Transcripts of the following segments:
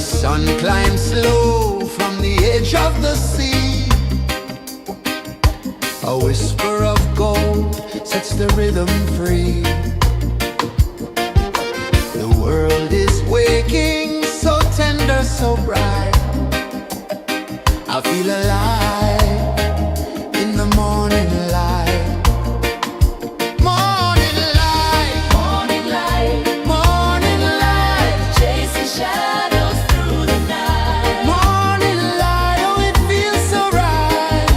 sun climbs slow from the edge of the sea. A whisper of gold sets the rhythm free. The world is waking, so tender, so bright. I feel alive in the morning light. Morning light, morning light, morning light, chasing shadows through the night. Morning light, oh it feels so right.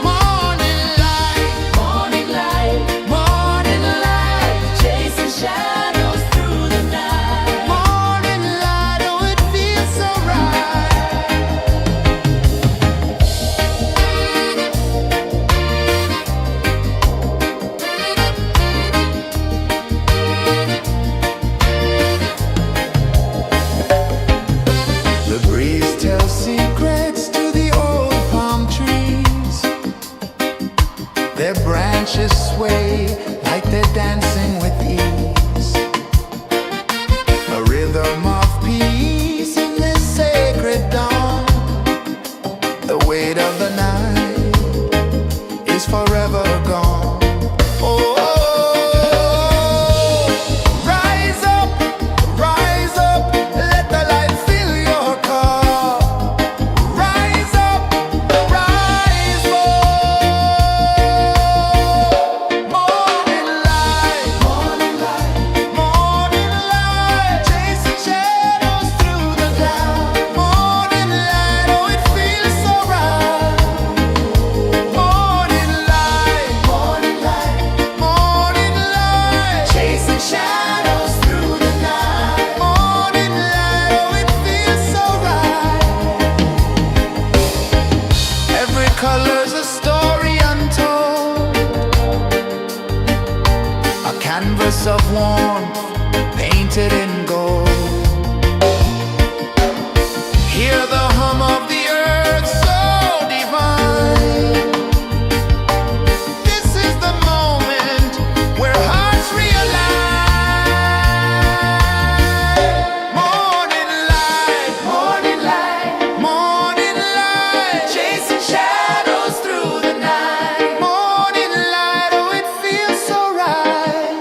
Morning light, morning light, morning light, chasing shadows through the night. Morning light, oh it feels so right. The breeze tells secrets to the old palm trees. Their branches sway like they're dancing with ease. A rhythm of peace in this sacred dawn. The weight of the night is forever gone. Oh, rise up, let the light fill your cup. Rise up, rise more. Morning light, morning light, morning light, chasing shadows through the cloud. Morning light, oh it feels so right. Morning light, morning light, morning light, chasing shadows through the night. Morning light, oh it feels so right. Every color's a story untold, a canvas of warmth painted in gold. Hear the hum of the earth so divine. This is the moment where hearts realign. Morning light, morning light, morning light, chasing shadows through the night. Morning light, oh it feels so right.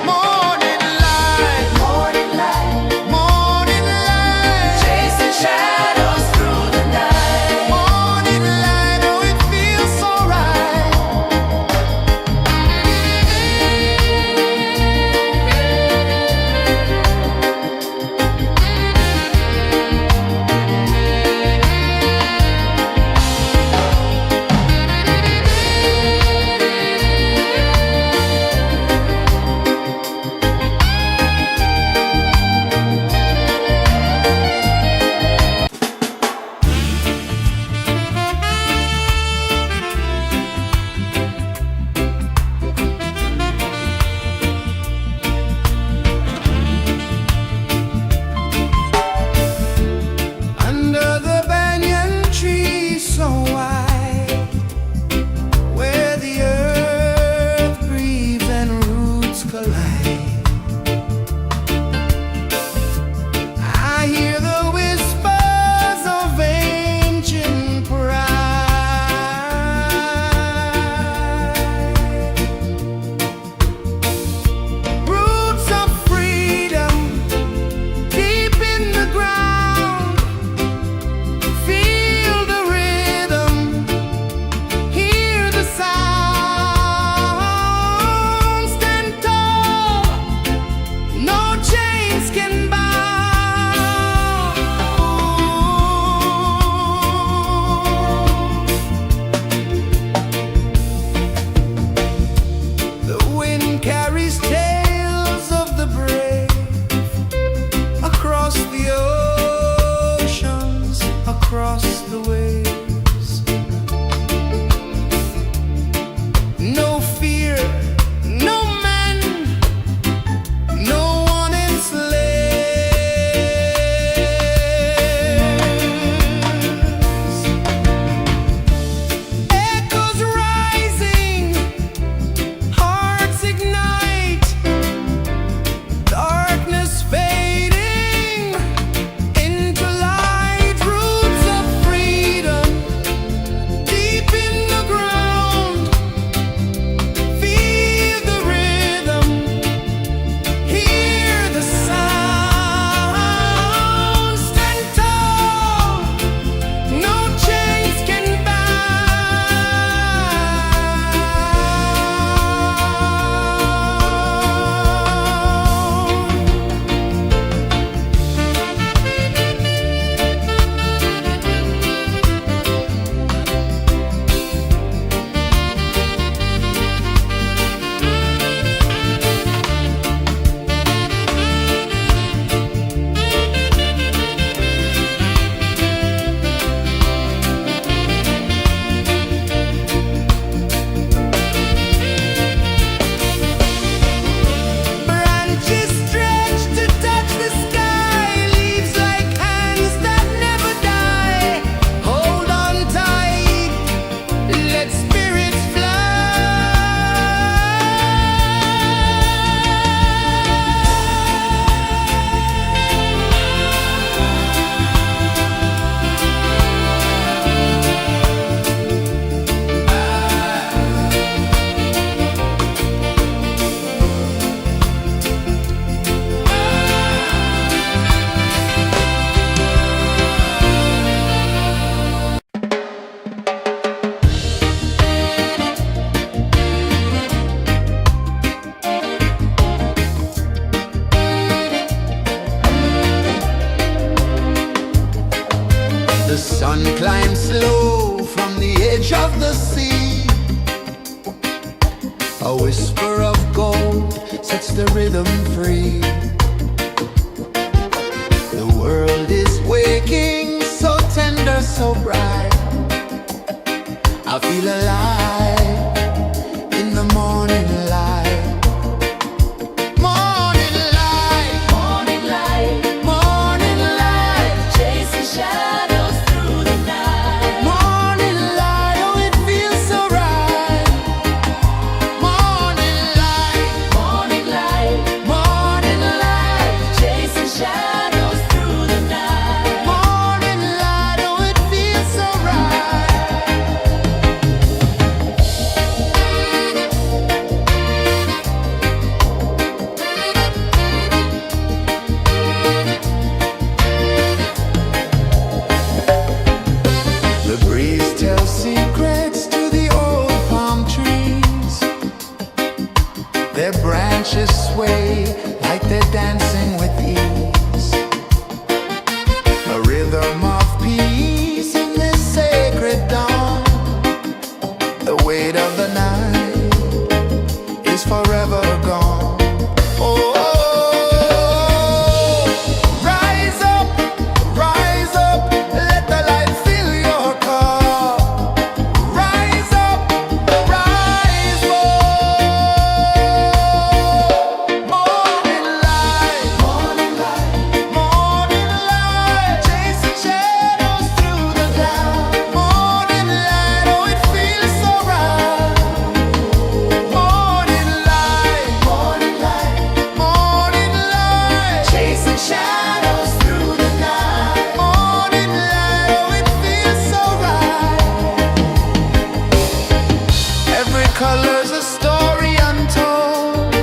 Morning light, whisper of gold sets the rhythm free. The world is waking, so tender, so bright. I feel alive in the morning light. Morning light, morning light, morning light, chasing shadows through the night. Morning light, oh it feels so right. Morning light, morning light, morning light, chasing shadows through the night. Morning light, oh it feels so right. The breeze tells secrets to the old palm trees. Their branches sway like they're dancing with ease. A rhythm of peace in this sacred dawn. The weight of the night is forever gone. Oh, rise up, let the light fill your cup. Rise up, rise more. Morning light, morning light, morning light, chasing shadows through the cloud. Morning light, oh it feels so right. Morning light, morning light, morning light, chasing shadows through the night. Morning light, oh it feels so right. Every color's a story untold,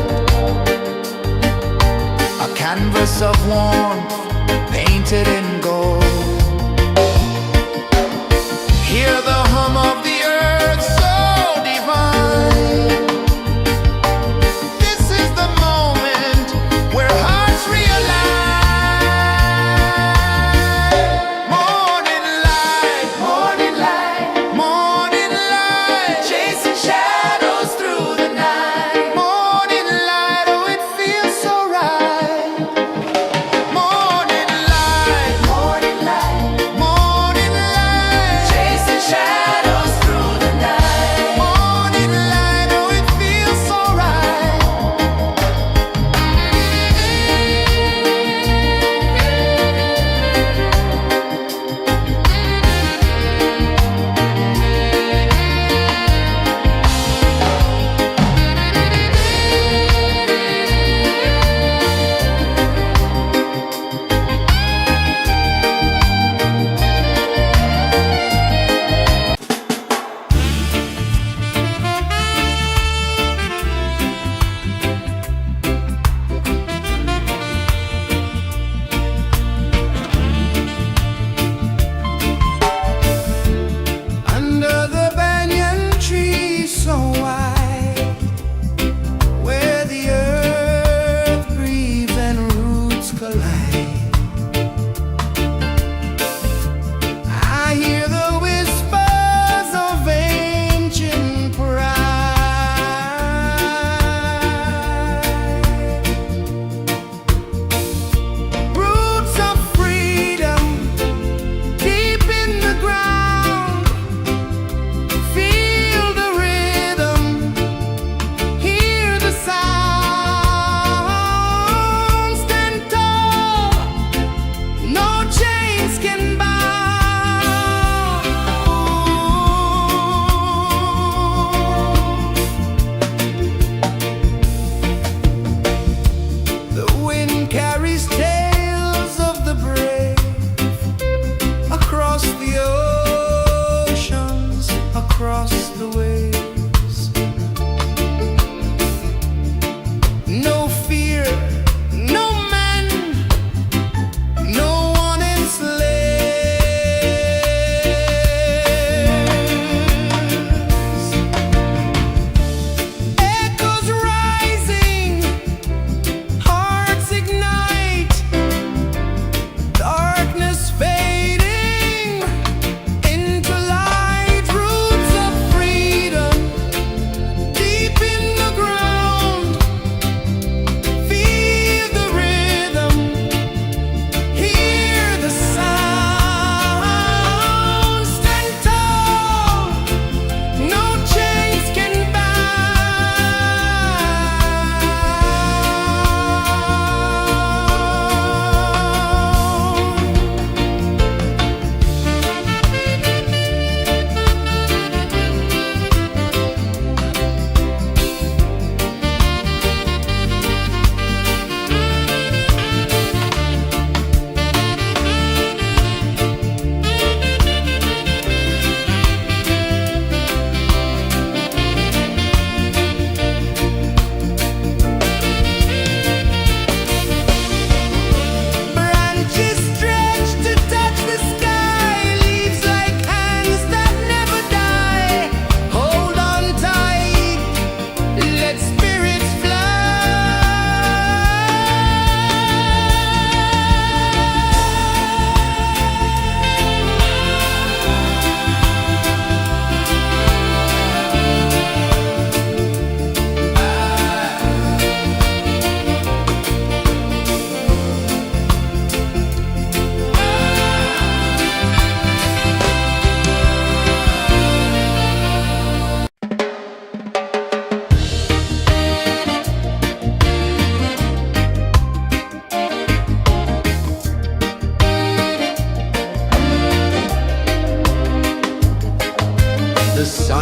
a canvas of warmth painted in gold. Hear the hum of the earth so divine. This is the moment where hearts realign. Morning light, morning light, morning light, chasing shadows through the night. Morning light, oh it feels so right. Morning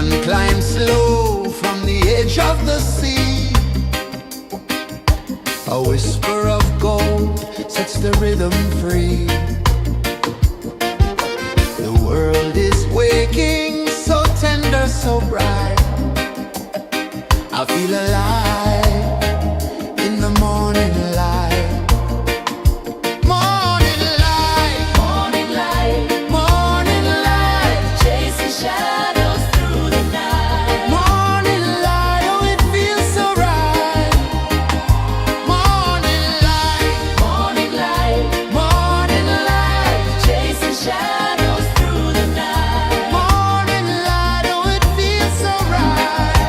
One climbs slow from the edge of the sea. A whisper of gold sets the rhythm free. The world is waking, so tender, so bright. I feel alive in the morning light. Morning light, Morning light, morning light, chasing shadows through the night. morning light, oh it feels so right. Morning light, Morning light, morning light, chasing shadows through the night. morning light, oh it feels so right.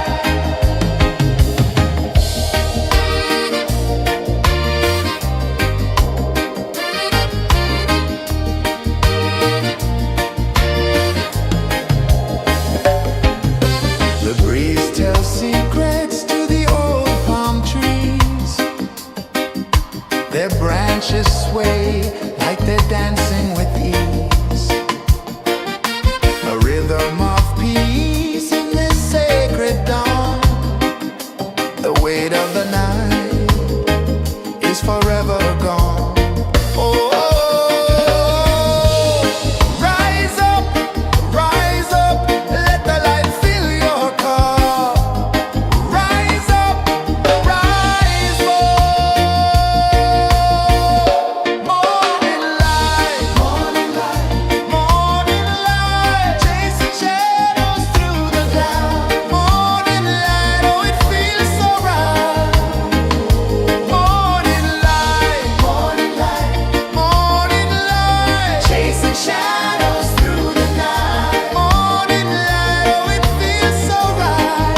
The breeze tells secrets to the old palm trees. Their branches sway like they're dancing with ease. A rhythm of peace in this sacred dawn. The weight of the night is forever gone. Oh, rise up, let the light fill your cup. Rise up, rise more. Morning light, morning light, chasing shadows through the cloud. Morning light, oh it feels so right. Morning light, morning light, chasing shadows through the night. Morning light, oh it feels so right.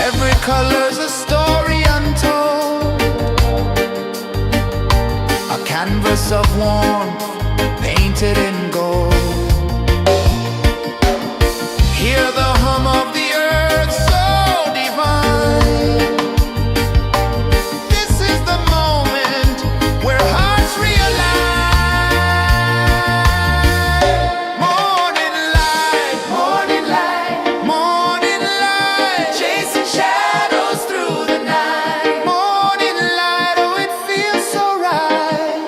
Every color's a story untold, a canvas of warmth painted in gold. Hear the hum of the earth so divine. This is the moment where hearts realign. Morning light, morning light, chasing shadows through the night. Morning light, oh it feels so right.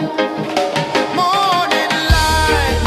Morning light,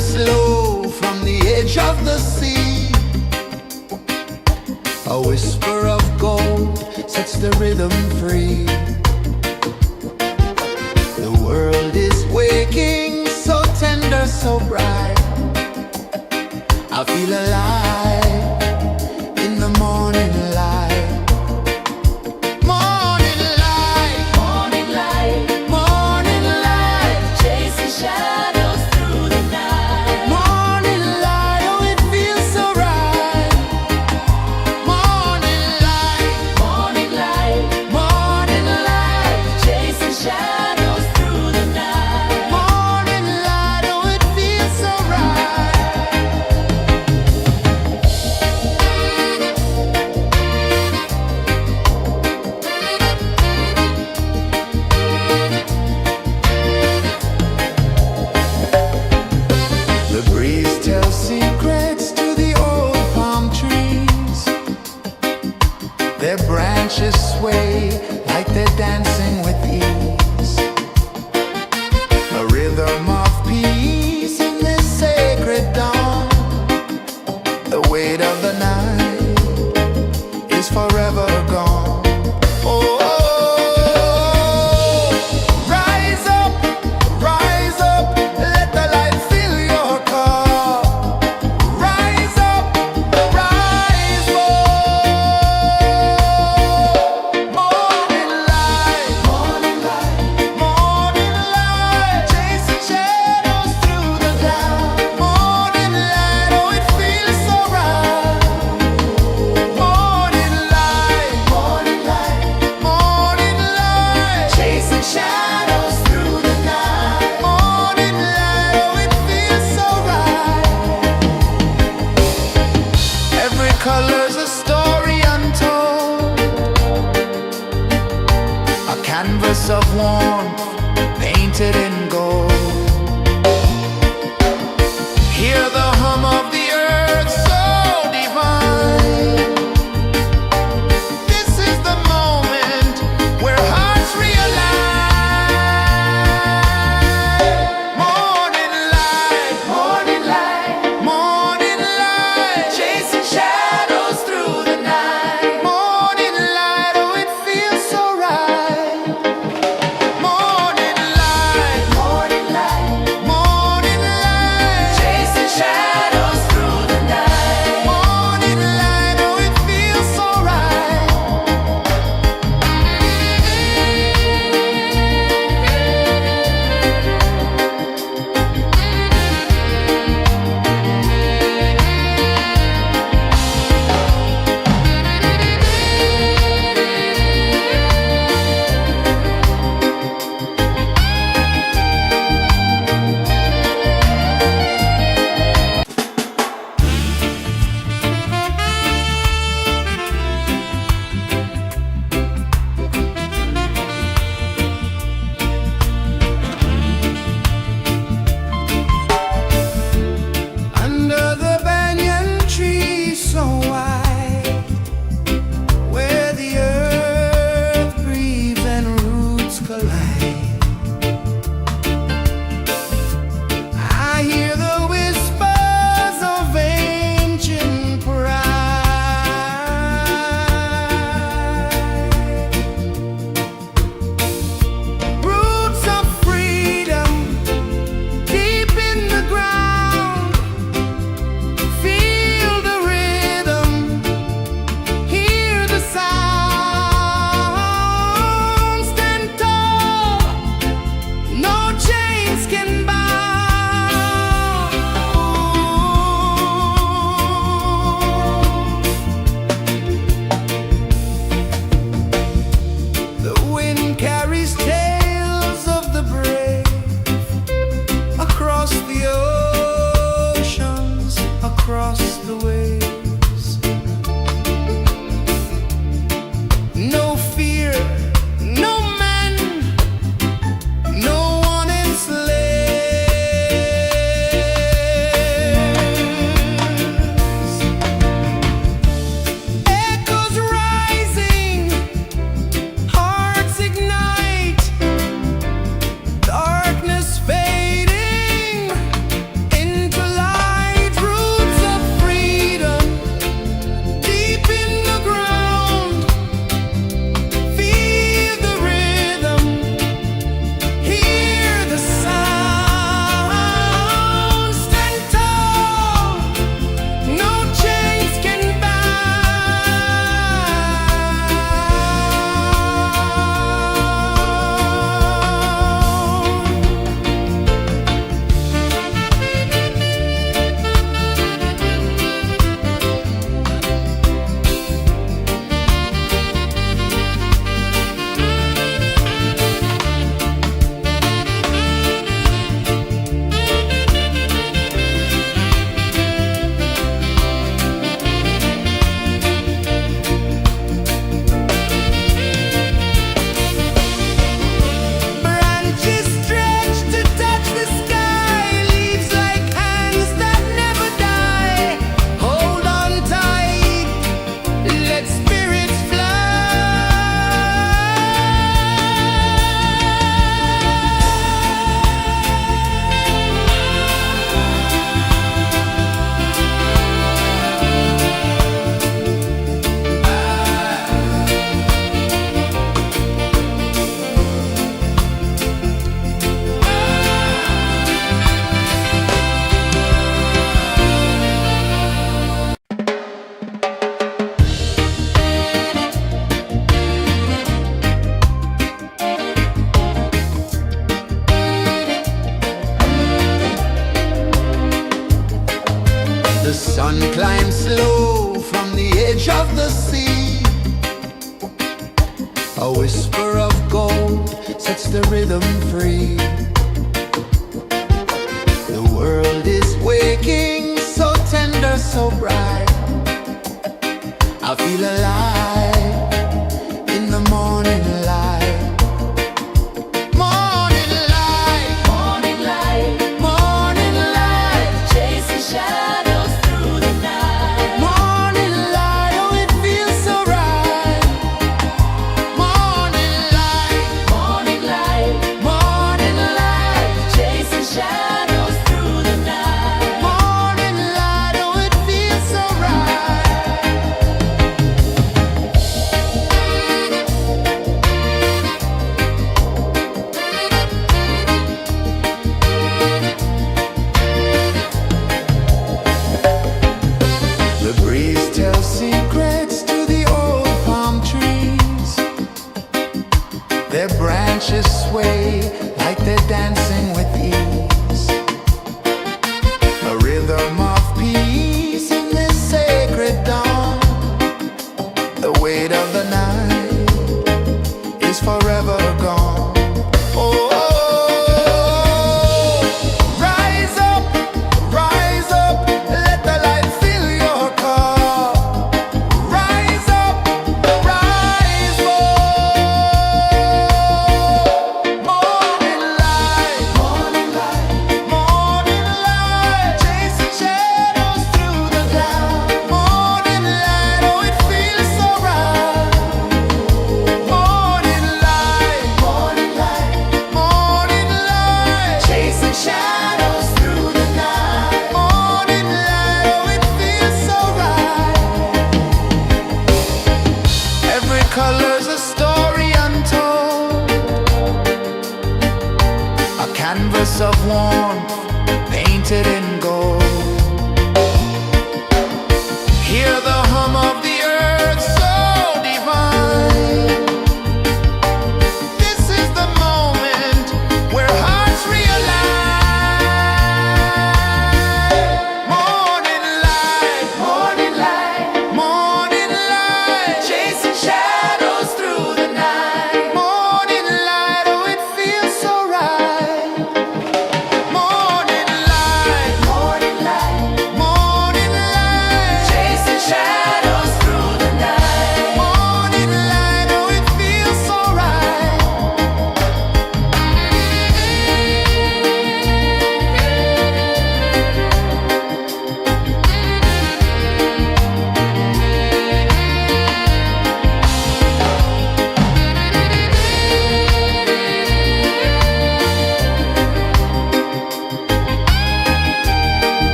comes slow from the edge of the sea. A whisper of gold sets the rhythm free. The world is waking, so tender, so bright. I feel alive in the morning light. Morning light, Morning light, morning light, chasing shadows through the night. morning light, oh it feels so right. Morning light, Morning light, morning light, chasing shadows through the night. morning light, oh it feels so right. The breeze tells secrets to the old palm trees. Their branches sway like they're dancing with ease. A rhythm of peace in this sacred dawn. The weight of the night is forever gone. Oh, rise up, let the light fill your cup. Rise up, rise up. Morning light, morning light, chasing shadows through the cloud. Morning light, oh it feels so right. Morning light, morning light, chasing shadows through the night. Morning light, oh it feels so right. Every color's a story untold, a canvas of warmth painted in gold. Hear the hum of the earth so divine. This is the moment where hearts realign. Morning light, morning light, chasing shadows through the night. Morning light, oh it feels so right. Morning light, chasing shadows through The sun climbs slow from the edge of the sea. A whisper of gold sets the rhythm free. The world is waking, so tender, so bright. I feel alive in the morning light. Morning light, Morning light, morning light, chasing shadows through the night. morning light, oh it feels so right. Morning light, Morning light, morning light, chasing shadows through the night. morning light, oh it feels so right.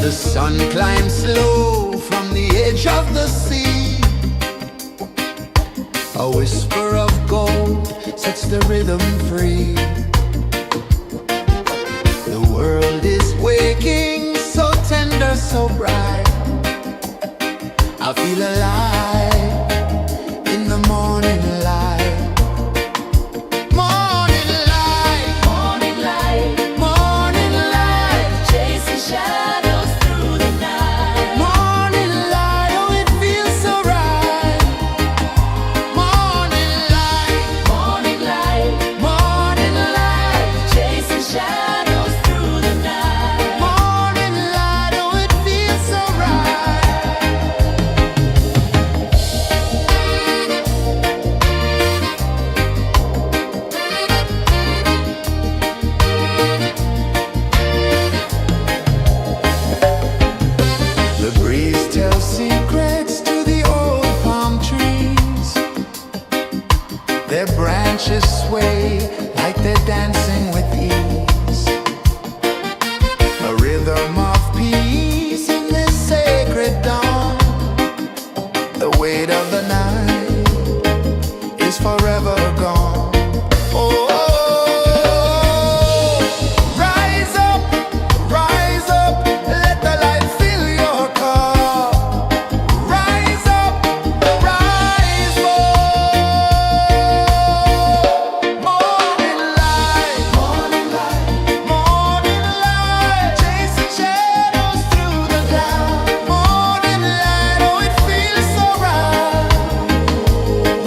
The sun climbs slow from the edge of the sea. A whisper of gold sets the rhythm free. The world is waking, so tender, so bright. I feel alive in the morning light. Morning light, Morning light, morning light, chasing shadows through the night. morning light, oh it feels so right. Morning light, Morning light, morning light, chasing shadows through the night. morning light, oh it feels so right. The breeze tells secrets to the old palm trees. Their branches sway like they're dancing with ease. A rhythm of peace in this sacred dawn. The weight of the night is forever gone. Oh, rise up, let the light fill your cup. Rise up, rise up. Morning light, morning light, morning light, chasing shadows through the cloud. Morning light, oh it feels so right.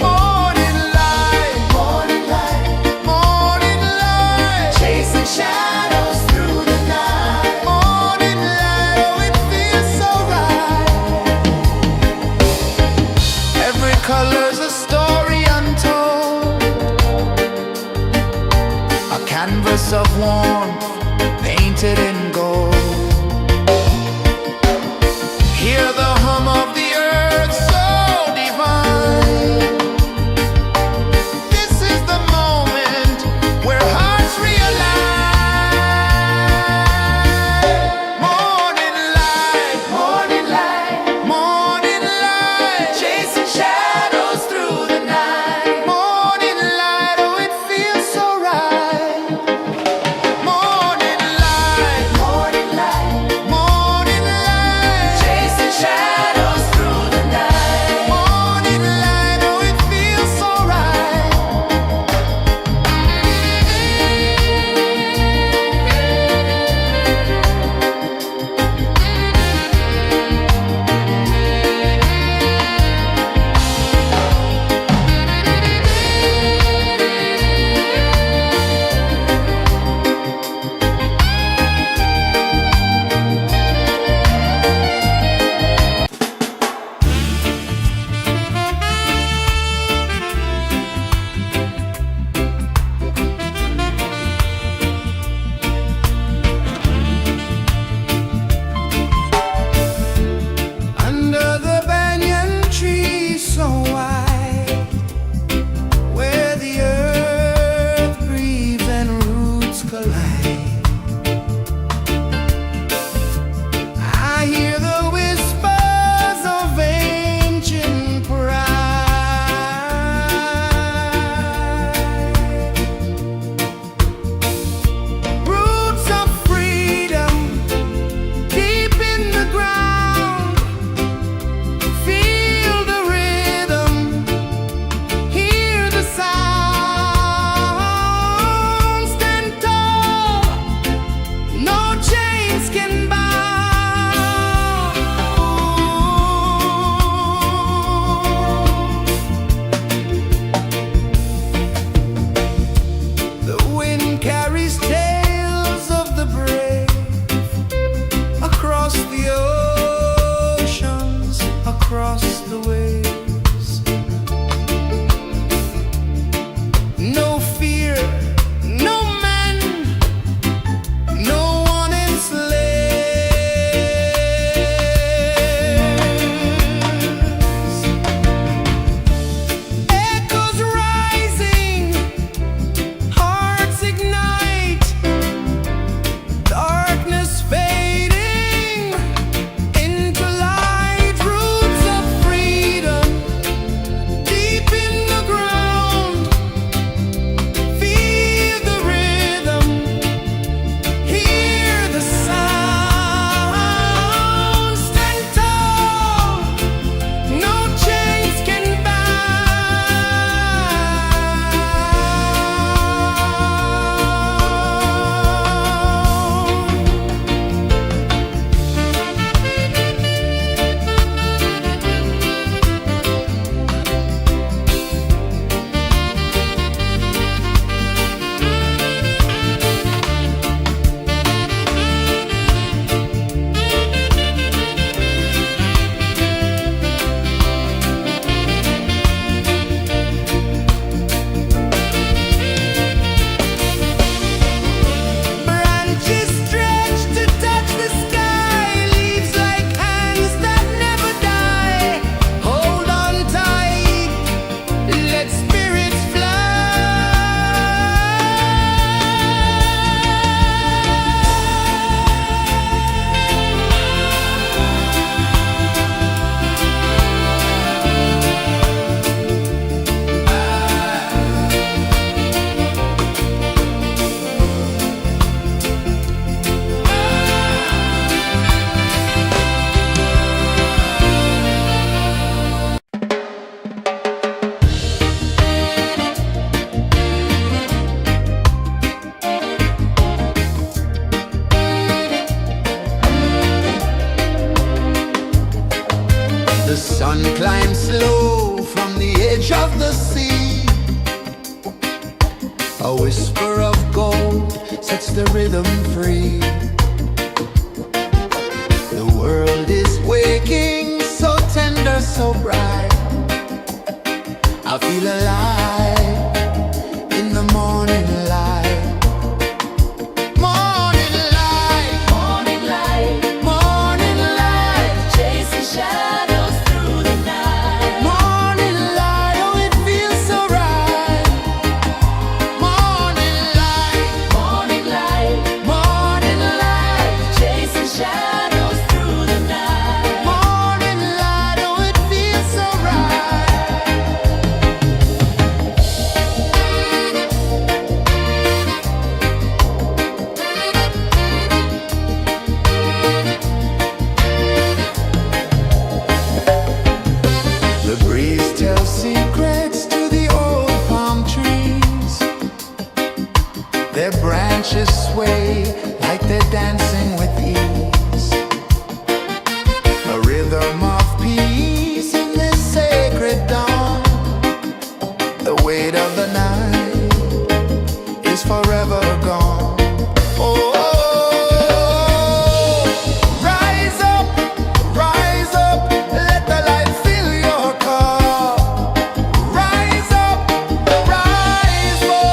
Morning light, morning light, morning light, chasing shadows through the night. Morning light, oh it feels so right. Every color's a story untold, a canvas of warmth painted in gold. Hear the hum of the earth so divine. This is the moment where hearts realign. Morning light, morning light, morning light, chasing shadows through the night. Morning light, oh it feels so right. Morning light, sun climbs slow from the edge of the sea. A whisper of gold sets the rhythm free. The world is waking, so tender, so bright. I feel alive in the morning light. Morning light, Morning light, morning light, chasing shadows through the night. morning light, oh it feels so right. Morning light, Morning light, morning light, chasing shadows through the night. morning light, oh it feels so right. The breeze tells secrets to the old palm trees. Their branches sway like they're dancing with ease. A rhythm of peace in this sacred dawn. The weight of the night is forever gone. Oh, rise up, let the light fill your cup. Rise up, rise up.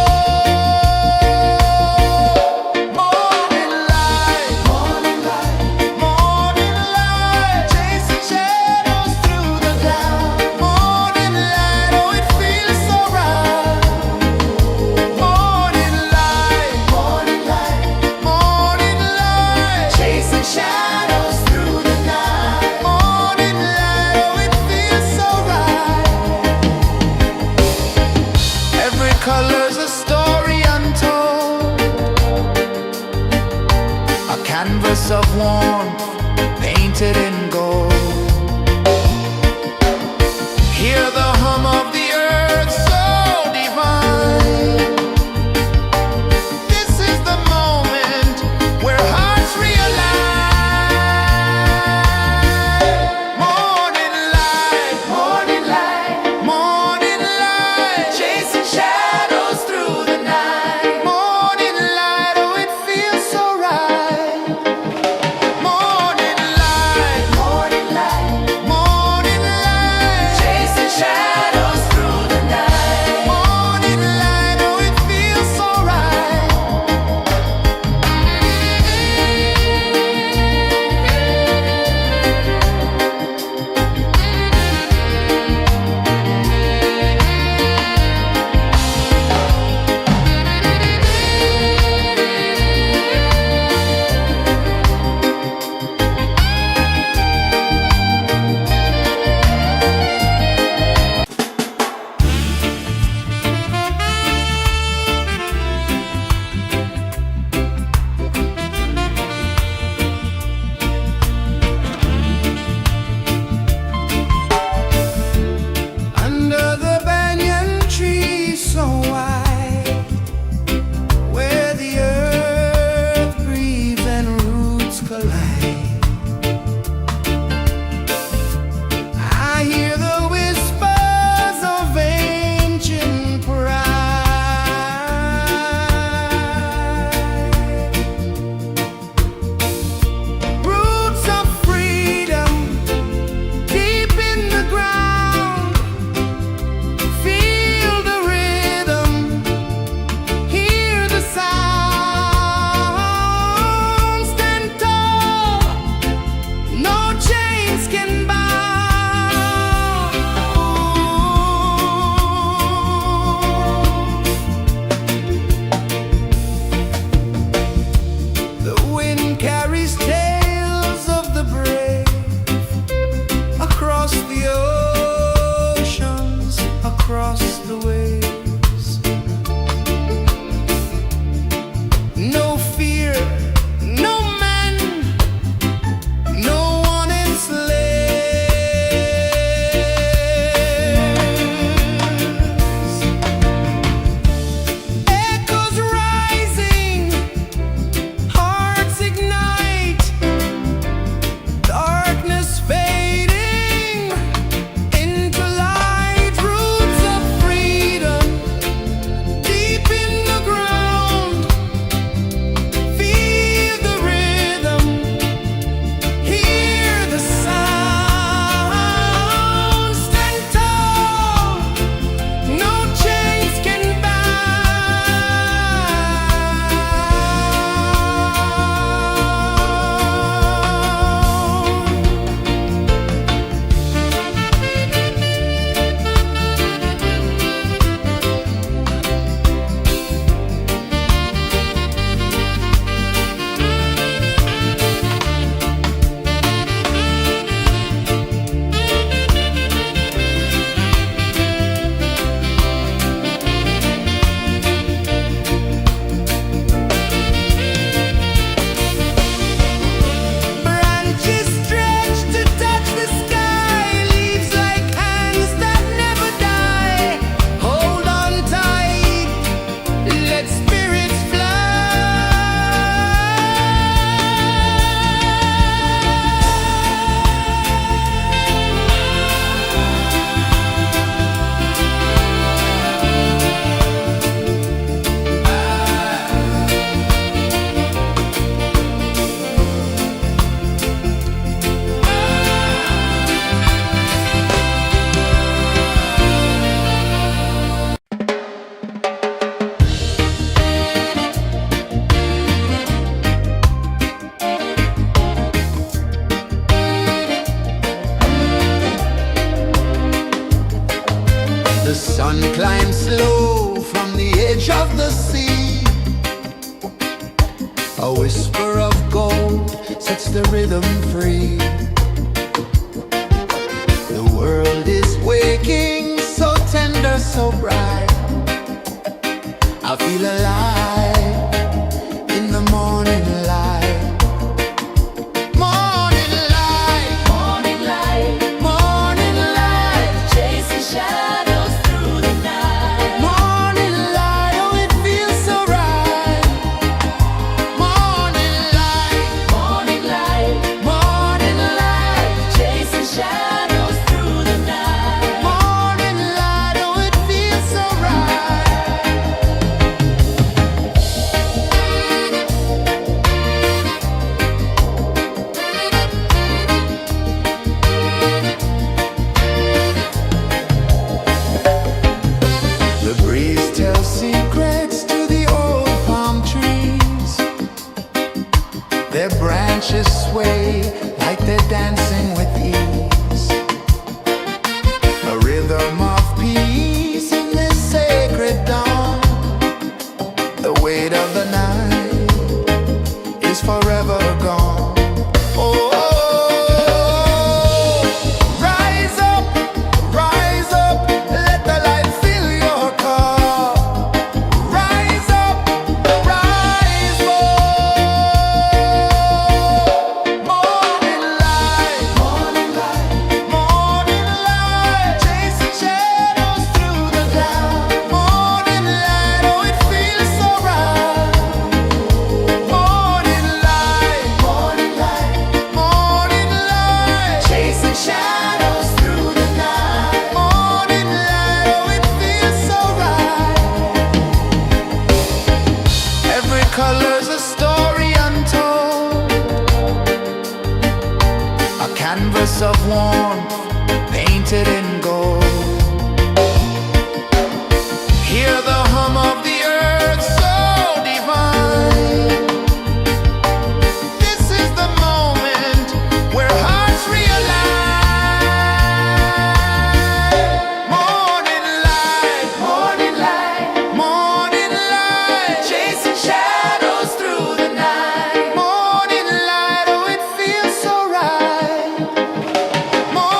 Morning light, morning light, morning light, chasing shadows through the cloud. Morning light, oh it feels so right. Morning light, morning light, morning light, chasing shadows through the night. Morning light, oh it feels so right. Every color's a story untold, a canvas of warmth painted in gold. Hear the hum of the earth so divine. This is the moment where hearts realign. Morning light, morning light, morning light, chasing shadows through the night. Morning light, oh it feels so right. Morning light, morning whisper of gold sets the rhythm free. The world is waking, so tender, so bright. I feel alive in the morning light. Morning light, Morning light, morning light, chasing shadows through the night. morning light, oh it feels so right. Morning light, Morning light, morning light, chasing shadows through the night. morning light, oh it feels so right. The breeze tells secrets to the old palm trees. Their branches sway like they're dancing with ease. A rhythm of peace in this sacred dawn. The weight of the night is forever gone. Oh, rise up, let the light fill your cup. Rise up, rise more. Morning light, morning light, morning light, chasing shadows through the cloud. Morning light, oh it feels so right. Morning light, morning light, morning light, chasing shadows through the night. Morning light, oh it feels so right. Every color's a story untold, a canvas of warmth painted in gold. Hear the hum of the earth so divine. This is the moment where hearts realign. Morning light, morning light, morning light, chasing shadows through the night. Morning light, oh it feels so right. Morning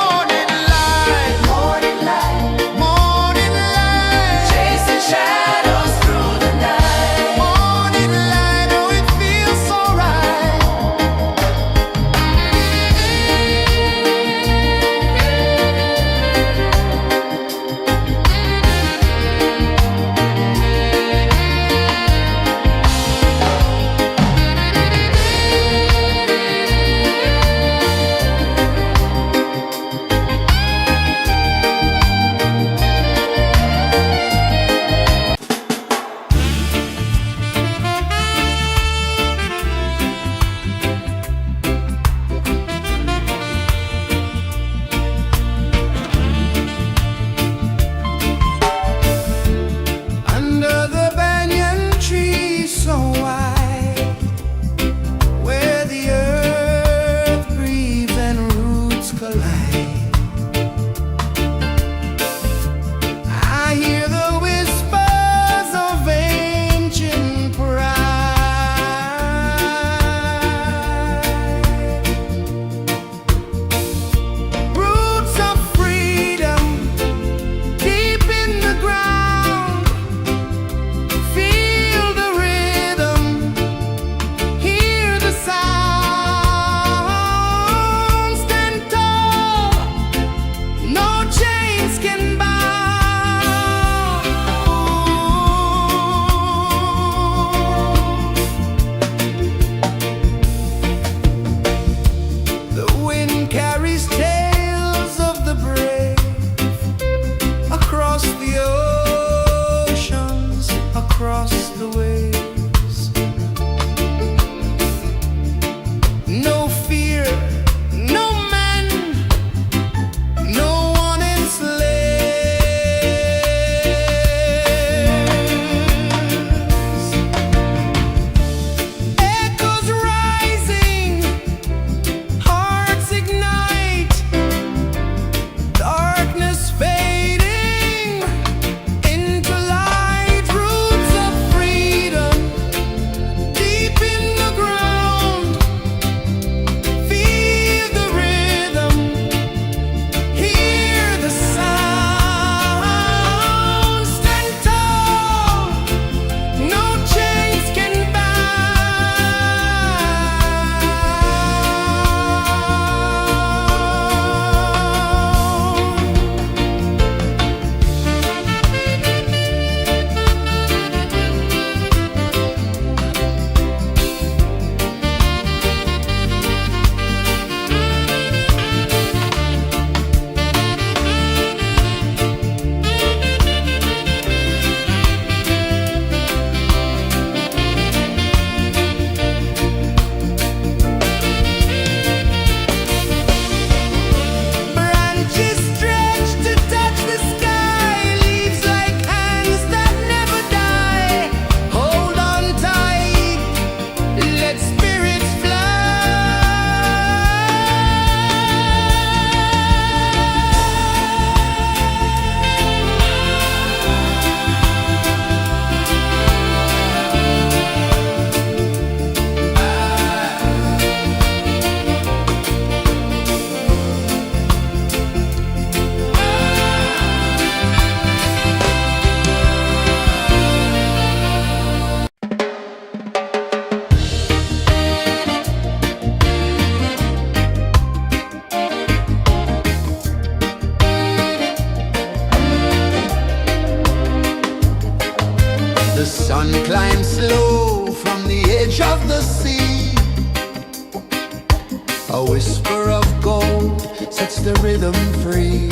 A whisper of gold sets the rhythm free.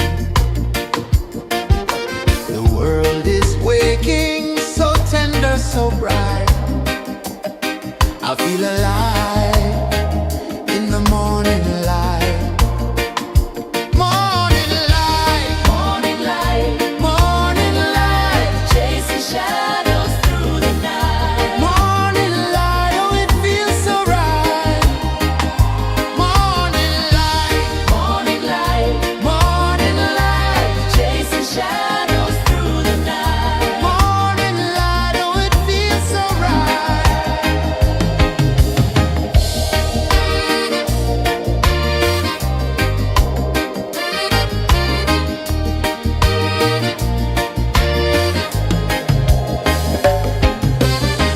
The world is waking, so tender, so bright. I feel alive in the morning light. Morning light, Morning light, morning light, chasing shadows through the night. morning light, oh it feels so right. Morning light, Morning light, morning light, chasing shadows through the night. morning light, oh it feels so right.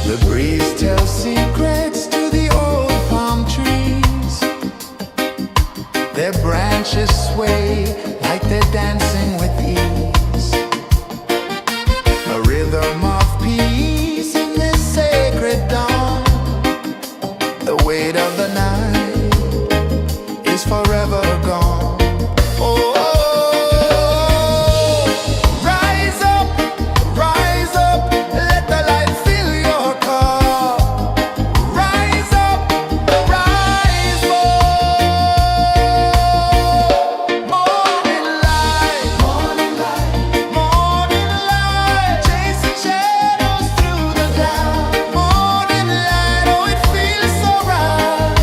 The breeze tells secrets to the old palm trees. Their branches sway like they're dancing with ease. A rhythm of peace in this sacred dawn. The weight of the night is forever gone. Oh, rise up, let the light fill your cup. Rise up, rise more. Morning light, morning light, morning light, chasing shadows through the cloud. Morning light, oh it feels so right.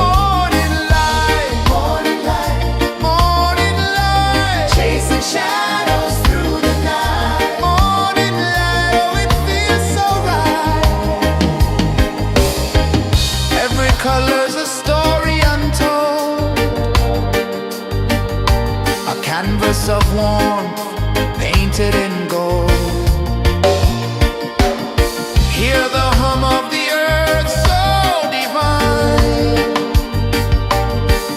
Morning light, morning light, morning light, chasing shadows through the night. Morning light, oh it feels so right. Every color's a story untold, a canvas of warmth painted in gold. Hear the hum of the earth so divine.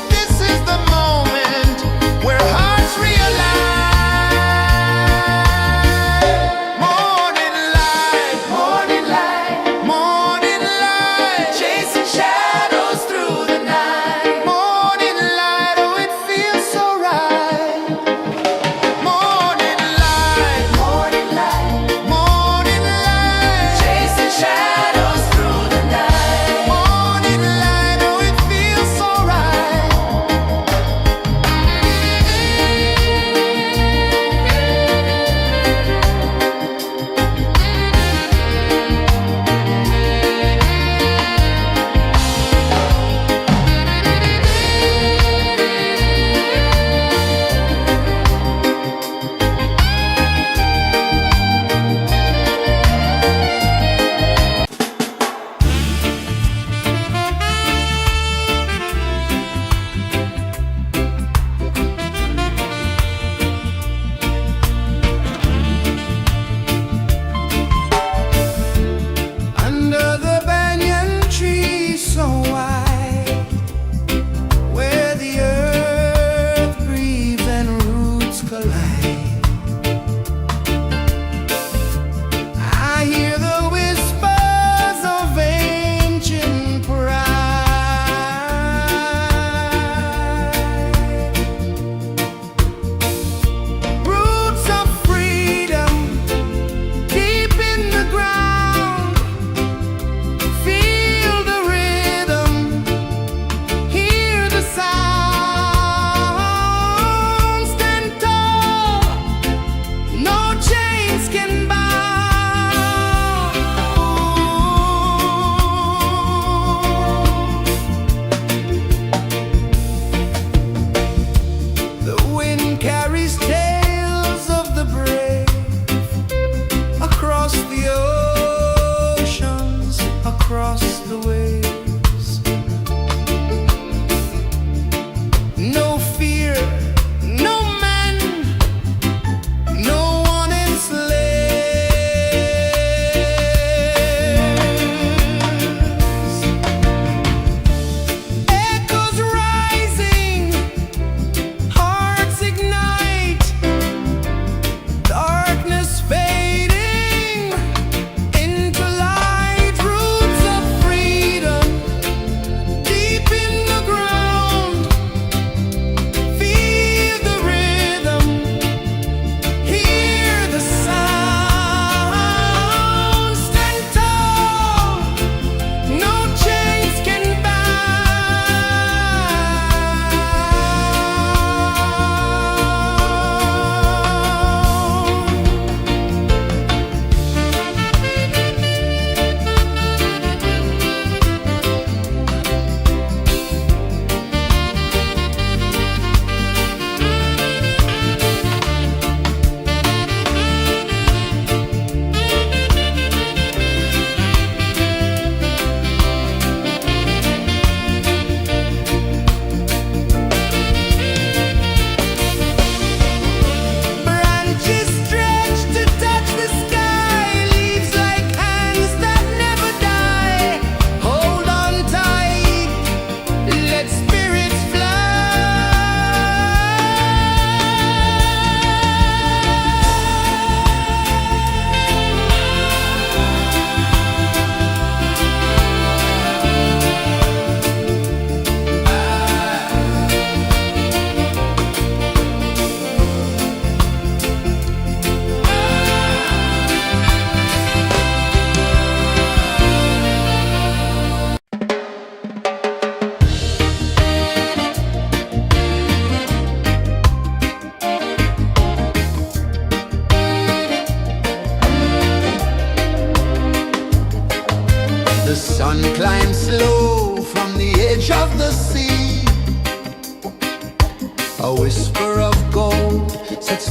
This is the moment where hearts realign. Morning light, morning light, morning light, chasing shadows through the night. Morning light, oh it feels so right. Morning light,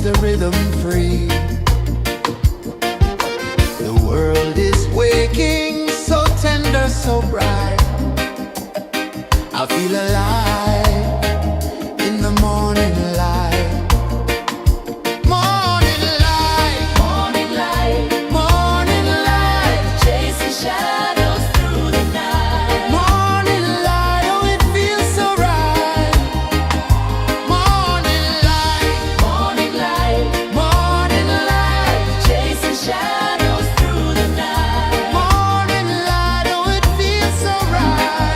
the rhythm free. The world is waking, so tender, so bright. I feel alive in the morning light. Morning light, Morning light, morning light, chasing shadows through the night. morning light, oh it feels so right. Morning light, Morning light, morning light, chasing shadows through the night. morning light, oh it feels so right.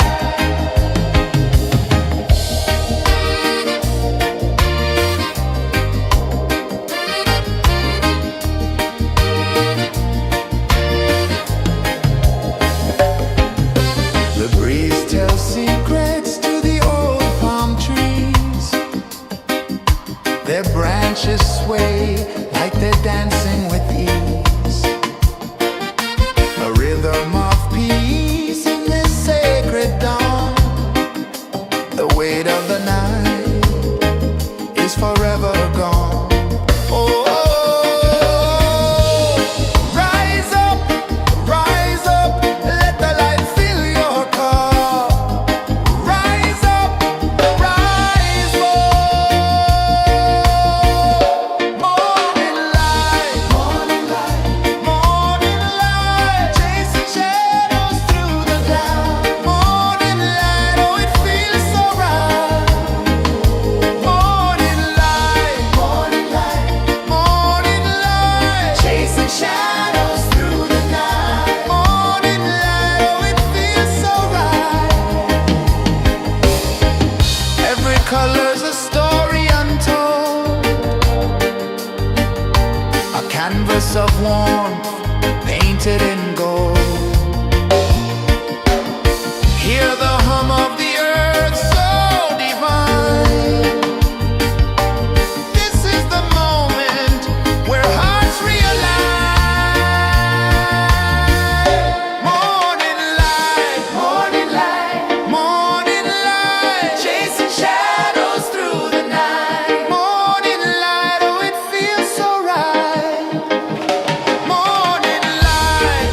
The breeze tells secrets to the old palm trees. Their branches sway like they're dancing with ease. A rhythm of peace in this sacred dawn. The weight of the night is forever gone. Oh, rise up, let the light fill your cup. Rise up, rise more. Morning light, morning light, morning light, chasing shadows through the cloud. Morning light, oh it feels so right. Morning light, morning light, morning light, chasing shadows through the night. Morning light, oh it feels so right. Every color's a story untold, a canvas of warmth painted in gold. Hear the hum of the earth so divine. This is the moment where hearts realign. Morning light, morning light, morning light, chasing shadows through the night. Morning light, oh it feels so right. Morning light,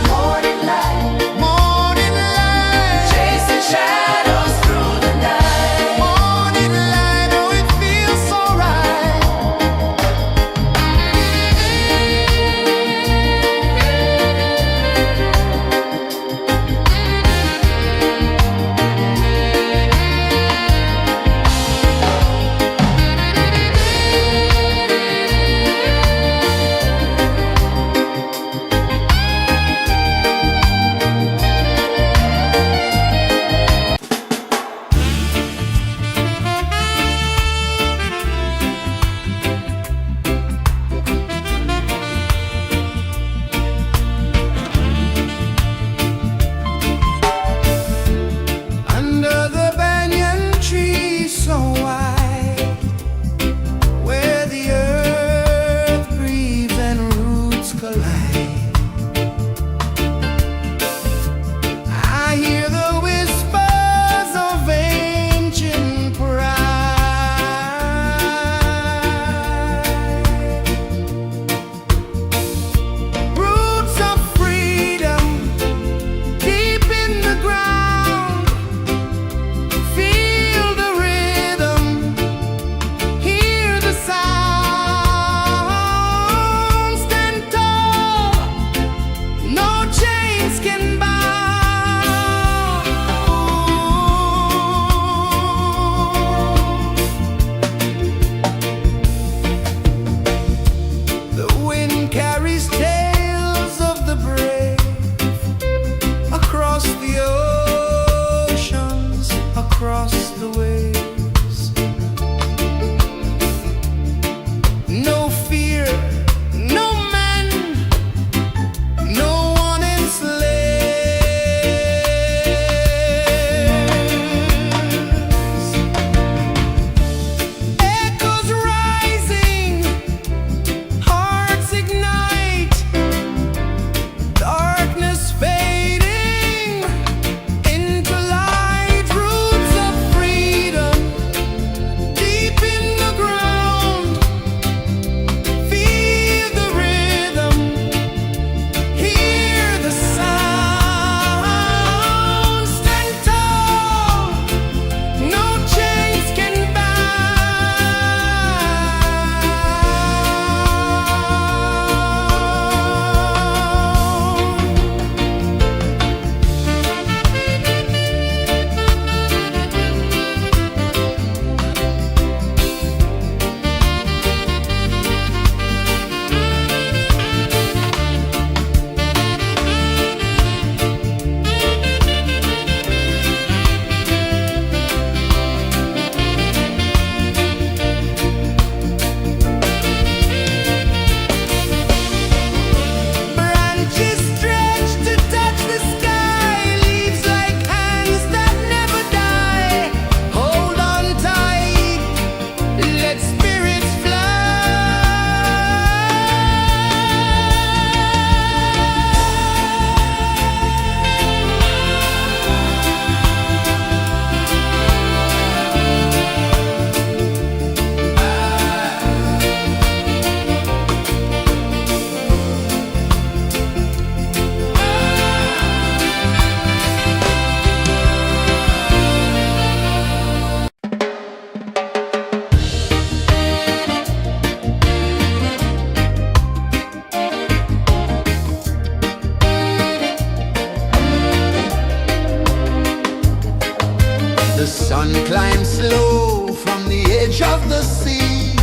The sun climbs slow from the edge of the sea.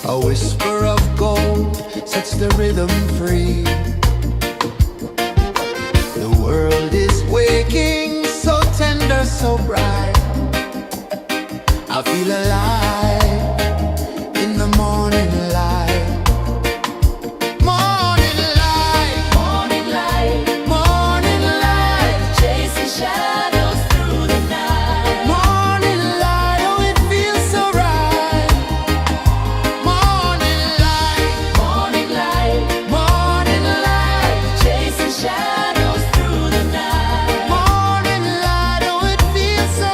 A whisper of gold sets the rhythm free. The world is waking, so tender, so bright. I feel alive in the morning light. Morning light, Morning light, morning light, chasing shadows through the night. morning light, oh it feels so right. Morning light, Morning light, morning light, chasing shadows through the night. morning light, oh it feels so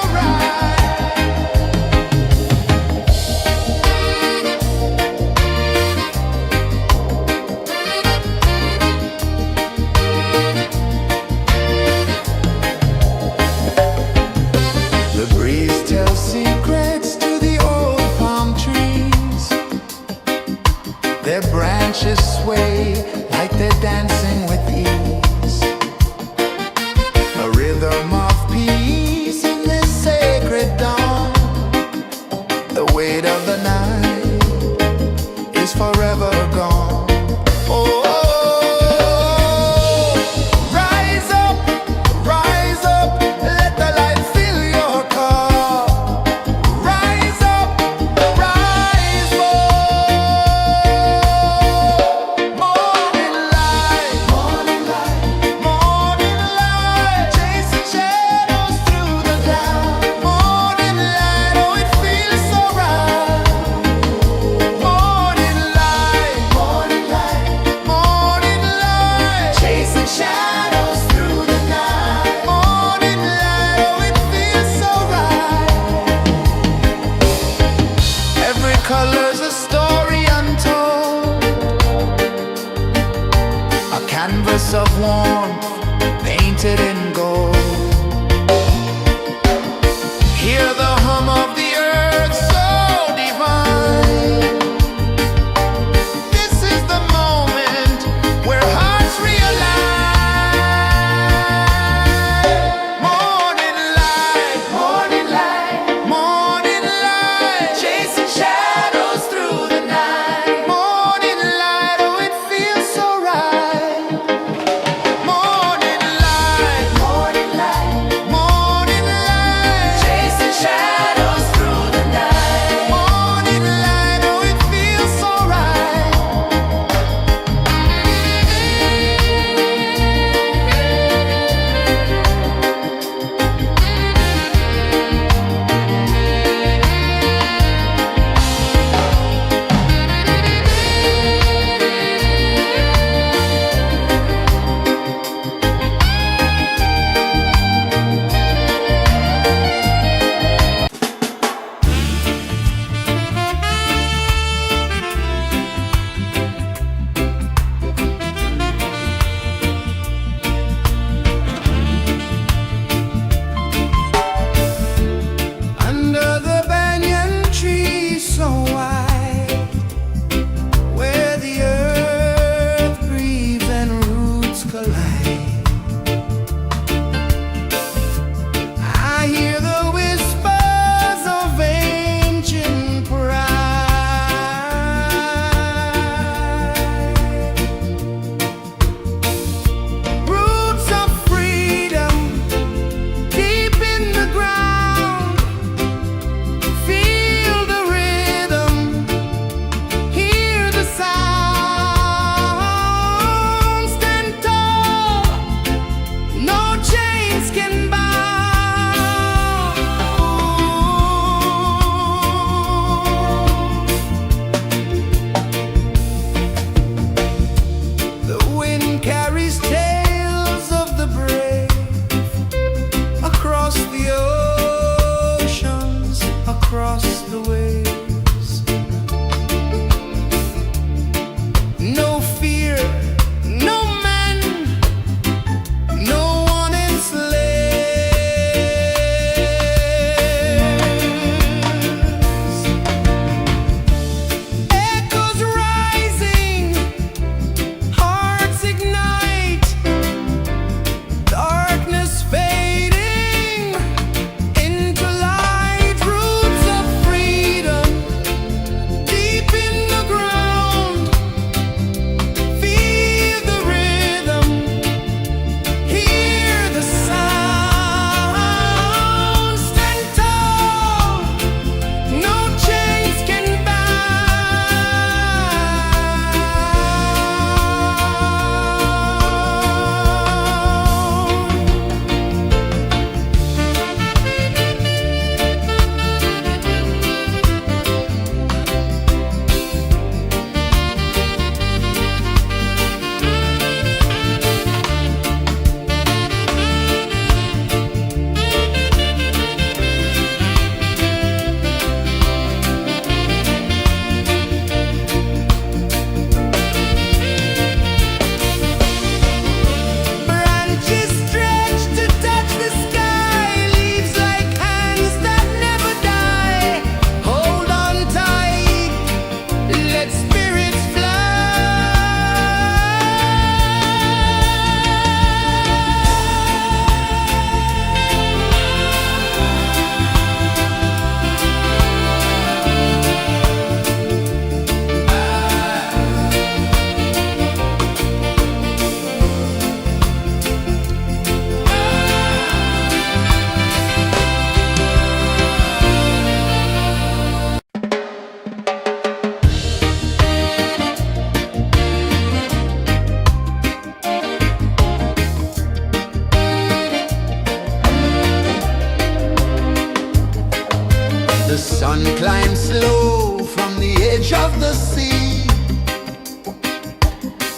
The sun climbs slow from the edge of the sea.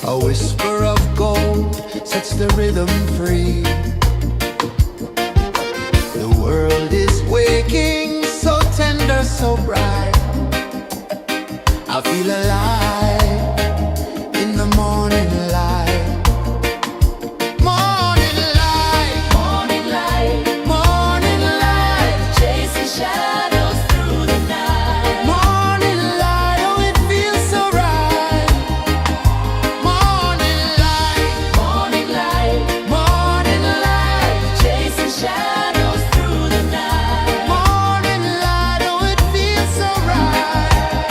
A whisper of gold sets the rhythm free. The world is waking, so tender, so bright. I feel alive in the morning light. Morning light, Morning light, morning light, chasing shadows through the night. morning light, oh it feels so right. Morning light, Morning light, morning light, chasing shadows through the night. morning light, oh it feels so right.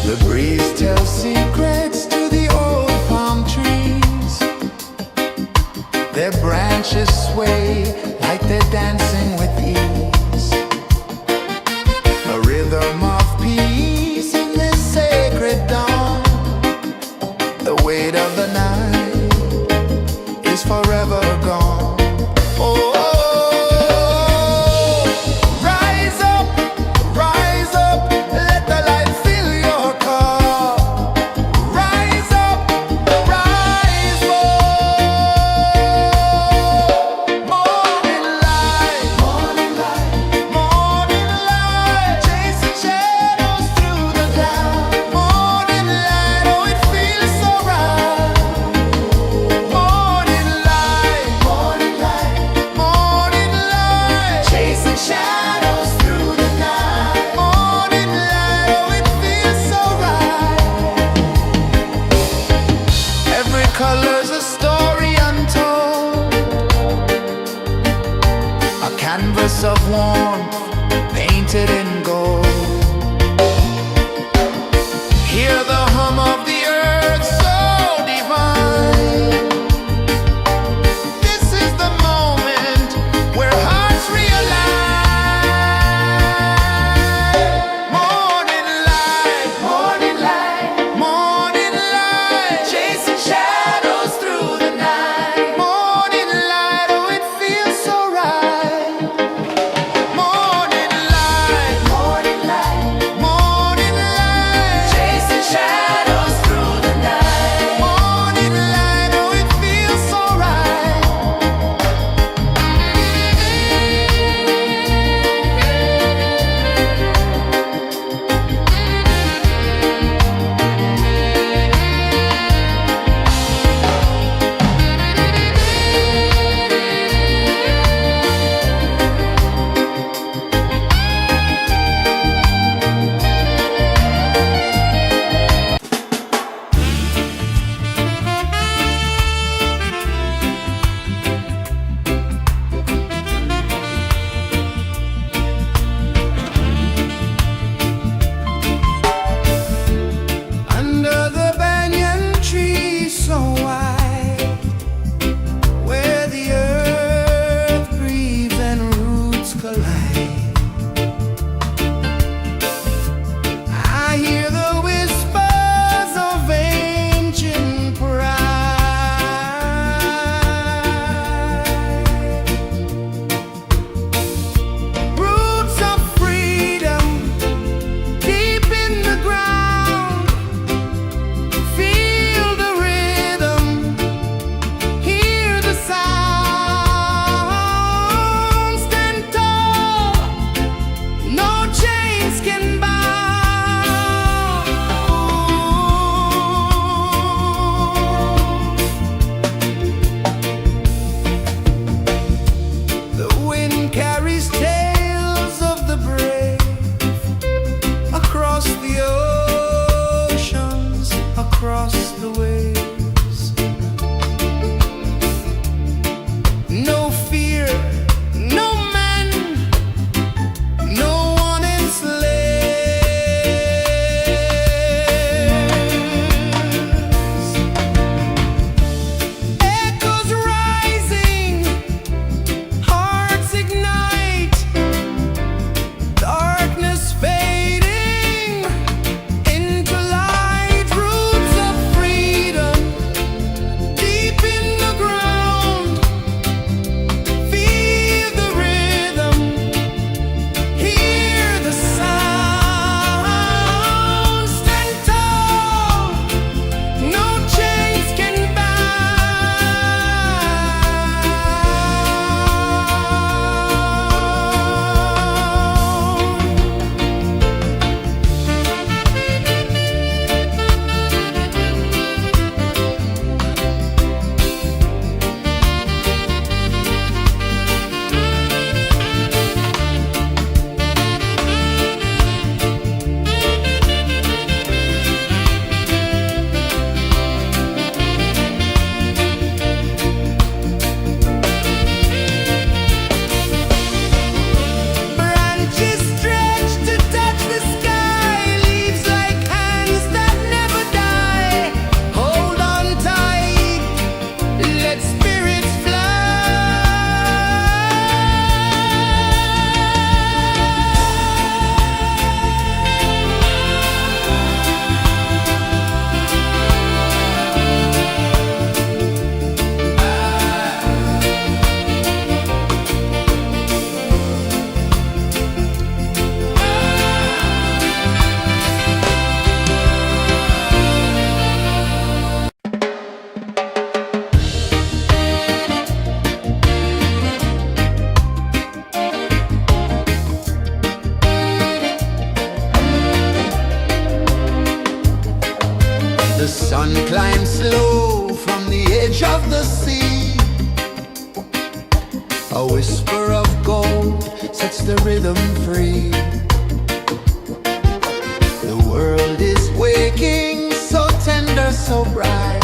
The breeze tells secrets to the old palm trees. Their branches sway like they're dancing with ease. A rhythm of peace in this sacred dawn. The weight of the night is forever gone. Oh, rise up, let the light fill your cup. Rise up, rise up. Morning light, morning light, morning light, chasing shadows through the cloud. Morning light, oh it feels so right. Morning light, morning light, morning light, chasing shadows through the night. Morning light, oh it feels so right. Every color's a story untold, a canvas of warmth painted in gold. Hear the hum of the earth so divine. This is the moment where hearts realign. Morning light, morning light, morning light, chasing shadows through the night. Morning light, oh it feels so right. Morning One climbs slow from the edge of the sea. A whisper of gold sets the rhythm free. The world is waking, so tender, so bright.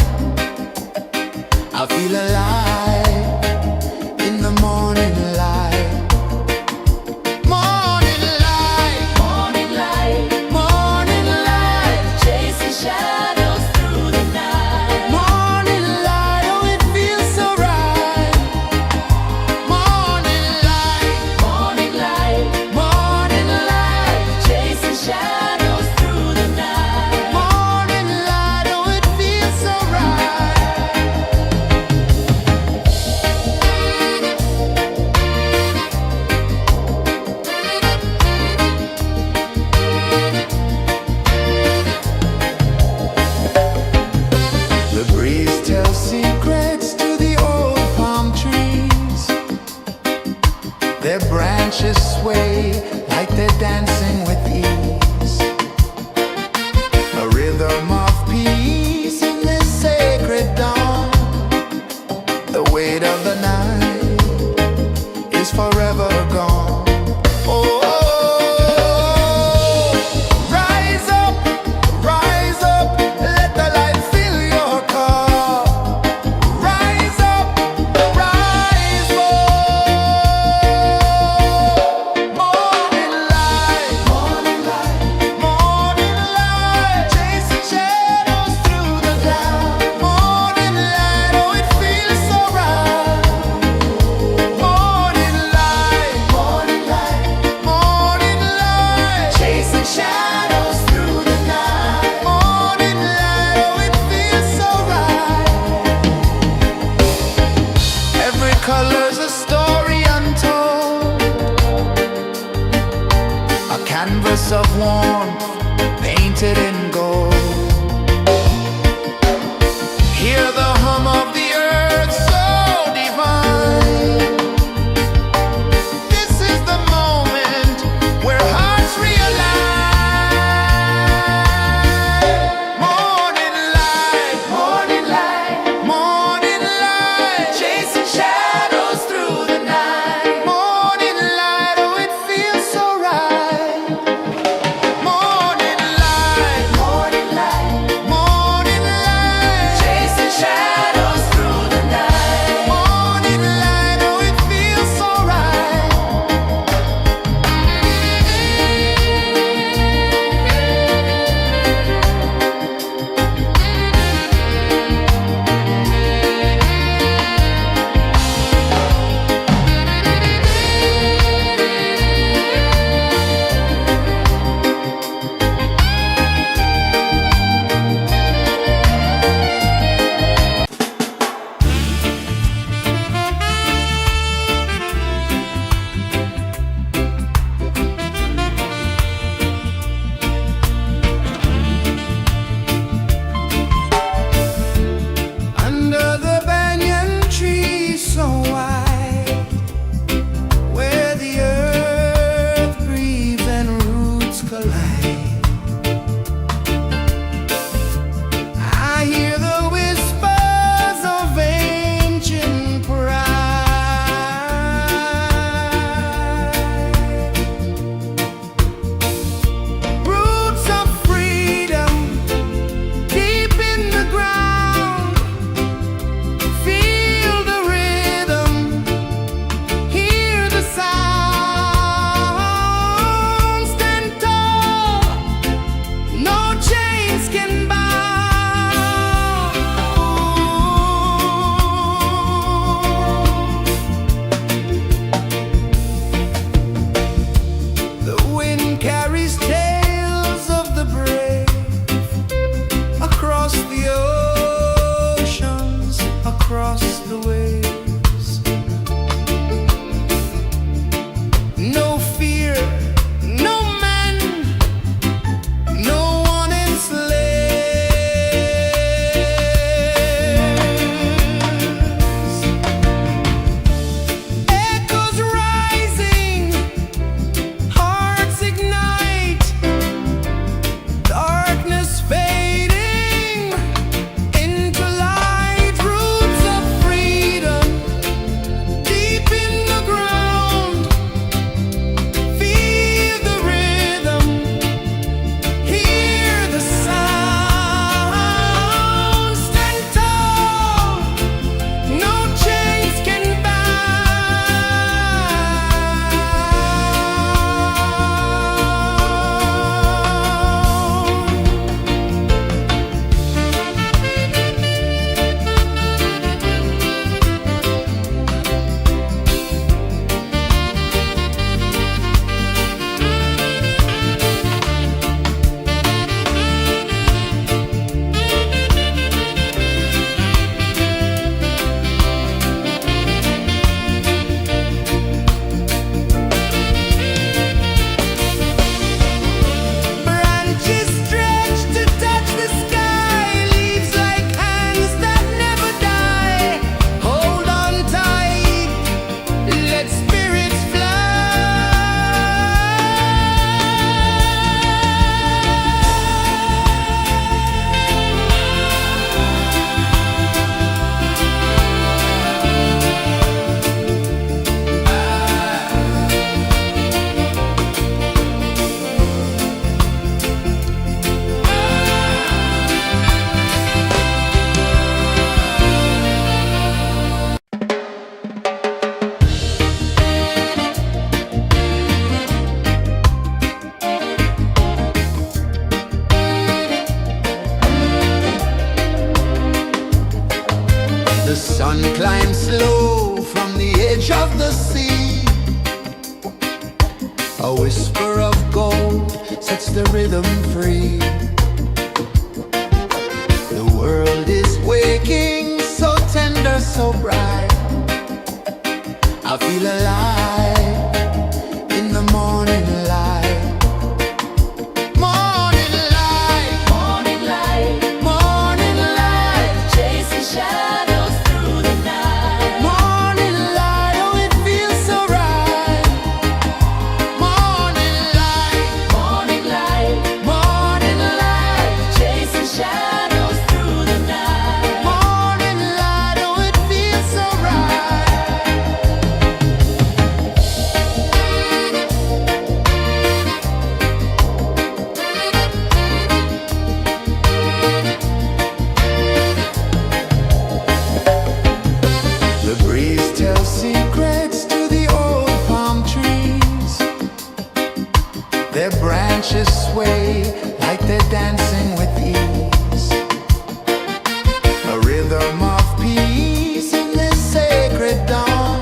I feel alive in the morning light. Morning light, Morning light, morning light, chasing shadows through the night. morning light, oh it feels so right. Morning light, Morning light, morning light, chasing shadows through the night. morning light, oh it feels so right. The breeze tells secrets to the old palm trees. Their branches sway like they're dancing with ease. A rhythm of peace in this sacred dawn. The weight of the night is forever gone. Oh, rise up, let the light fill your cup. Rise up, rise more. Morning light, morning light, chasing shadows through the cloud. Morning light, oh it feels so right. Morning light, morning light, chasing shadows through the night. Morning light, oh it feels so right. Every color's a story untold, a canvas of warmth painted in gold. Hear the hum of the earth so divine. This is the moment where hearts realign. Morning light, morning light, chasing shadows through the night. Morning light, oh it feels so right. Morning light, A whisper of gold sets the rhythm free. The world is waking, so tender, so bright. I feel alive in the morning light. Morning light, Morning light, morning light, chasing shadows through the night. morning light. Oh, it feels so right. Morning light, Morning light, morning light, chasing shadows through the night. morning light. Oh, it feels so right. The breeze tells secrets to the old palm trees. Their branches sway like they're dancing with ease. A rhythm of peace in this sacred dawn.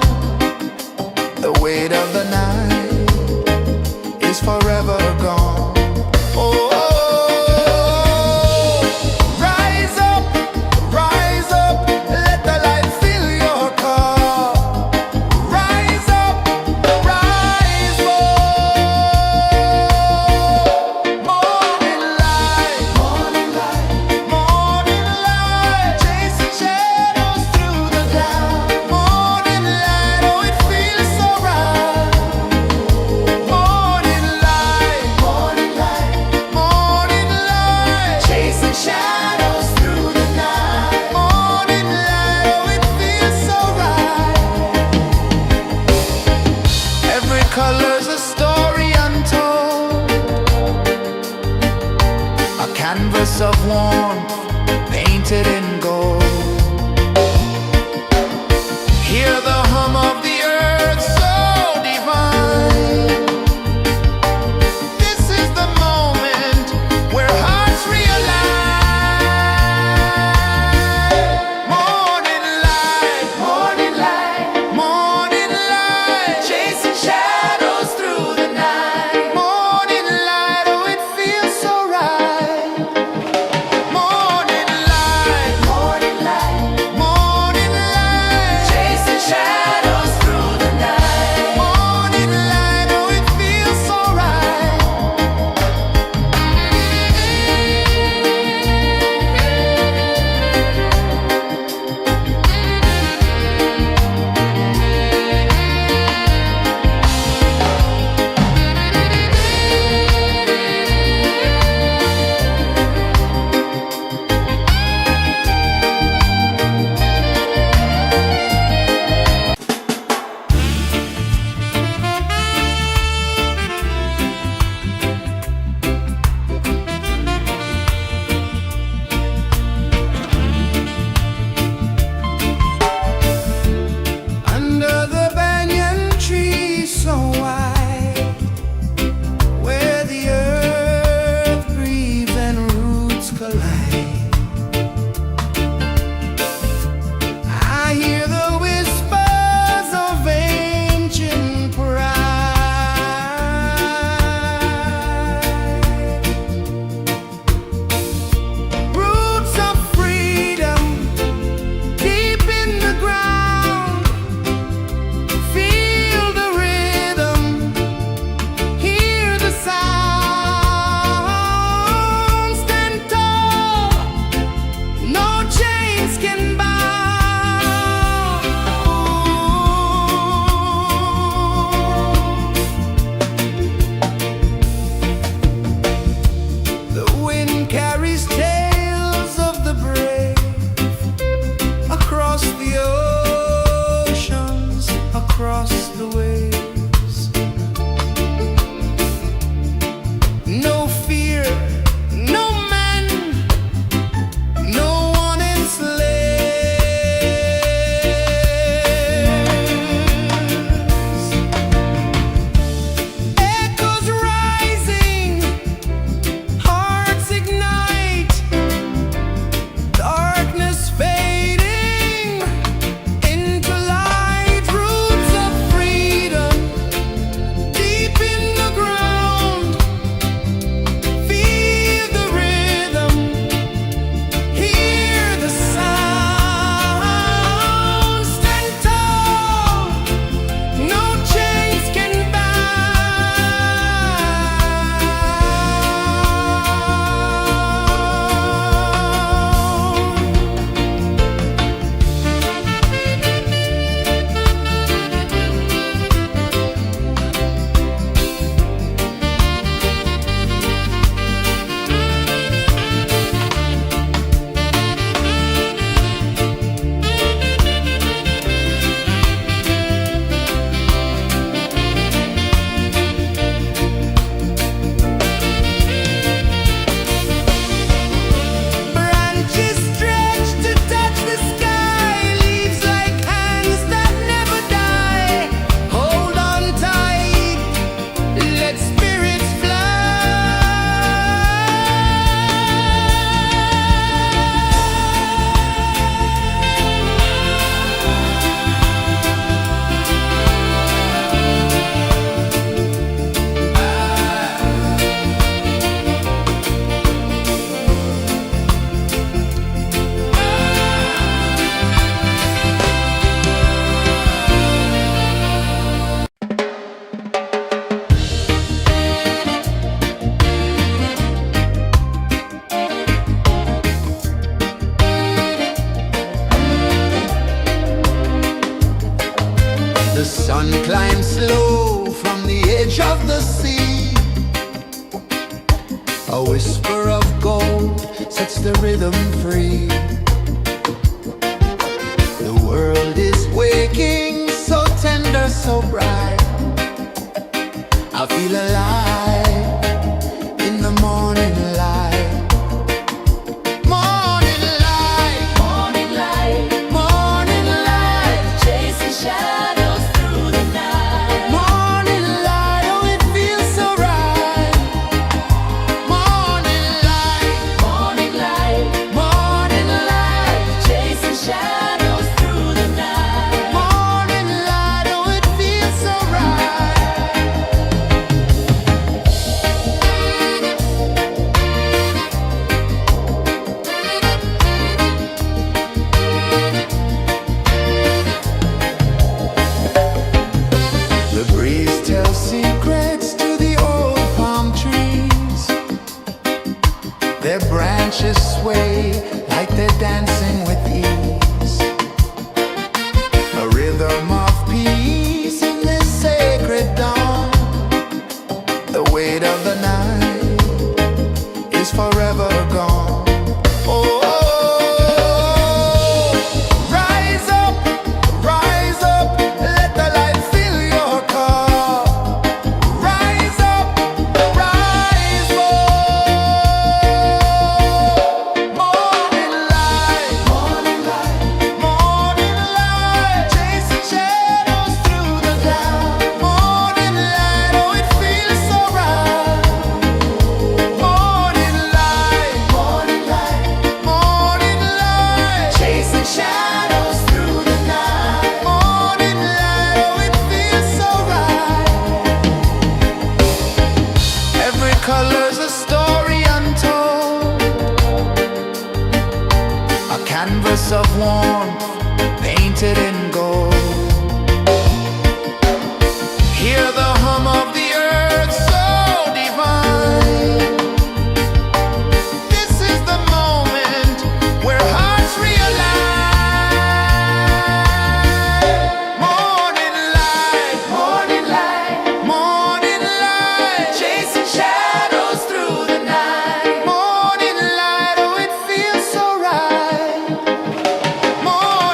The weight of the night is forever gone. Oh, rise up, let the light fill your cup. Rise up, rise up. Morning light, morning light, morning light, chasing shadows through the cloud. Morning light, oh, it feels so right. Morning light, morning light, morning A whisper of gold sets the rhythm free. The world is waking, so tender, so bright. I feel alive in the morning light. Morning light, Morning light, morning light, chasing shadows through the night. morning light, oh it feels so right. Morning light, Morning light, morning light, chasing shadows through the night. morning light, oh it feels so right. The breeze tells secrets to the old palm trees. Their branches sway like they're dancing with ease. A rhythm of peace in this sacred dawn. The weight of the night is forever gone. Oh, rise up, let the light fill your cup. Rise up, rise up. Morning light, morning light, morning light, chasing shadows through the cloud. Morning light, oh it feels so right. Morning light, morning light, morning light, chasing shadows through the night. Morning light, oh it feels so right. Every color's a story untold, a canvas of warmth painted in gold. Hear the hum of the earth so divine. This is the moment where hearts realign. Morning light, morning light, morning light, chasing shadows through the night. Morning light, oh it feels so right. Morning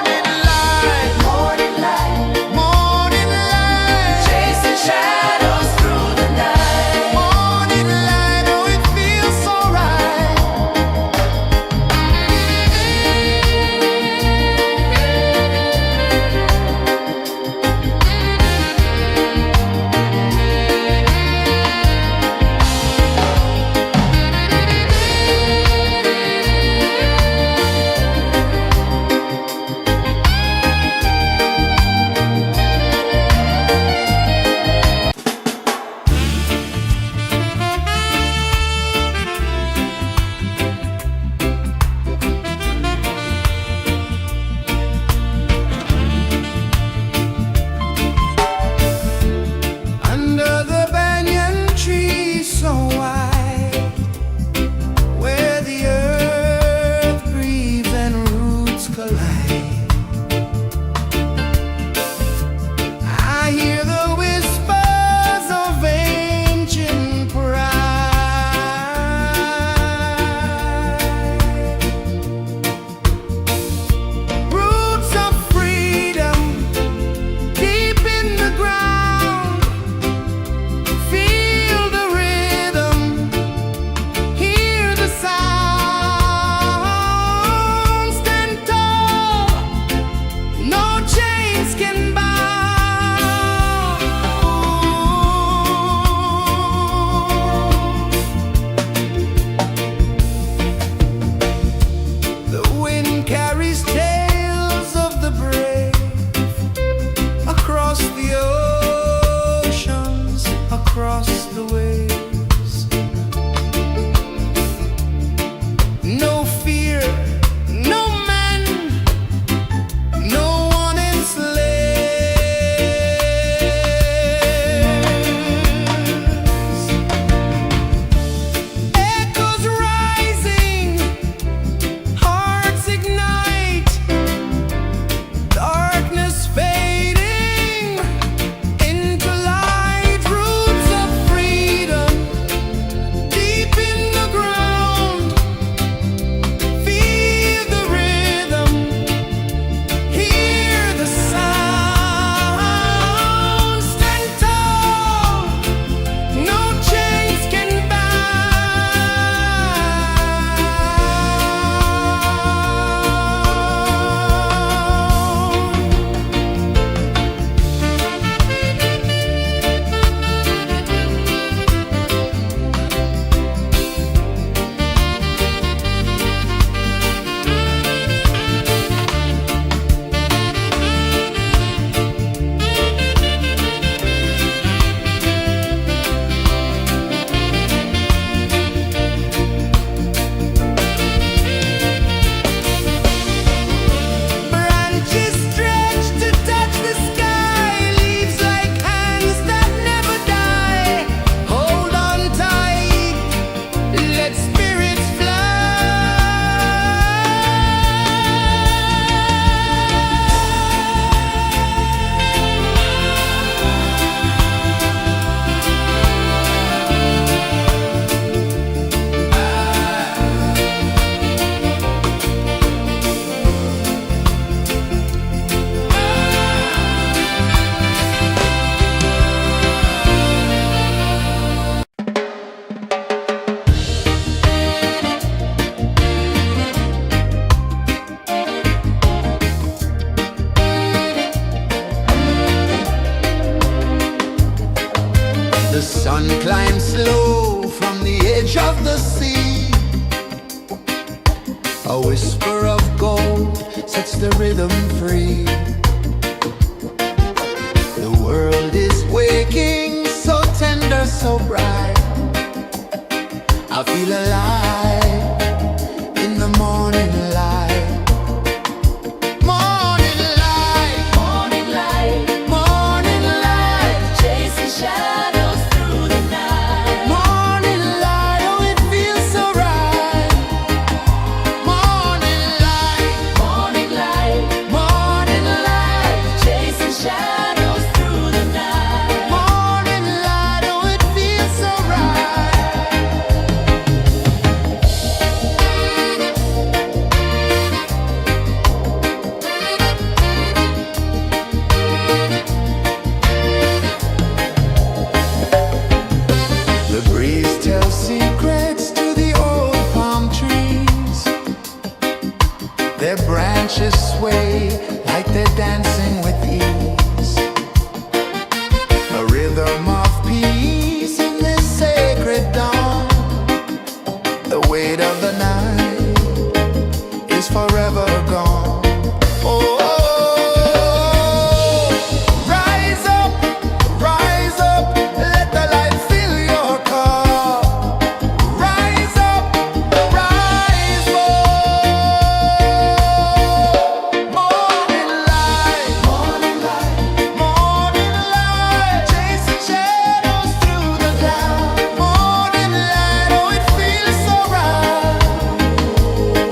of the sea. A whisper of gold sets the rhythm free. The world is waking, so tender, so bright. I feel alive in the morning light. Morning light, Morning light, morning light, chasing shadows through the night. morning light, oh it feels so right. Morning light, Morning light, morning light, chasing shadows through the night. morning light, oh it feels so right. The breeze tells secrets to the old palm trees. Their branches sway like they're dancing with ease. A rhythm of peace in this sacred dawn. The weight of the night is forever gone. Oh, rise up, let the light fill your cup. Rise up, rise up. Morning light, morning light, morning light, chasing shadows through the cloud. Morning light, oh it feels so right.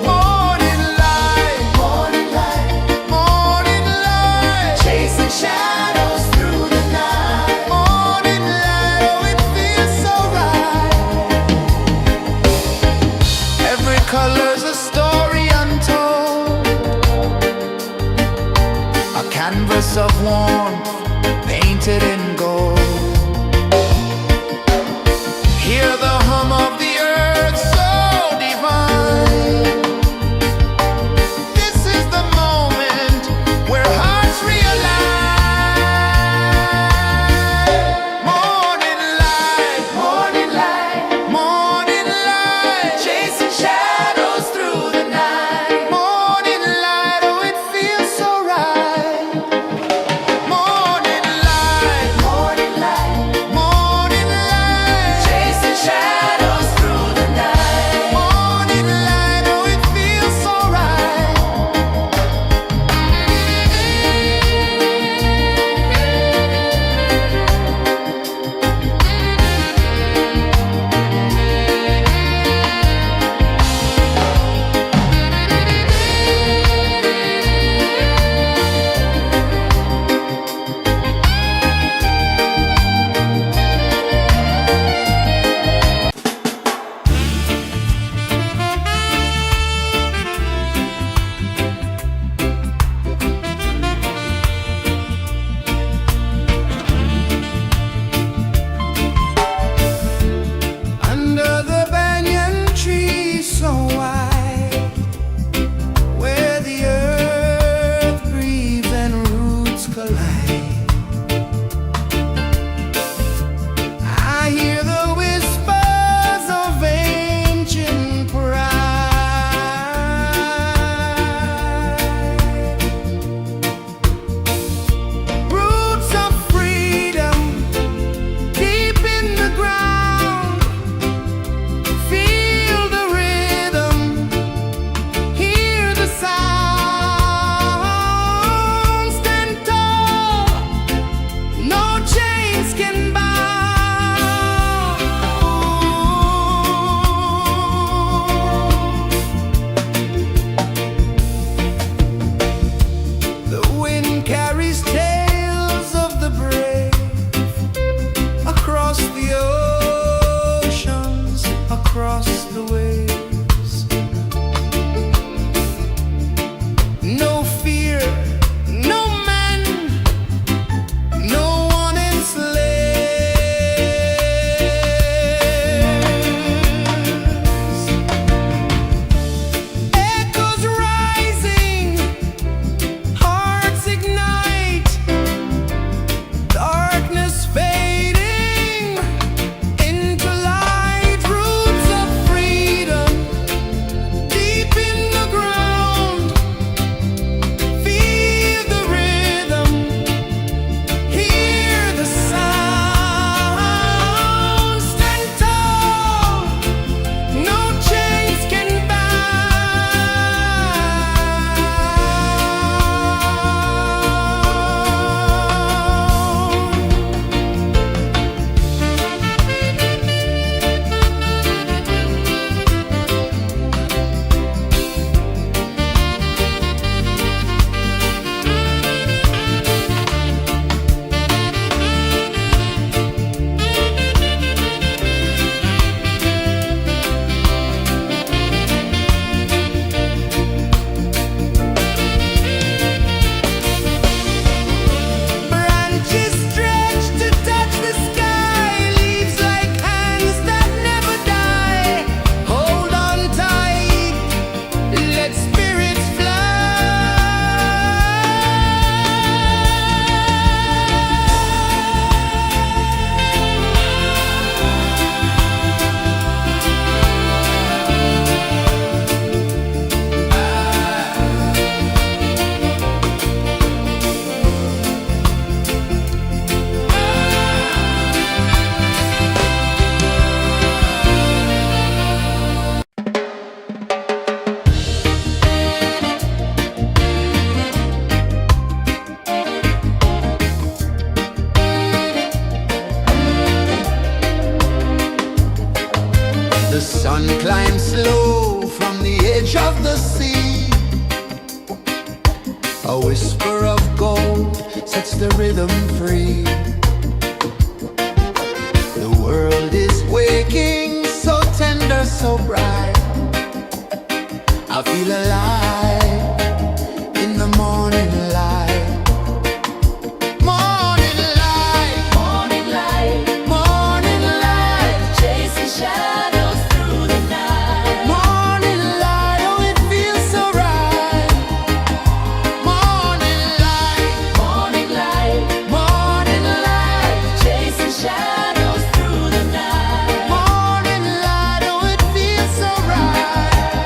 Morning light, morning light, morning light, chasing shadows through the night. Morning light, oh it feels so right. Every color's a story untold, a canvas of warmth painted in gold. Hear the hum of the earth so divine. This is the moment where hearts realign. Morning light, morning light, morning light, chasing shadows through the night. Morning light, oh it feels so right. Morning light, The sun climbs slow from the edge of the sea. A whisper of gold sets the rhythm free. The world is waking, so tender, so bright. I feel alive in the morning light. Morning light, Morning light, morning light, chasing shadows through the night. morning light, oh it feels so right. Morning light, Morning light, morning light, chasing shadows through the night. morning light, oh it feels so right.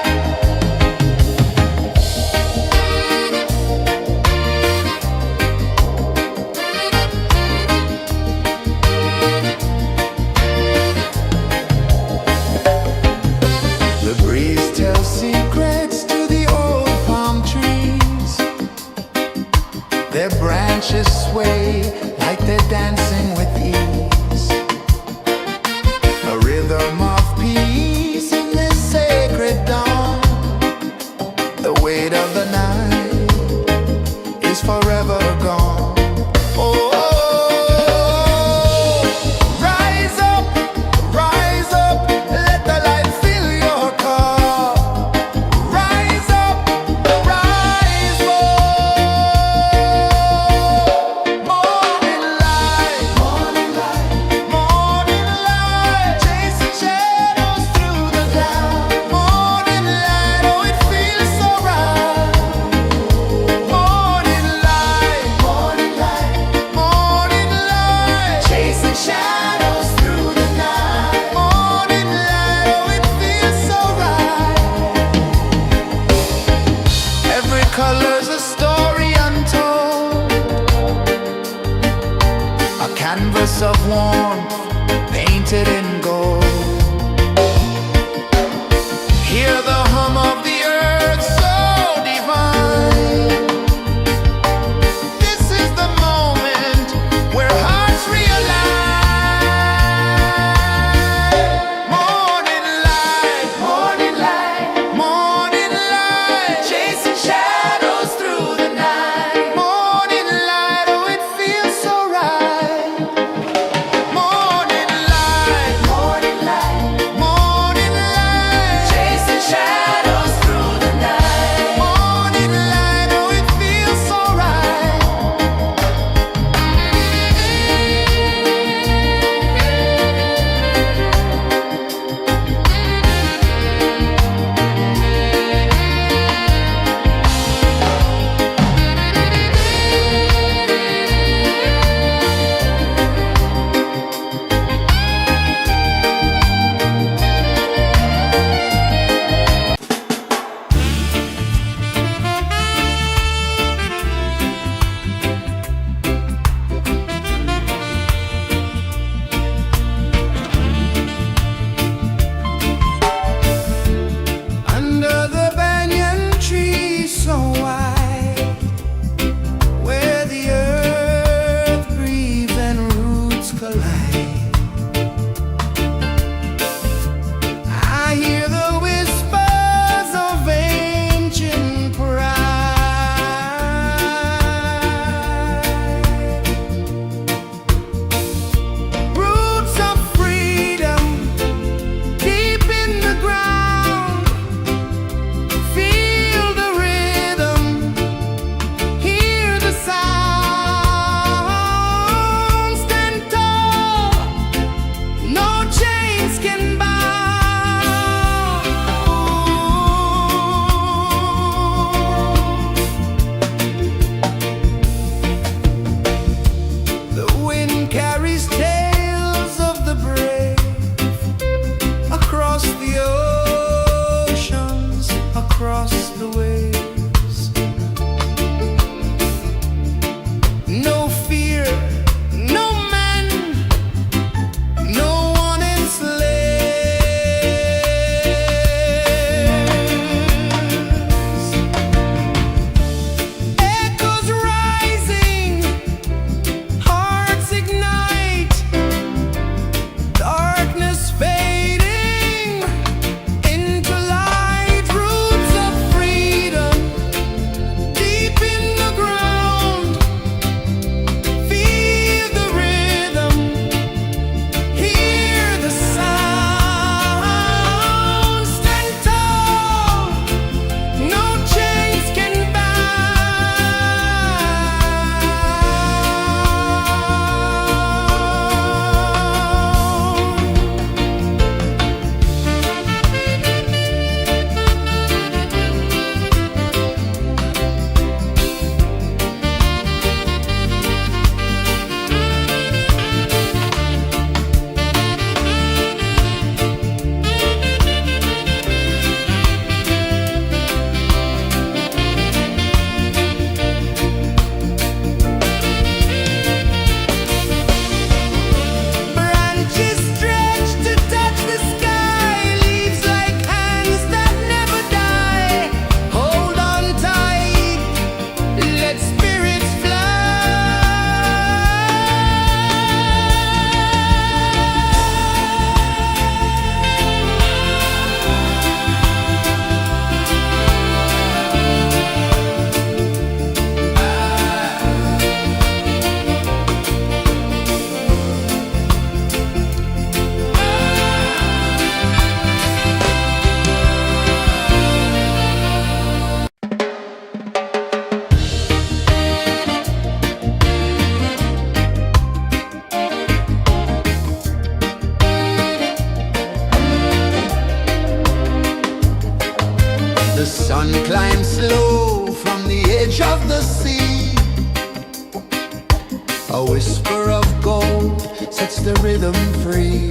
rhythm free.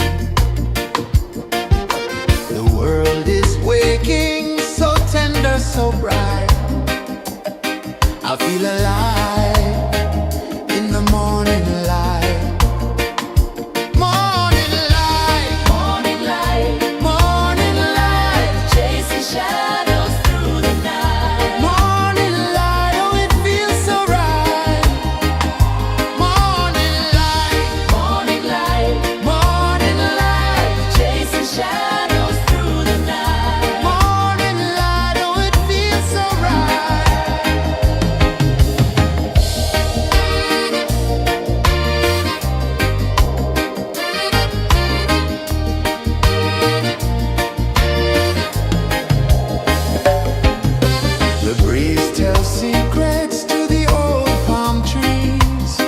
The world is waking, so tender, so bright. I feel alive in the morning light. Morning light, Morning light, morning light, chasing shadows through the night. morning light, oh it feels so right. Morning light, Morning light, morning light, chasing shadows through the night. morning light, oh it feels so right. The breeze tells secrets to the old palm trees.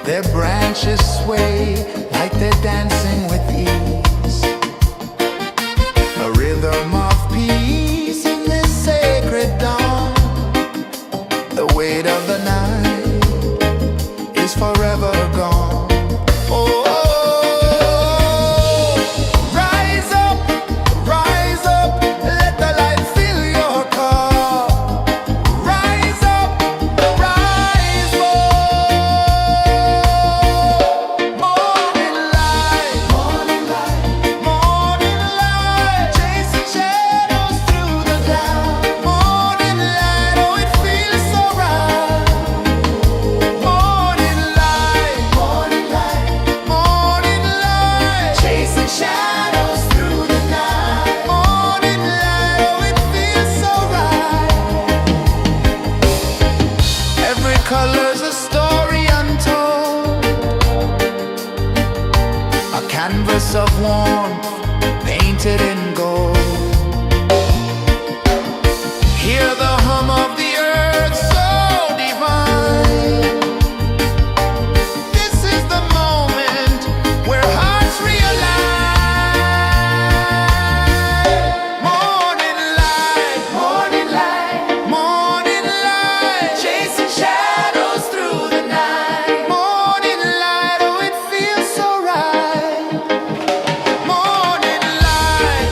Their branches sway like they're dancing with ease. A rhythm of peace in this sacred dawn. The weight of the night is forever gone. Oh, rise up, let the light fill your cup. Rise up, rise up. Morning light, morning light, morning light, chasing shadows through the cloud. Morning light, oh it feels so right. Morning light, morning light, morning light, chasing shadows through the night. Morning light, oh it feels so right. Every color's a story untold, a canvas of warmth painted in gold. Hear the hum of the earth so divine. This is the moment where hearts realign. Morning light, morning light, morning light, chasing shadows through the night. Morning light, oh it feels so right. Morning light,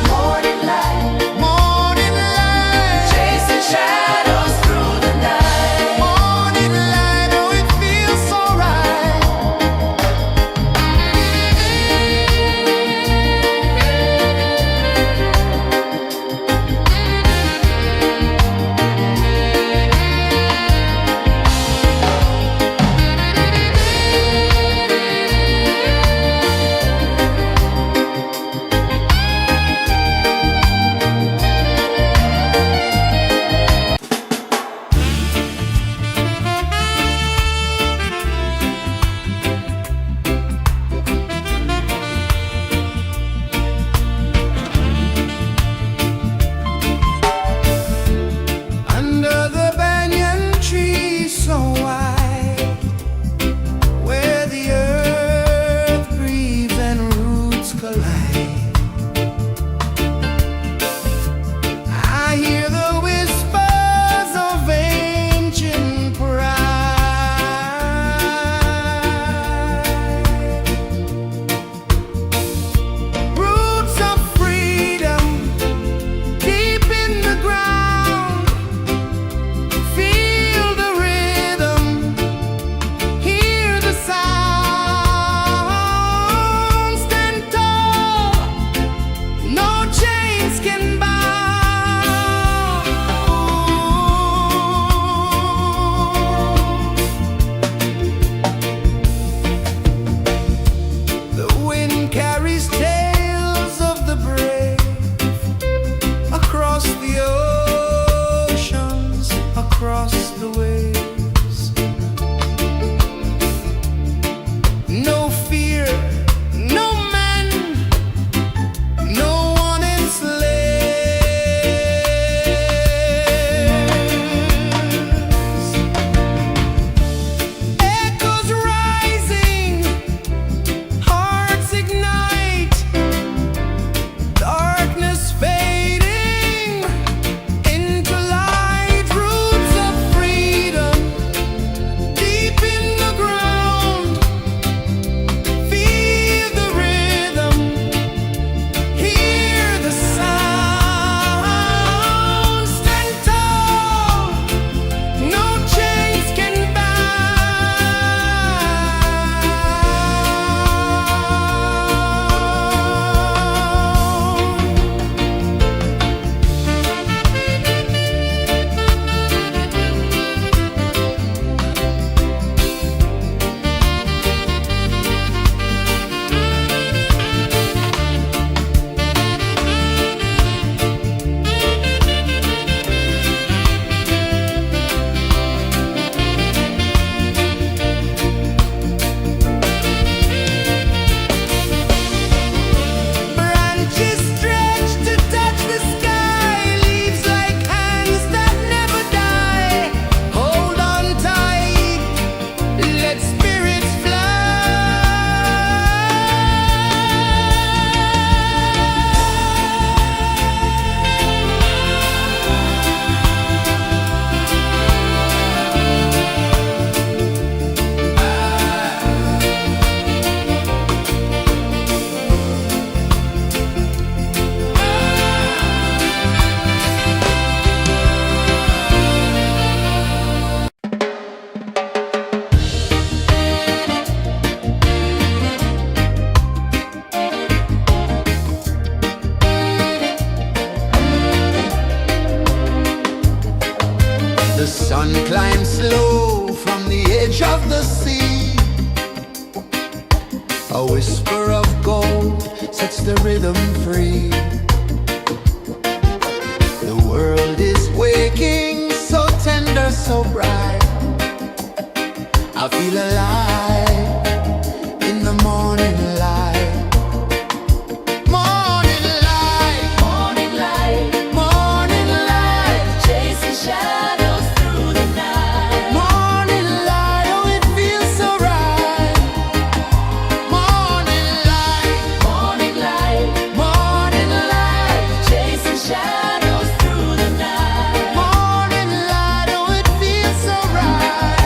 sun climbs slow from the edge of the sea. A whisper of gold sets the rhythm free. The world is waking, so tender, so bright. I feel alive in the morning light. Morning light, Morning light, morning light, chasing shadows through the night. morning light, oh it feels so right. Morning light, Morning light, morning light, chasing shadows through the night. morning light, oh it feels so right.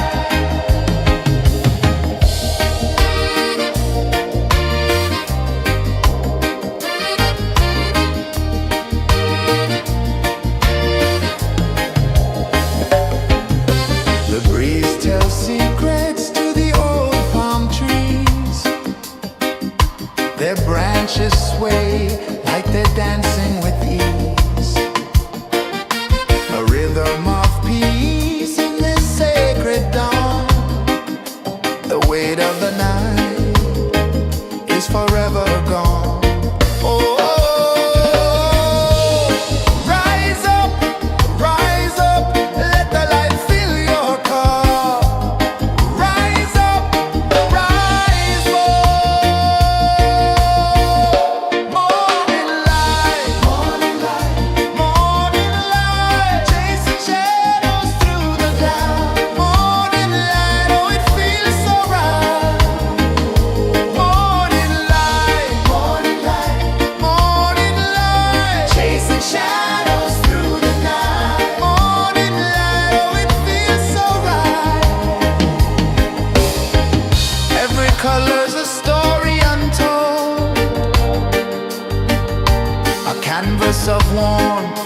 The breeze tells secrets to the old palm trees. Their branches sway like they're dancing with ease. A rhythm of peace in this sacred dawn. The weight of the night is forever gone. Oh, rise up, let the light fill your cup. Rise up, rise up. Morning light, morning light, morning light, chasing shadows through the cloud. Morning light, oh it feels so right. Morning light, morning light, morning light, chasing shadows through the night. Morning light, oh it feels so right. Every color's a story untold, a canvas of warmth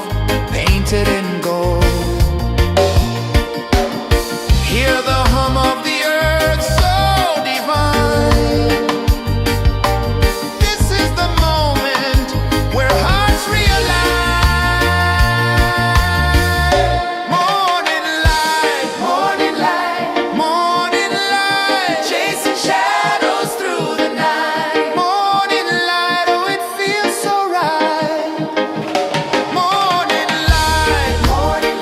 painted in gold. Hear the hum of the earth so divine. This is the moment where hearts realign. Morning light, morning light, morning light, chasing shadows through the night. Morning light, oh it feels so right. Morning light, morning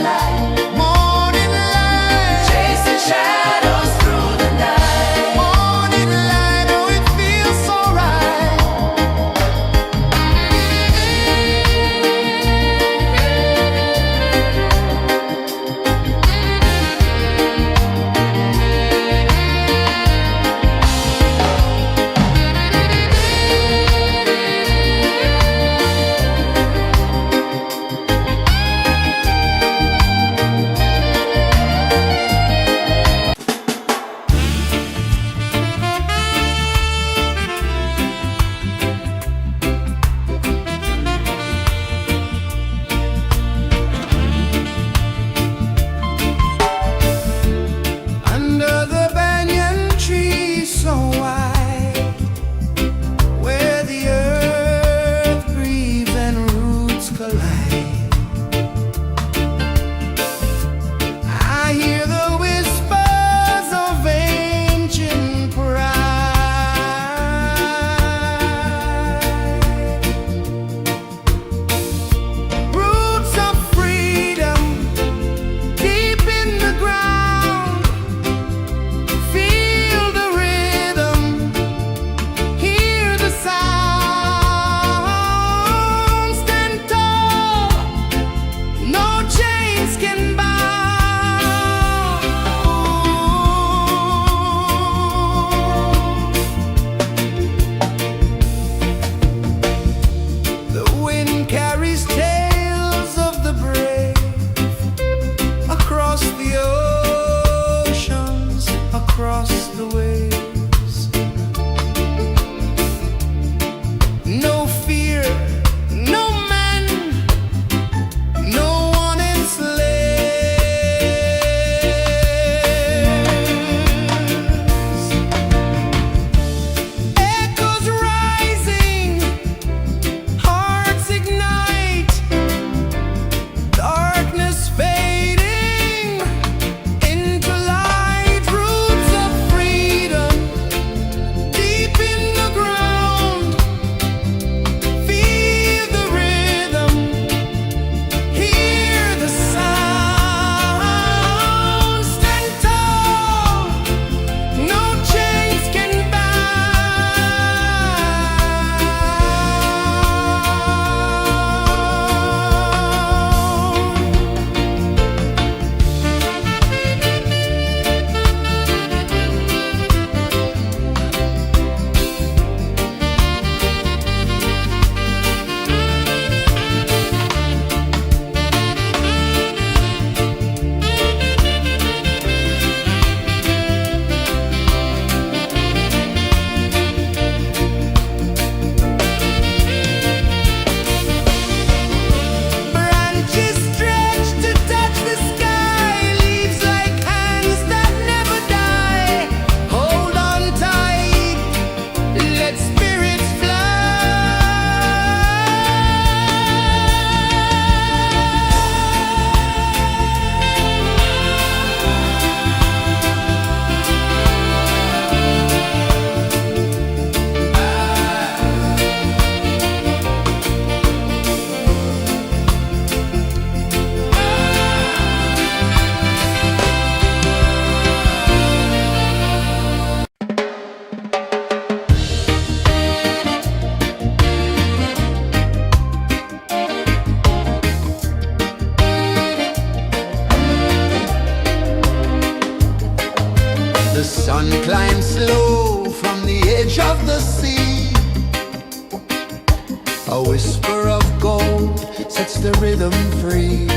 flicker of gold sets the rhythm free.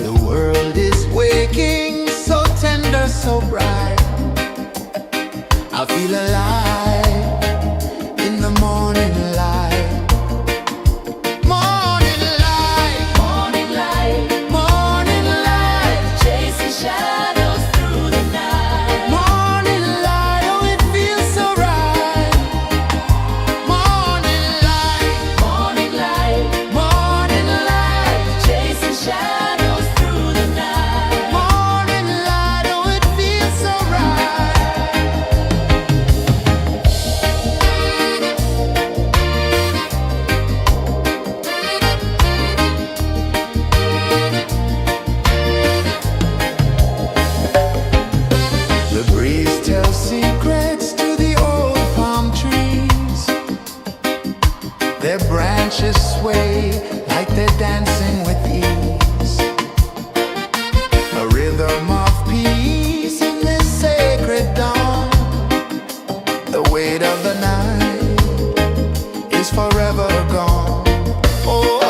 The world is waking, so tender, so bright. I feel alive in the morning light. Morning light, Morning light, morning light, chasing shadows through the night. morning light, oh it feels so right. Morning light, Morning light, morning light, chasing shadows through the night. morning light, oh it feels so right. The breeze tells secrets to the old palm trees. Their branches sway like they're dancing with ease. A rhythm of peace in this sacred dawn. The weight of the night is forever gone. Oh,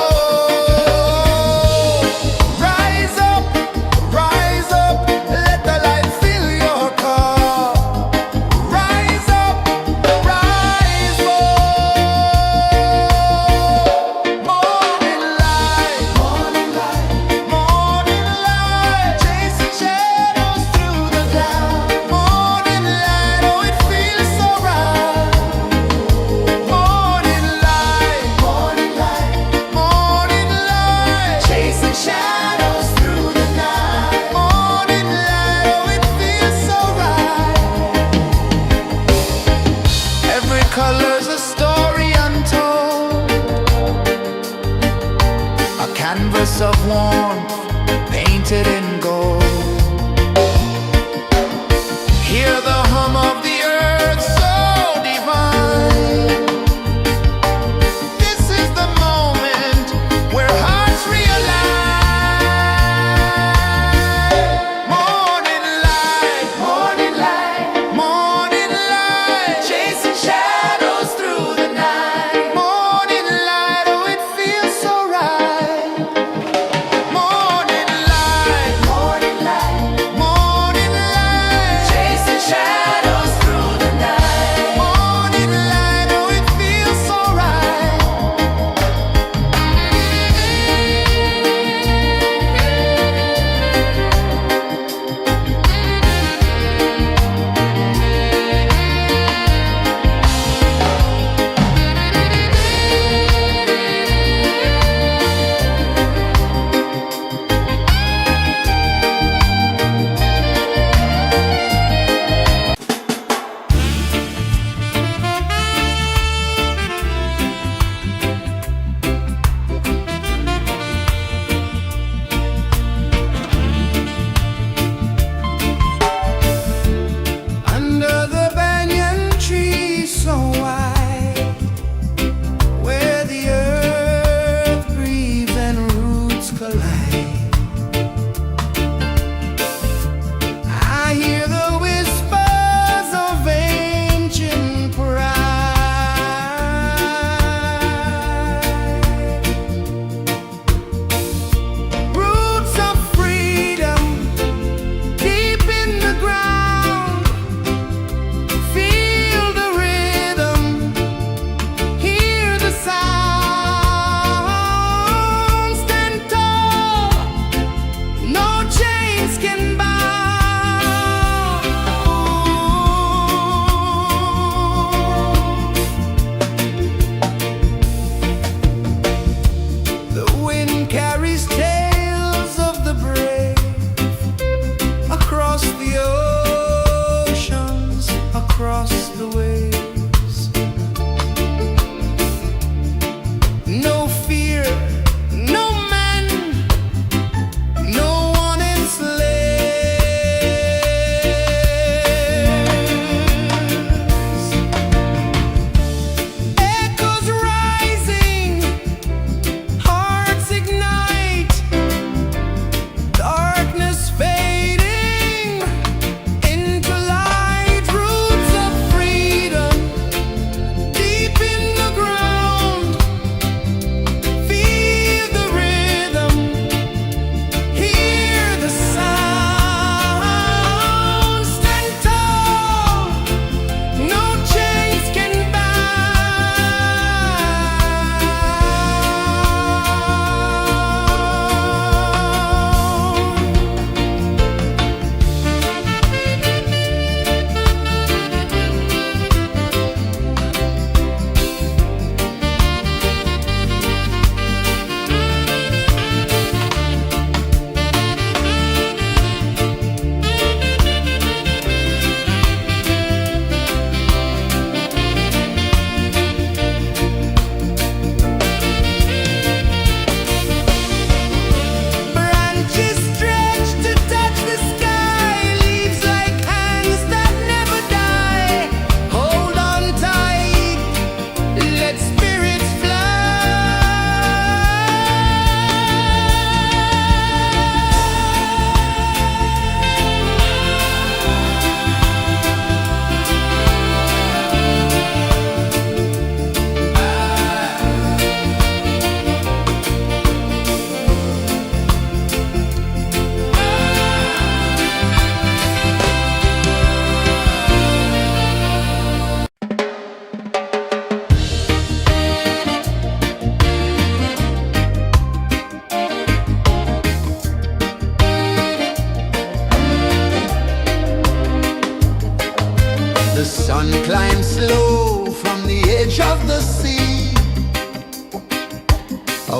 rise up, let the light fill your cup. Rise up, rise up. Morning light, morning light, chasing shadows through the cloud. Morning light, oh it feels so right. Morning light, morning light, chasing shadows through the night. Morning light, oh it feels so right. Every color's a story untold, a canvas of warmth painted in gold. Hear the hum of the earth so divine. This is the moment where hearts realign. Morning light, morning light, chasing shadows through the night. Morning light, oh it feels so right. Morning light,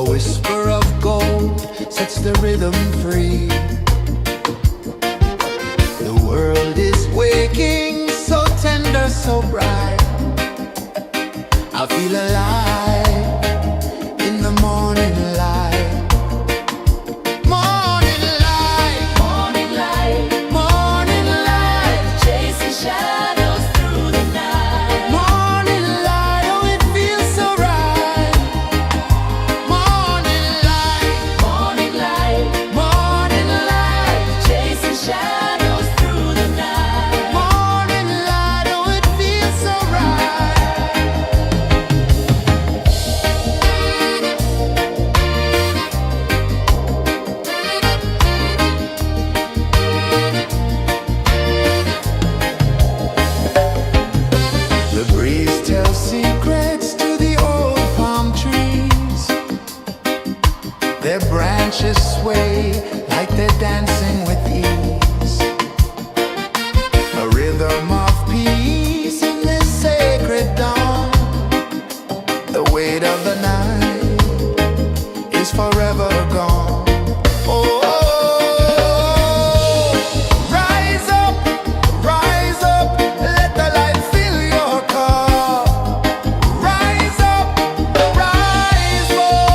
whisper of gold sets the rhythm free. The world is waking, so tender, so bright. I feel alive in the morning light. Morning light, Morning light, morning light, chasing shadows through the night. morning light, oh it feels so right. Morning light, Morning light, morning light, chasing shadows through the night. morning light, oh it feels so right. The breeze tells secrets to the old palm trees. Their branches sway like they're dancing with ease. A rhythm of peace in this sacred dawn. The weight of the night is forever gone. Oh, rise up, let the light fill your cup. Rise up, rise more.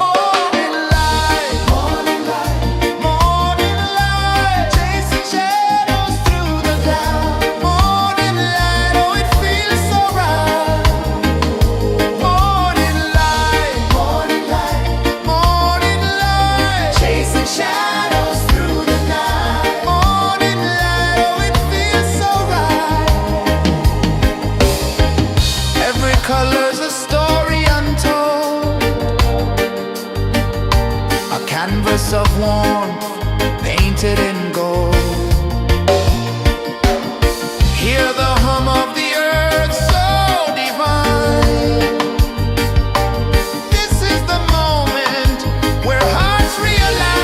Morning light, morning light, morning light, chasing shadows through the cloud. Morning light, oh it feels so right. Morning light, morning light, morning light, chasing shadows through the night. Morning light, oh it feels so right. Every color's a story untold, a canvas of warmth painted in gold. Hear the hum of the earth so divine. This is the moment where hearts realign.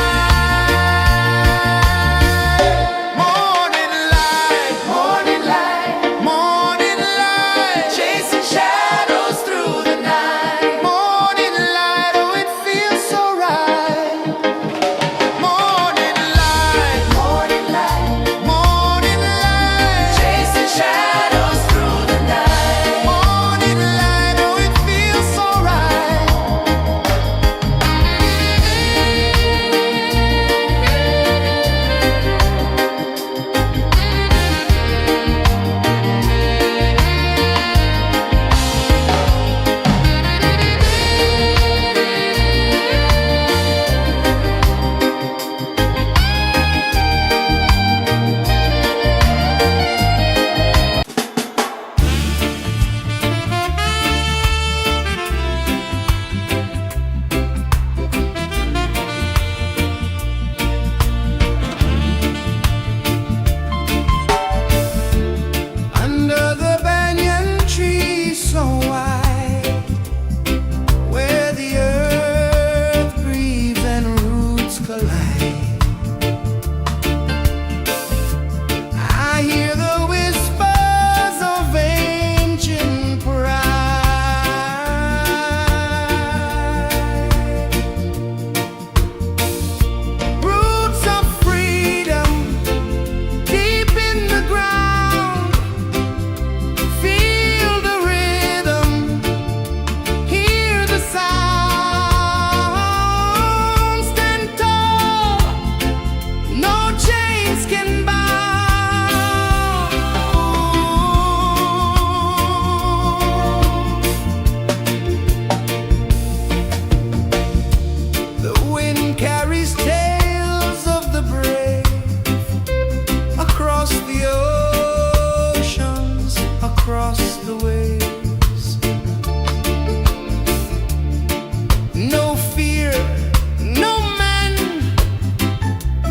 Morning light, morning light, morning light, chasing shadows through the night. Morning light, oh it feels so right. Morning light, morning light, morning light, chasing shadows through the night. Morning light, oh it feels so right. Under the banyan tree so wide, where the earth breathes and roots collide, I hear the whispers of ancient pride. Roots of freedom deep in the ground. Feel the rhythm, hear the sound. Stand tall, no chains can bound. The wind carries tales of the brave across the oceans, across the waves. No fear, no man,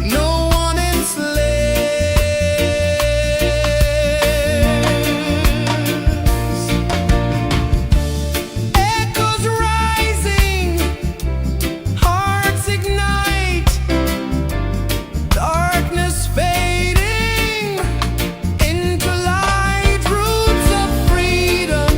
no one enslaves. Echoes rising, hearts ignite, darkness fading into light. Roots of freedom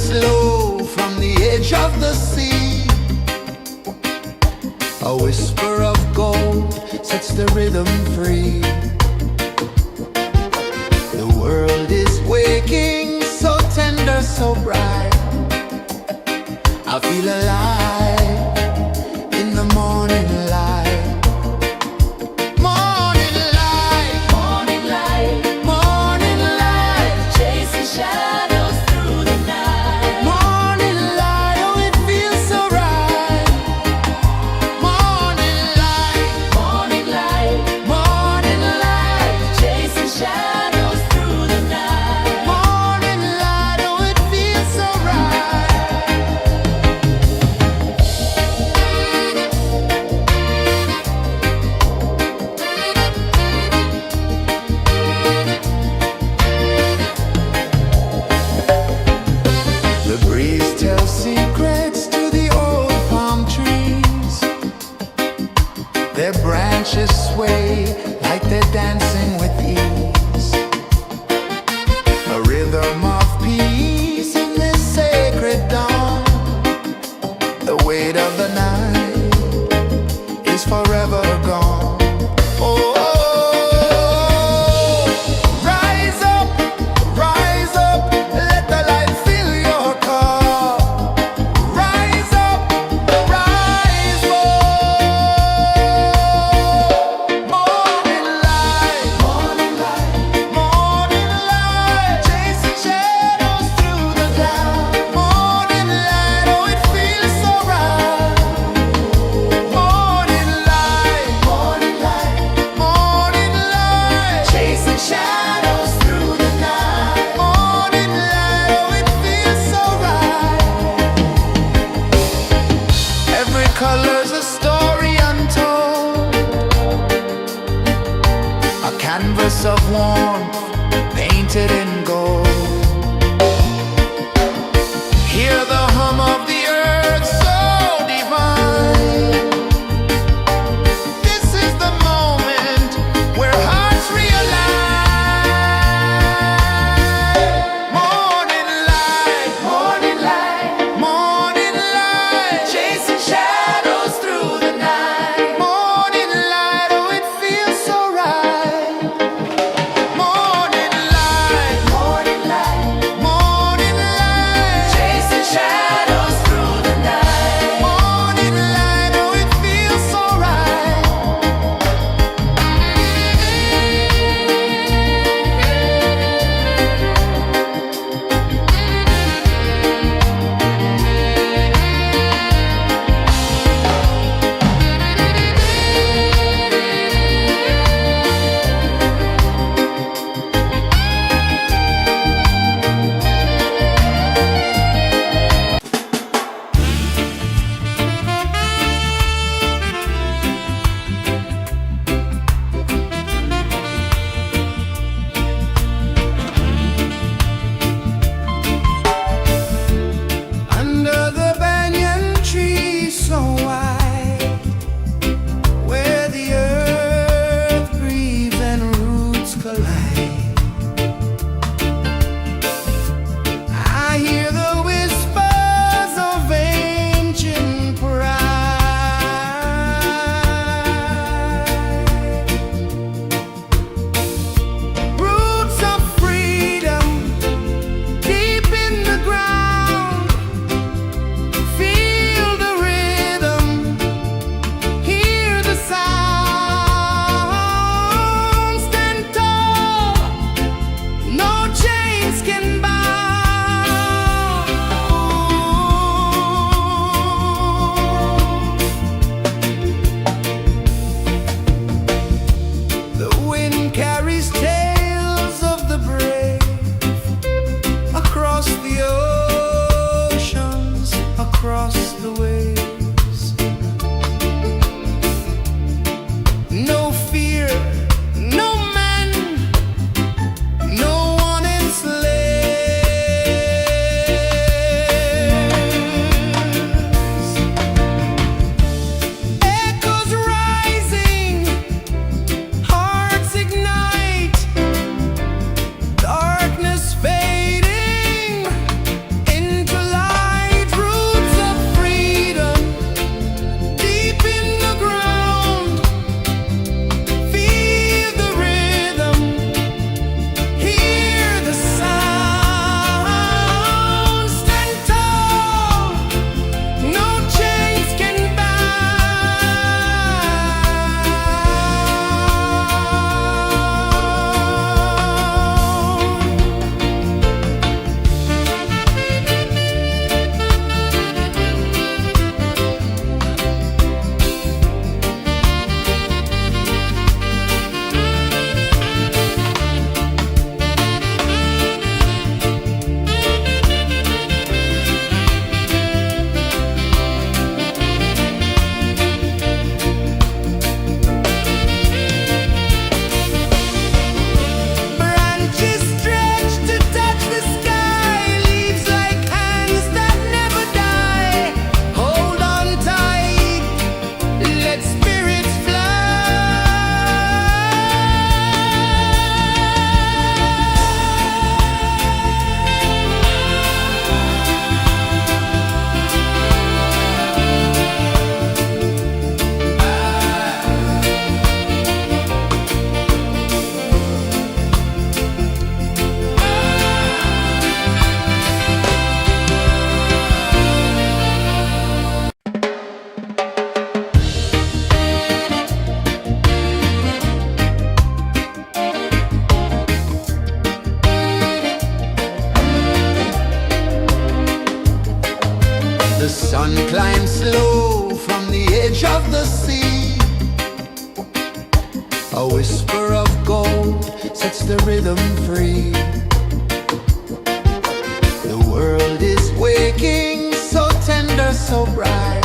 slow from the edge of the sea. A whisper of gold sets the rhythm free. The world is waking, so tender, so bright. I feel alive in the morning light. Morning light, Morning light, morning light, chasing shadows through the night. morning light, oh it feels so right. Morning light, Morning light, morning light, chasing shadows through the night. morning light, oh it feels so right. The breeze tells secrets to the old palm trees. Their branches sway like they're dancing with ease. A rhythm of peace in this sacred dawn. The weight of the night is forever gone. Oh, rise up, let the light fill your cup. Rise up, rise up. Morning light, morning light, morning light, chasing shadows through the cloud. Morning light, oh it feels so right. Morning light, morning light, morning light, chasing shadows through the night. Morning light, oh it feels so right. Every color's a story untold, a canvas of warmth painted in gold. Hear the hum of the earth so divine. This is the moment where hearts realign. Morning light, morning light, morning light, chasing shadows through the night. Morning light, oh it feels so right. Morning light, The sun climbs slow from the edge of the sea. A whisper of gold sets the rhythm free. The world is waking, so tender, so bright.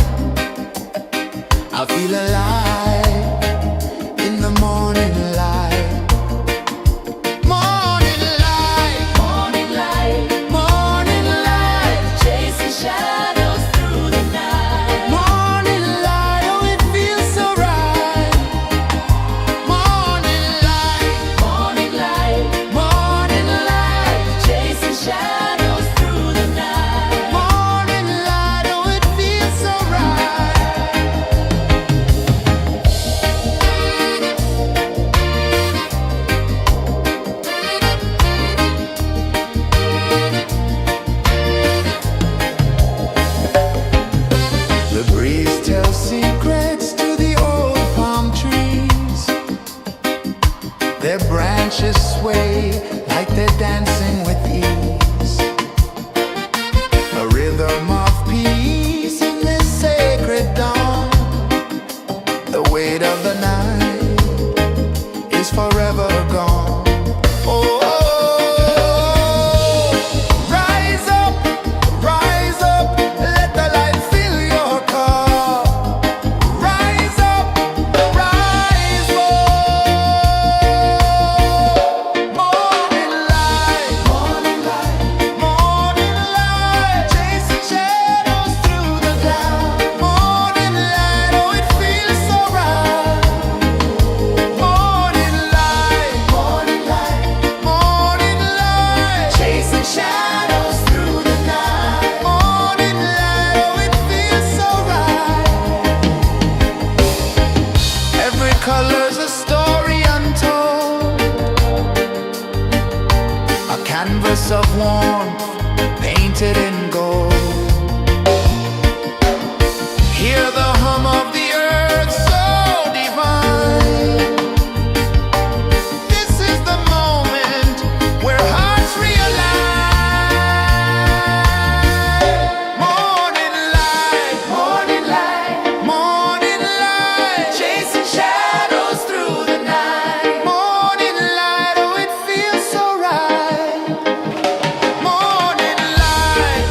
I feel alive in the morning light. Morning light, Morning light, morning light, chasing shadows through the night. morning light, oh it feels so right. Morning light, Morning light, morning light, chasing shadows through the night. morning light, oh it feels so right. The breeze tells secrets to the old palm trees. Their branches sway like they're dancing with ease. A rhythm of peace in this sacred dawn. The weight of the night is forever gone. Oh, rise up, let the light fill your cup. Rise up, rise up. Morning light, morning light, chasing shadows through the cloud. Morning light, oh it feels so right. Morning light, morning light, chasing shadows through the night. Morning light, oh it feels so right. Every color's a story untold, a canvas of warmth painted in gold. Hear the hum of the earth so divine. This is the moment where hearts realign. Morning light, morning light, chasing shadows through the night. Morning light, oh it feels so right. Morning light,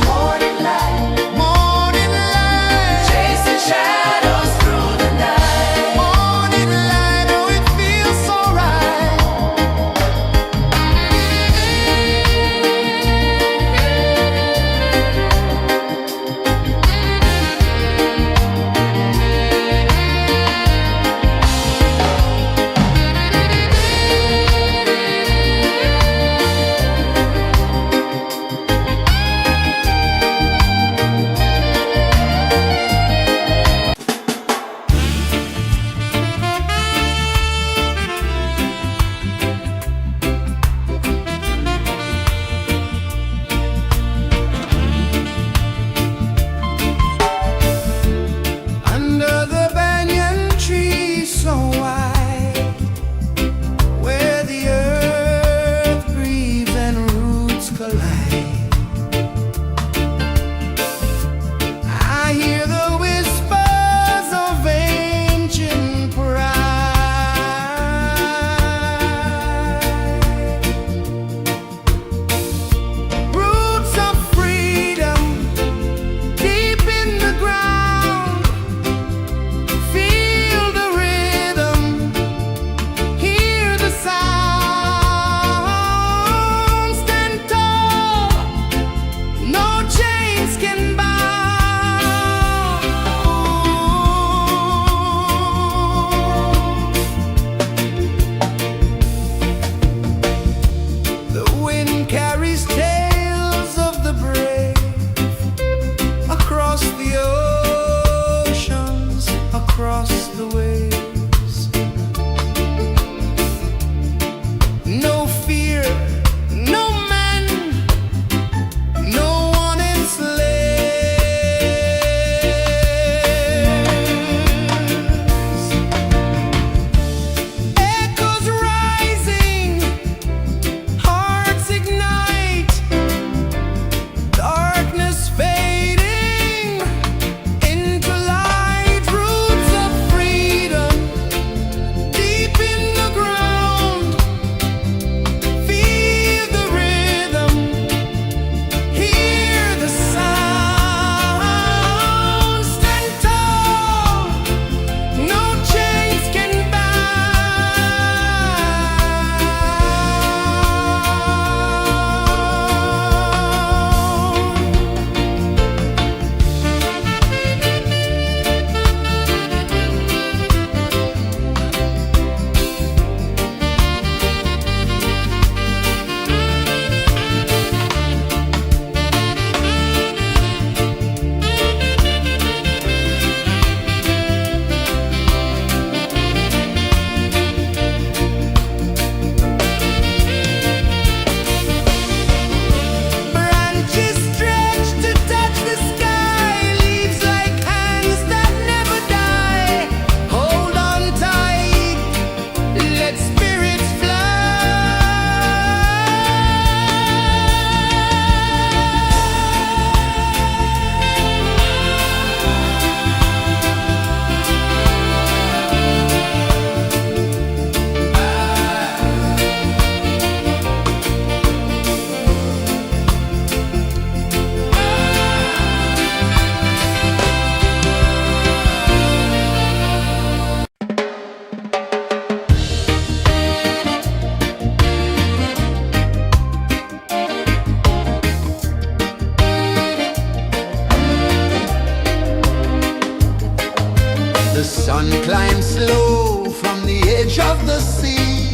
The sun climbs slow from the edge of the sea.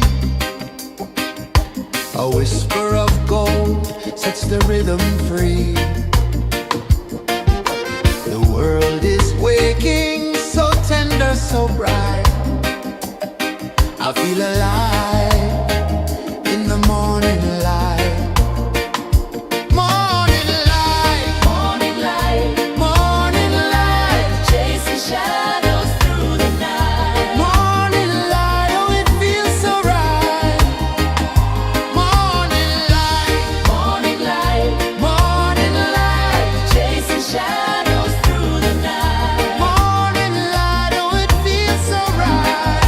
A whisper of gold sets the rhythm free. The world is waking, so tender, so bright. I feel alive in the morning light. Morning light, Morning light, morning light, chasing shadows through the night. morning light, oh it feels so right. Morning light, Morning light, morning light, chasing shadows through the night. morning light, oh it feels so right.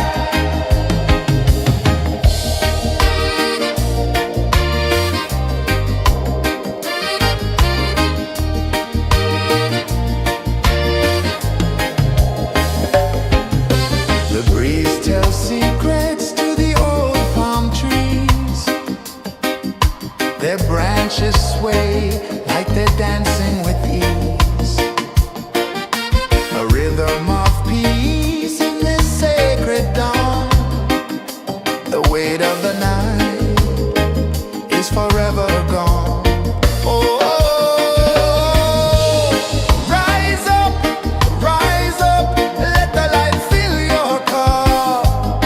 The breeze tells secrets to the old palm trees. Their branches sway like they're dancing with ease. A rhythm of peace in this sacred dawn. The weight of the night is forever gone. Oh, rise up, let the light fill your cup.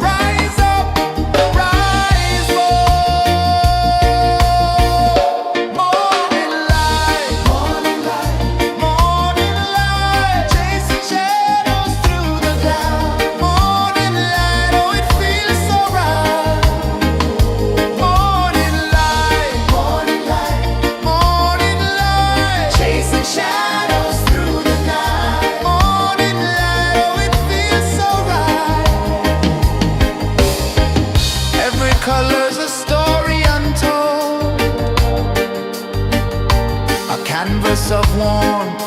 Rise up, rise up. Morning light, morning light, chasing shadows through the cloud. Morning light, oh it feels so right. Morning light, chasing shadows through the night. Morning light, oh it feels so right. Every color's a story untold, a canvas of warmth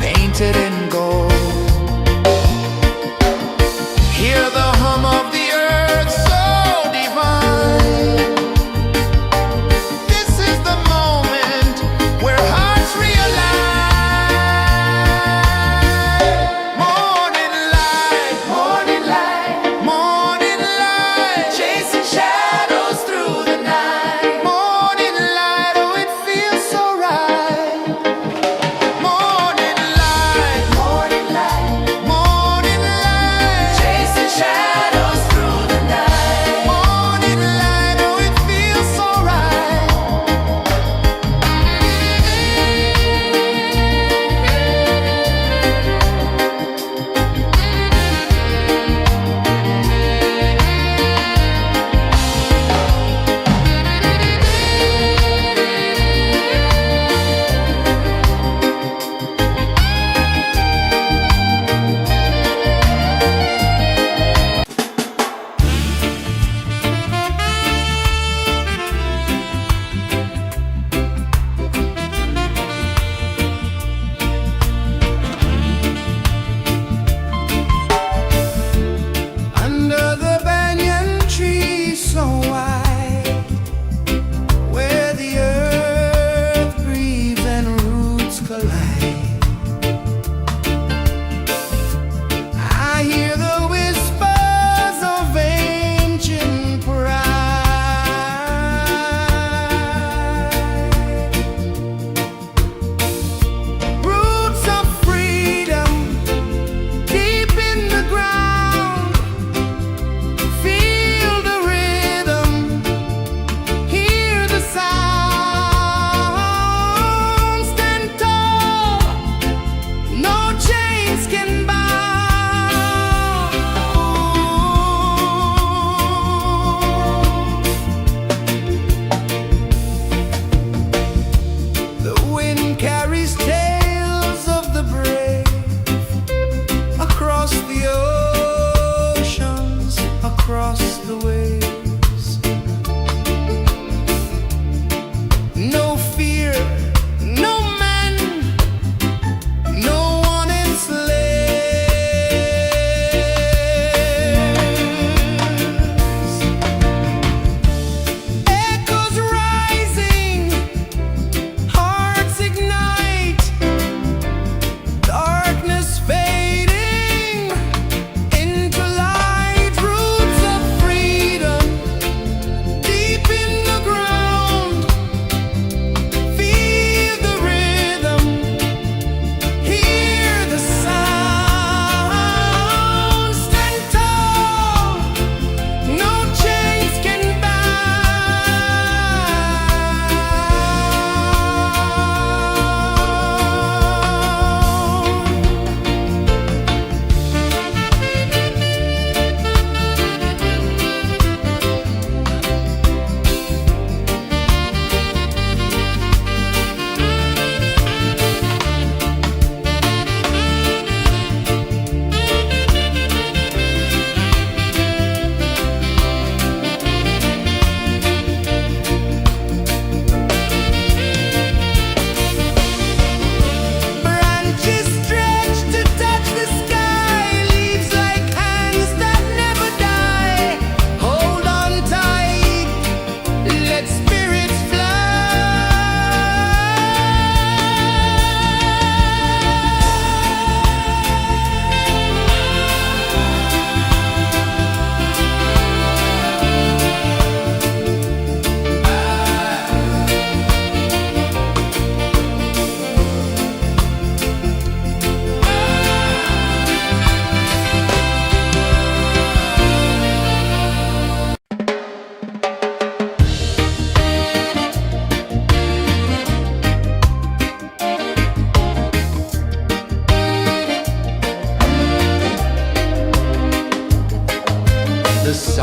painted in gold. Hear the hum of the earth so divine. This is the moment where hearts realign. Morning light, morning light, chasing shadows through the night. Morning light, oh it feels so right. Morning light,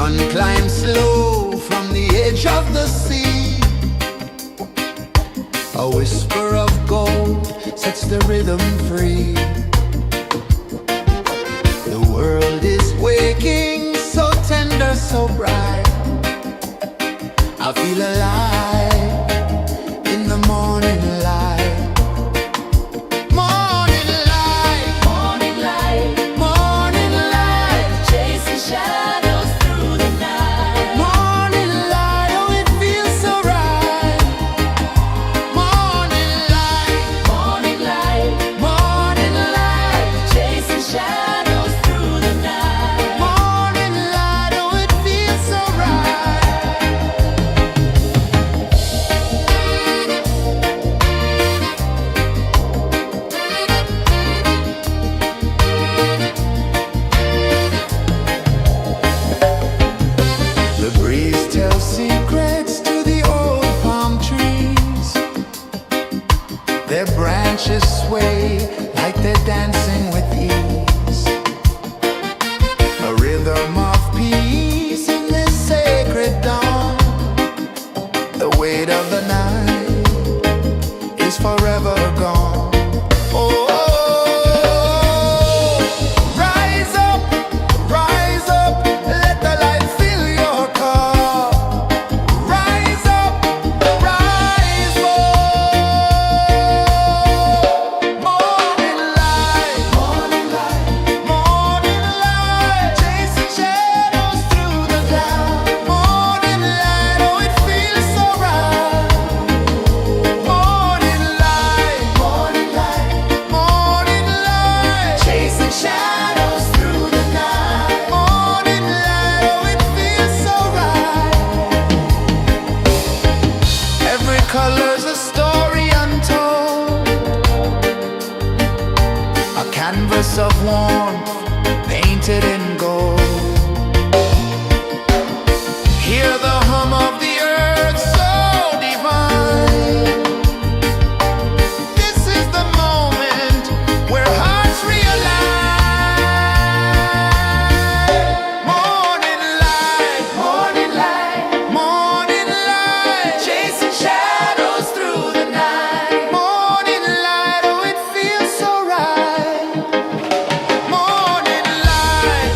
sun climbs slow from the edge of the sea. A whisper of gold sets the rhythm free. The world is waking, so tender, so bright. I feel alive in the morning light. Morning light, Morning light, morning light, chasing shadows through the night. morning light, oh it feels so right. Morning light, Morning light, morning light, chasing shadows through the night. morning light, oh it feels so right. The breeze tells secrets to the old palm trees. Their branches sway like they're dancing with ease. A rhythm of peace in this sacred dawn. The weight of the night is forever gone. Oh, rise up, let the light fill your cup. Rise up, rise up. Morning light, morning light, morning light, chasing shadows through the cloud. Morning light, oh it feels so right. Morning light, morning light, morning light, chasing shadows through the night. Morning light, oh it feels so right. Every color's a story untold, a canvas of warmth painted in gold. Hear the hum of the earth so divine. This is the moment where hearts realign. Morning light, morning light, morning light, chasing shadows through the night. Morning light, oh it feels so right. Morning light,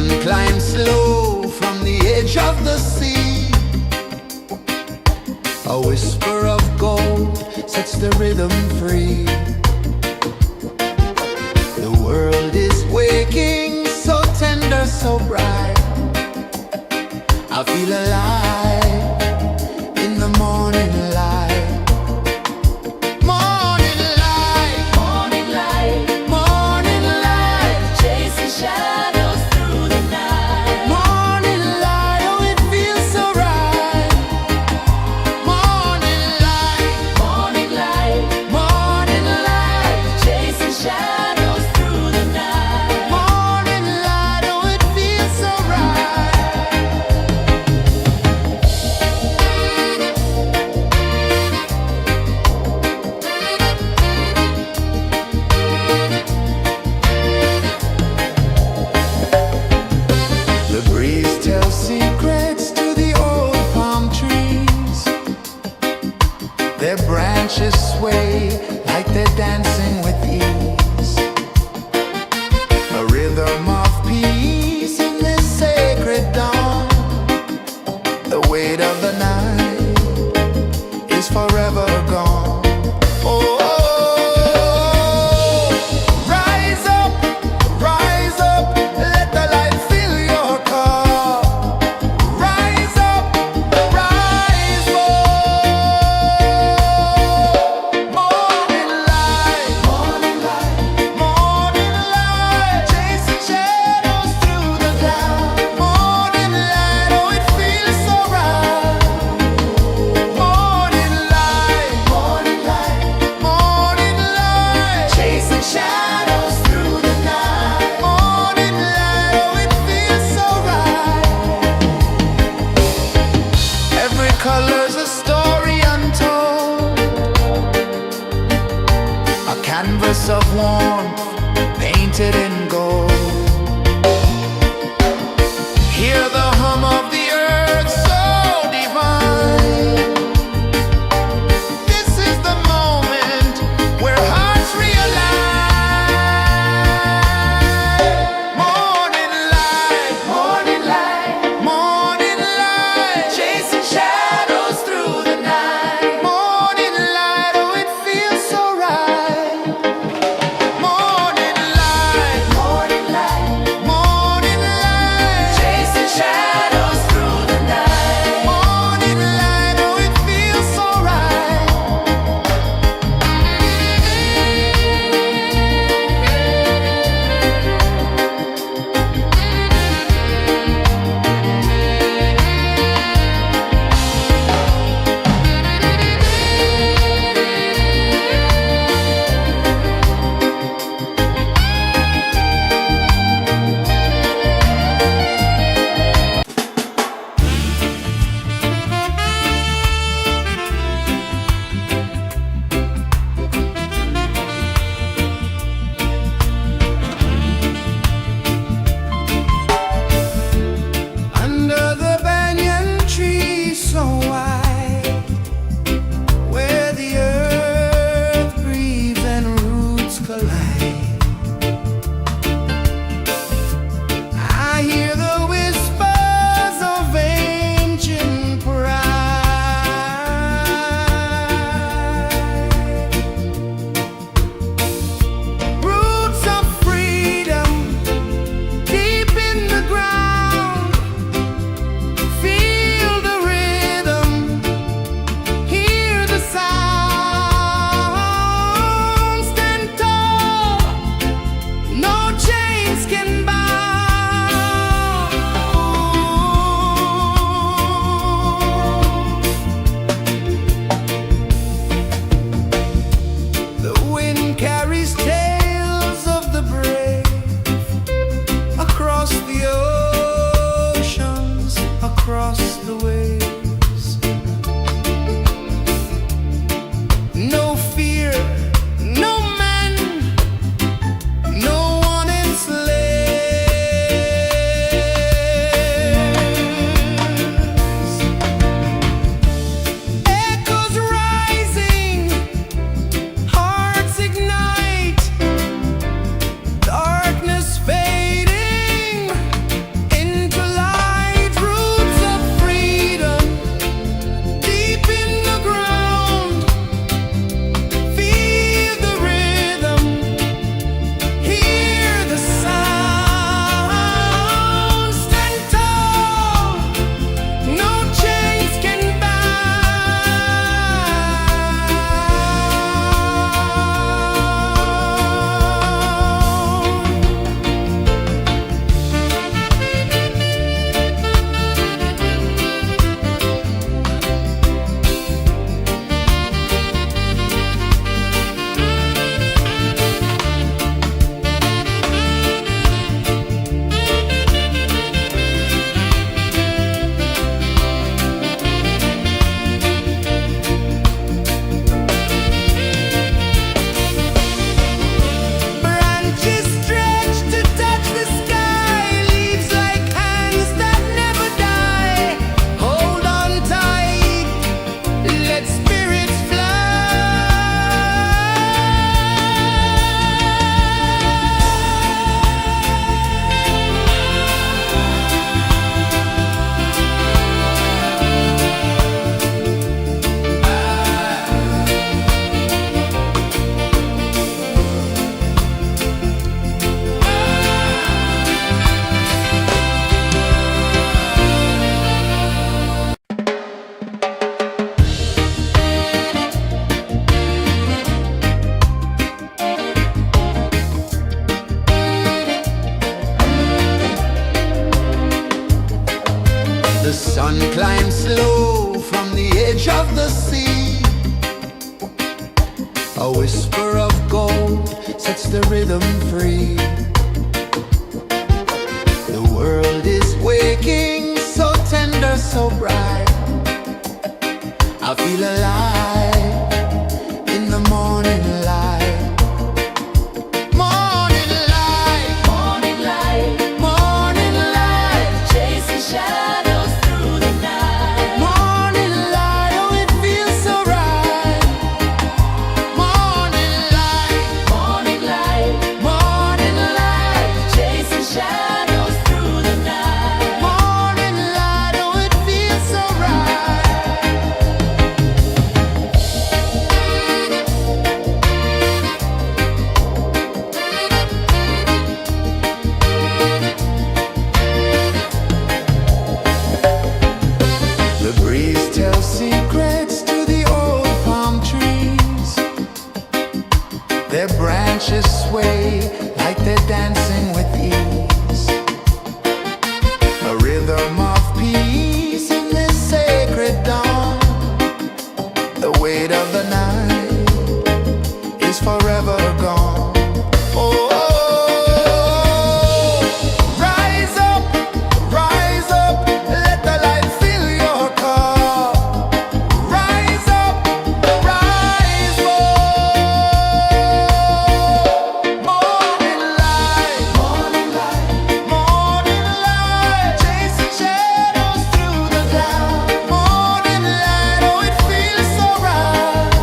sun climbs slow from the edge of the sea. A whisper of gold sets the rhythm free. The world is waking, so tender, so bright. I feel alive in the morning light. Morning light, Morning light, morning light, chasing shadows through the night. morning light, oh it feels so right. Morning light, Morning light, morning light, chasing shadows through the night. morning light, oh it feels so right. The breeze tells secrets to the old palm trees. Their branches sway like they're dancing with ease. A rhythm of peace in this sacred dawn. The weight of the night is forever gone. Oh, rise up, let the light fill your cup. Rise up, rise up. Morning light, morning light, morning light, chasing shadows through the cloud. Morning light, oh it feels so right. Morning light, morning light, morning light, chasing shadows through the night. Morning light, oh it feels so right. Every color's a story untold, a canvas of warmth painted in gold. Hear the hum of the earth so divine. This is the moment where hearts realign. Morning light, morning light, morning light, chasing shadows through the night. Morning light, oh it feels so right. Morning light, A whisper of gold sets the rhythm free. The world is waking, so tender, so bright. I feel alive in the morning light. Morning light, Morning light, morning light, chasing shadows through the night. morning light, oh it feels so right. Morning light, Morning light, morning light, chasing shadows through the night. morning light, oh it feels so right. The breeze tells secrets to the old palm trees. Their branches sway like they're dancing with ease. A rhythm of peace in this sacred dawn. The weight of the night is forever gone. Oh, rise up, let the light fill your cup. Rise up, rise up. Morning light, morning light, morning light, chasing shadows through the cloud. Morning light, oh it feels so right.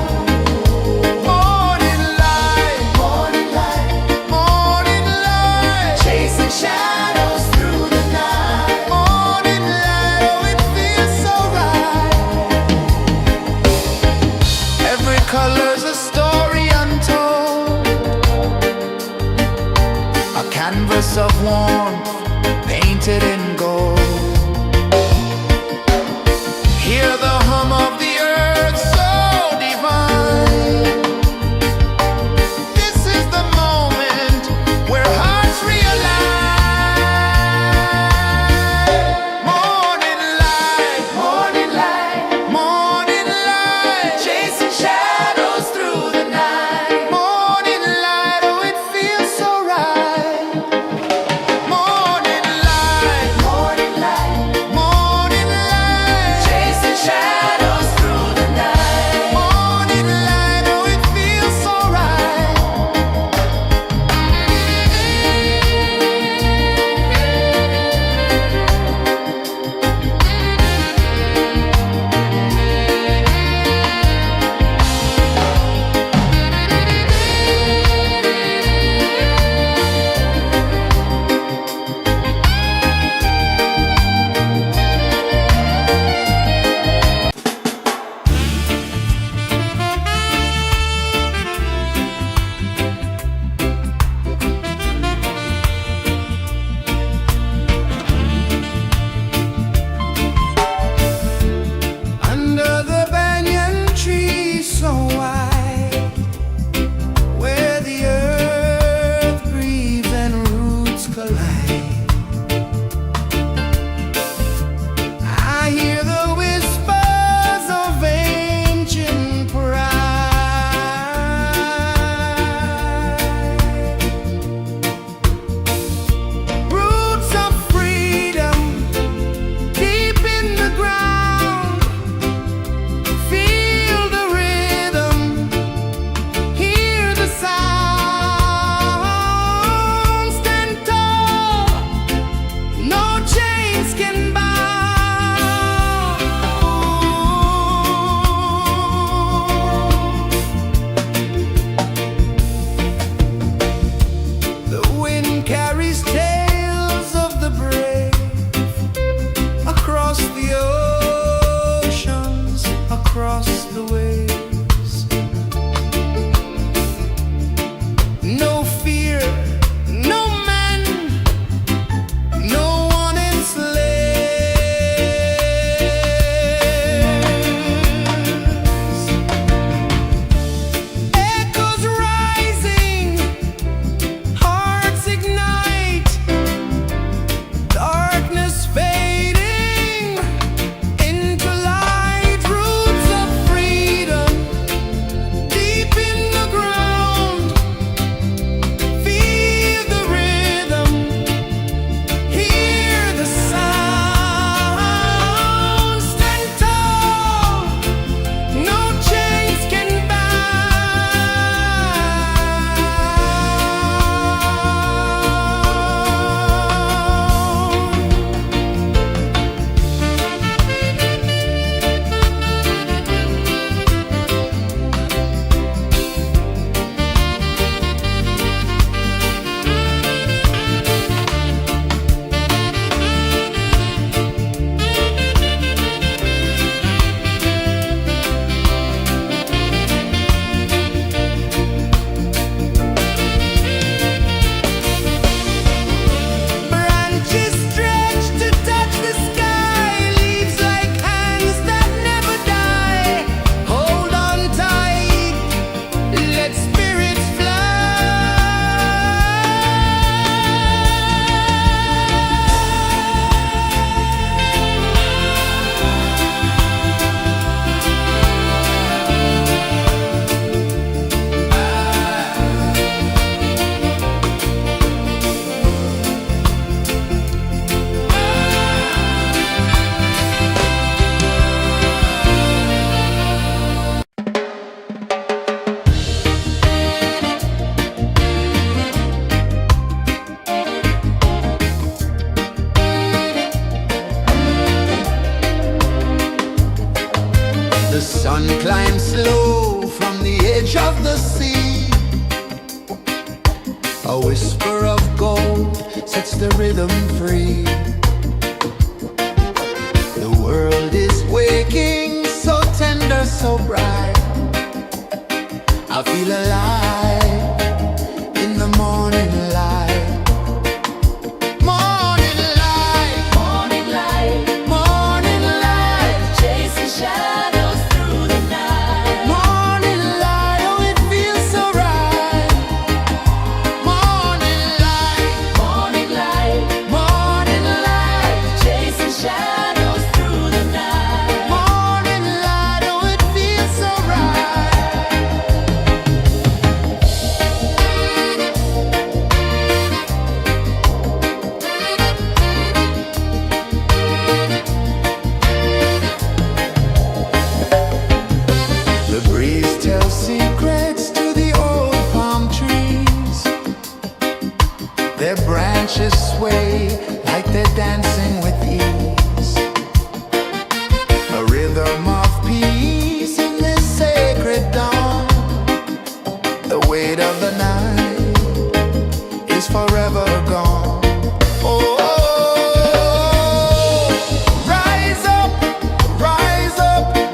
Morning light, morning light, morning light, chasing shadows through the night. Morning light, oh it feels so right. Every color's a story untold, a canvas of warmth painted in gold. Hear the hum of the earth so divine. This is the moment where hearts realign. Morning light, morning light, morning light, chasing shadows through the night. Morning light, oh it feels so right. Morning climb slow from the edge of the sea. A whisper of gold sets the rhythm free. The world is waking, so tender, so bright. I feel alive in the morning light. Morning light, Morning light, morning light, chasing shadows through the night. morning light, oh it feels so right. Morning light, Morning light, morning light, chasing shadows through the night. morning light, oh it feels so right. The breeze tells secrets to the old palm trees. Their branches sway like they're dancing with ease. A rhythm of peace in this sacred dawn. The weight of the night is forever gone. Oh, rise up,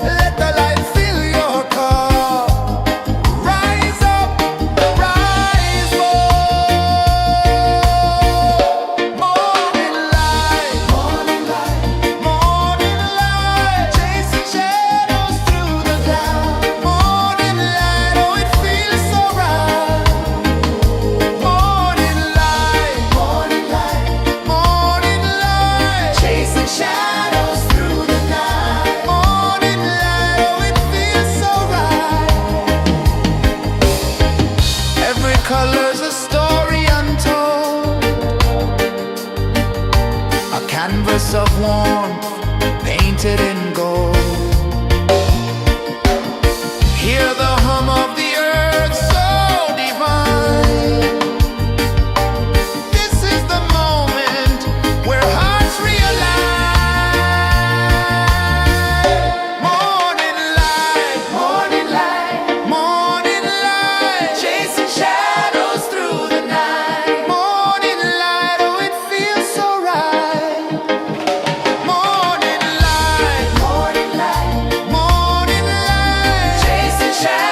let the light fill your cup. Rise up, rise up. Morning light, morning light, morning light, chasing shadows through the cloud. Morning light, oh it feels so right. Morning light, morning light, morning light, chasing shadows through the night. Morning light, oh it feels so right. Every color's a story untold, a canvas of warmth painted in gold. Hear the hum of the earth so divine. This is the moment where hearts realign. Morning light, morning light, morning light, chasing shadows through the night. Morning light, oh it feels so right. Morning light, morning light, morning light, chasing shadows.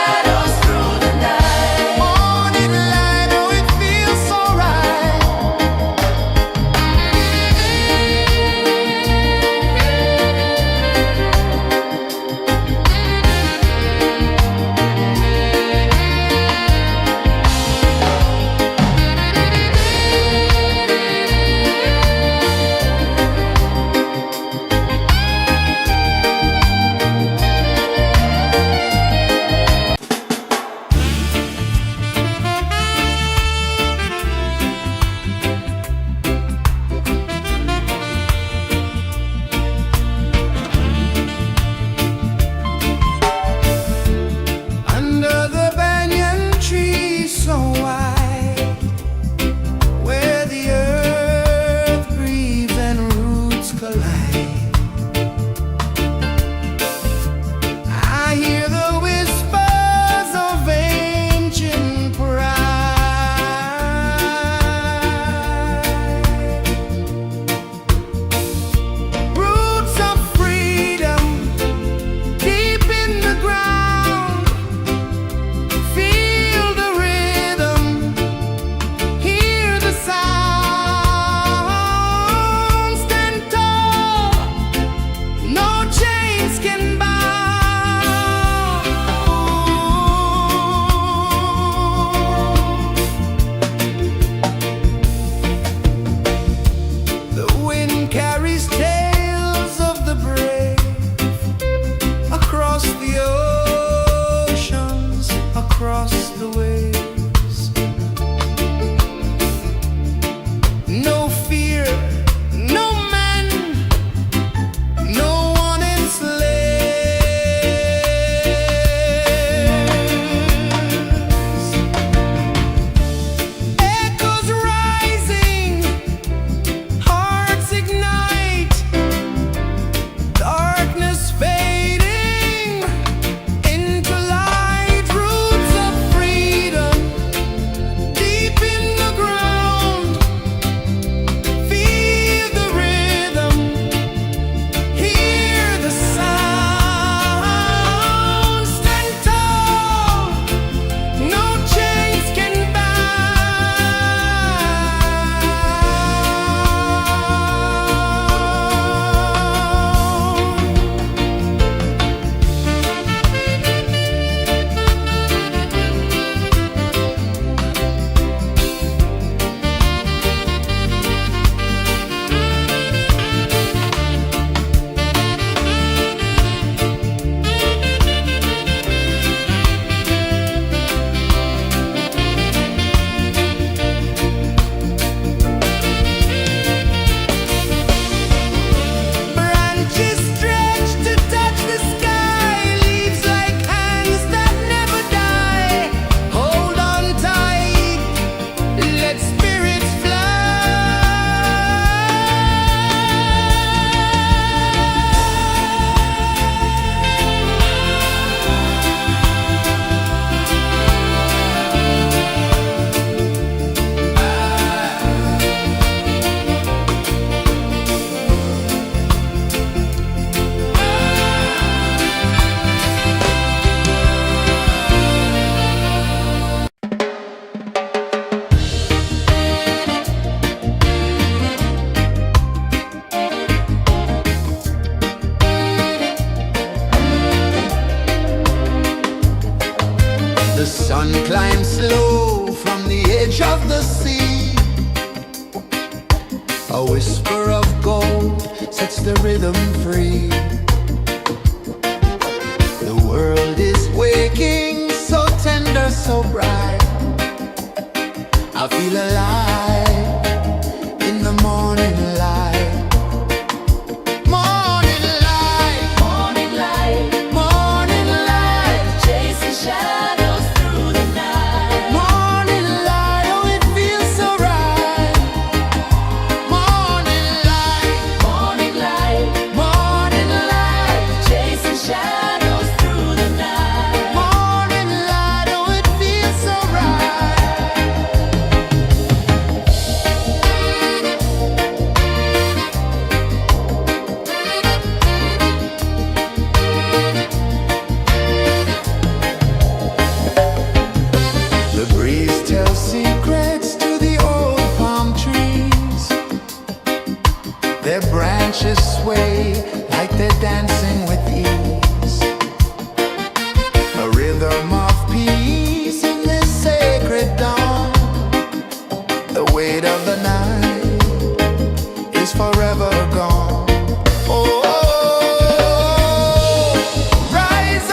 The sun climbs slow from the edge of the sea. A whisper of gold sets the rhythm free. The world is waking, so tender, so bright. I feel alive in the morning light. Morning light, Morning light, morning light, chasing shadows through the night. morning light, oh it feels so right. Morning light, Morning light, morning light, chasing shadows through the night. morning light, oh it feels so right. The breeze tells secrets to the old palm trees. Their branches sway like they're dancing with ease. A rhythm of peace in this sacred dawn. The weight of the night is forever gone. Oh, rise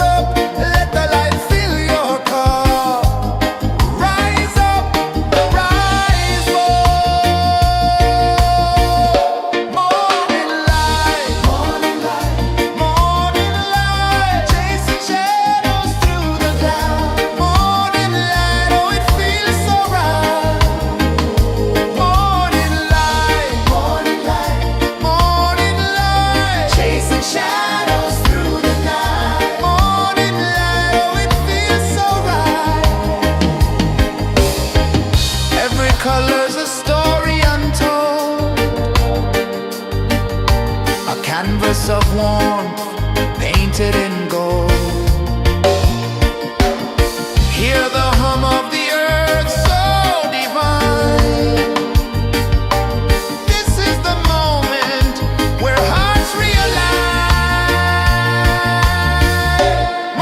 up, let the light fill your cup. Rise up, rise up. Morning light, morning light, morning light, chasing shadows through the cloud. Morning light, oh it feels so right. Morning light, morning light, morning light, chasing shadows through the night. Morning light, oh it feels so right. Every color's a story untold, a canvas of warmth painted in gold. Hear the hum of the earth so divine. This is the moment where hearts realign.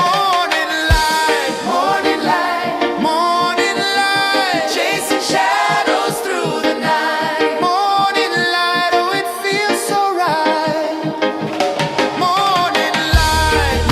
Morning light, morning light, morning light, chasing shadows through the night. Morning light, oh it feels so right. Morning light,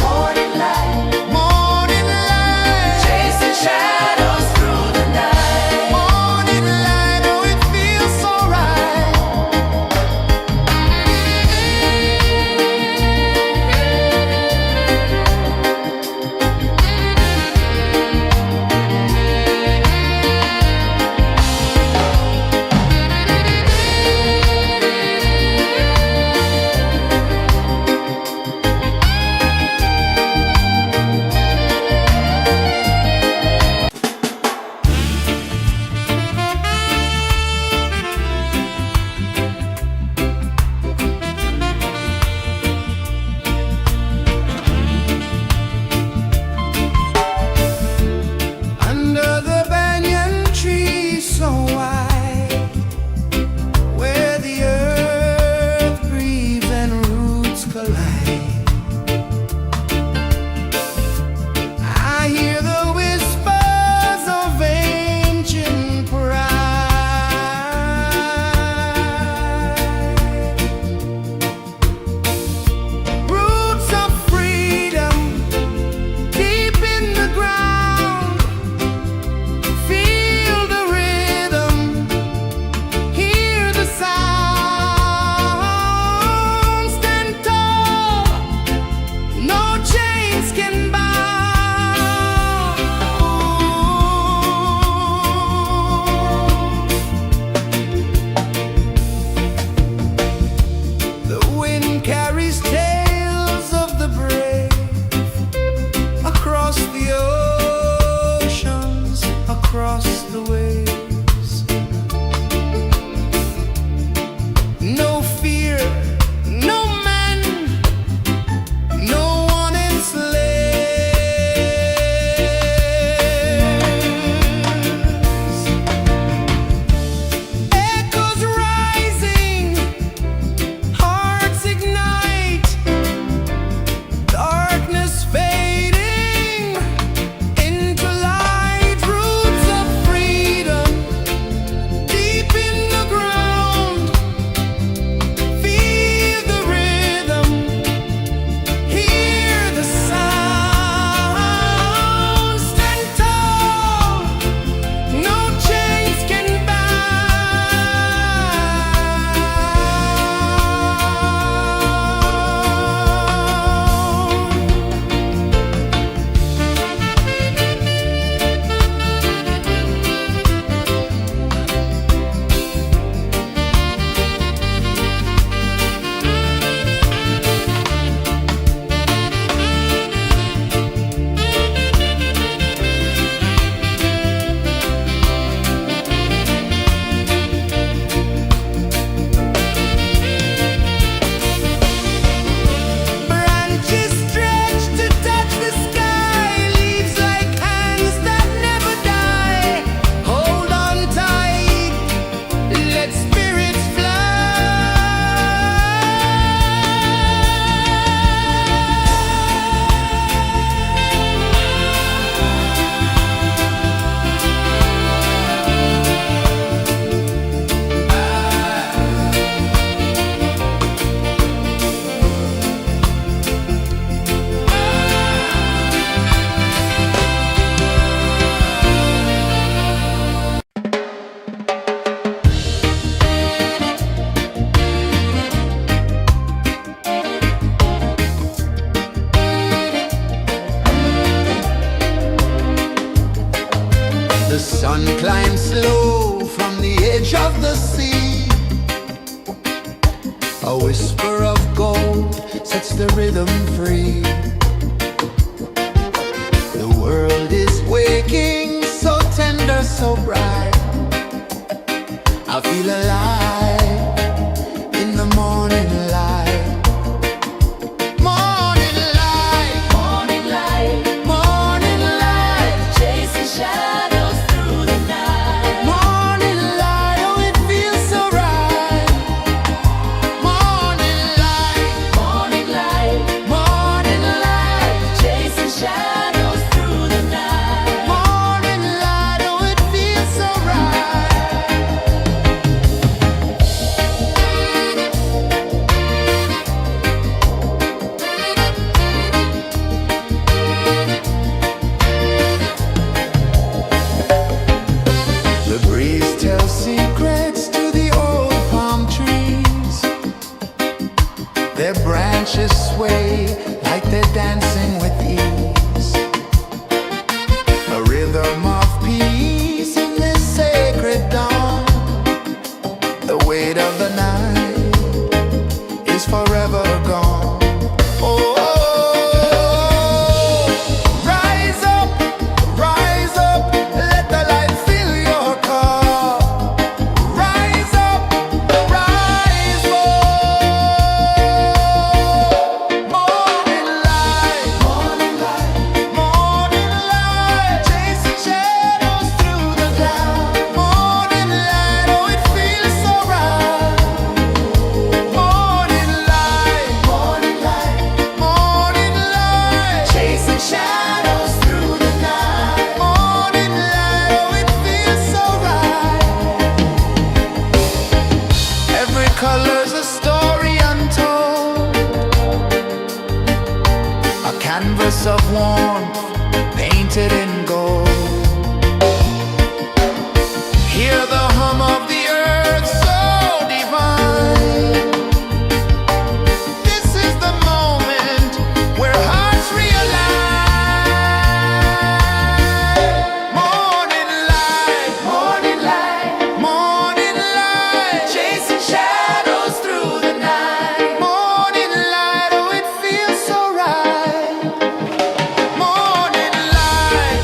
sun climbs slow from the edge of the sea. A whisper of gold sets the rhythm free. The world is waking, so tender, so bright. I feel alive in the morning light. Morning light, Morning light, morning light, chasing shadows through the night. morning light, oh it feels so right. Morning light, Morning light, morning light, chasing shadows through the night. morning light, oh it feels so right. The breeze tells secrets to the old palm trees. Their branches sway like they're dancing with ease. A rhythm of peace in this sacred dawn. The weight of the night is forever gone. Oh, rise up, let the light fill your cup. Rise up, rise up. Morning light, morning light, morning light, chasing shadows through the cloud. Morning light, oh it feels so right. Morning light, morning light, morning light, chasing shadows through the night. Morning light, oh it feels so right. Every color's a story untold, a canvas of warmth painted in gold. Hear the hum of the earth so divine. This is the moment where hearts realign. Morning light, morning light, morning light, chasing shadows through the night. Morning light, oh it feels so right. Morning light,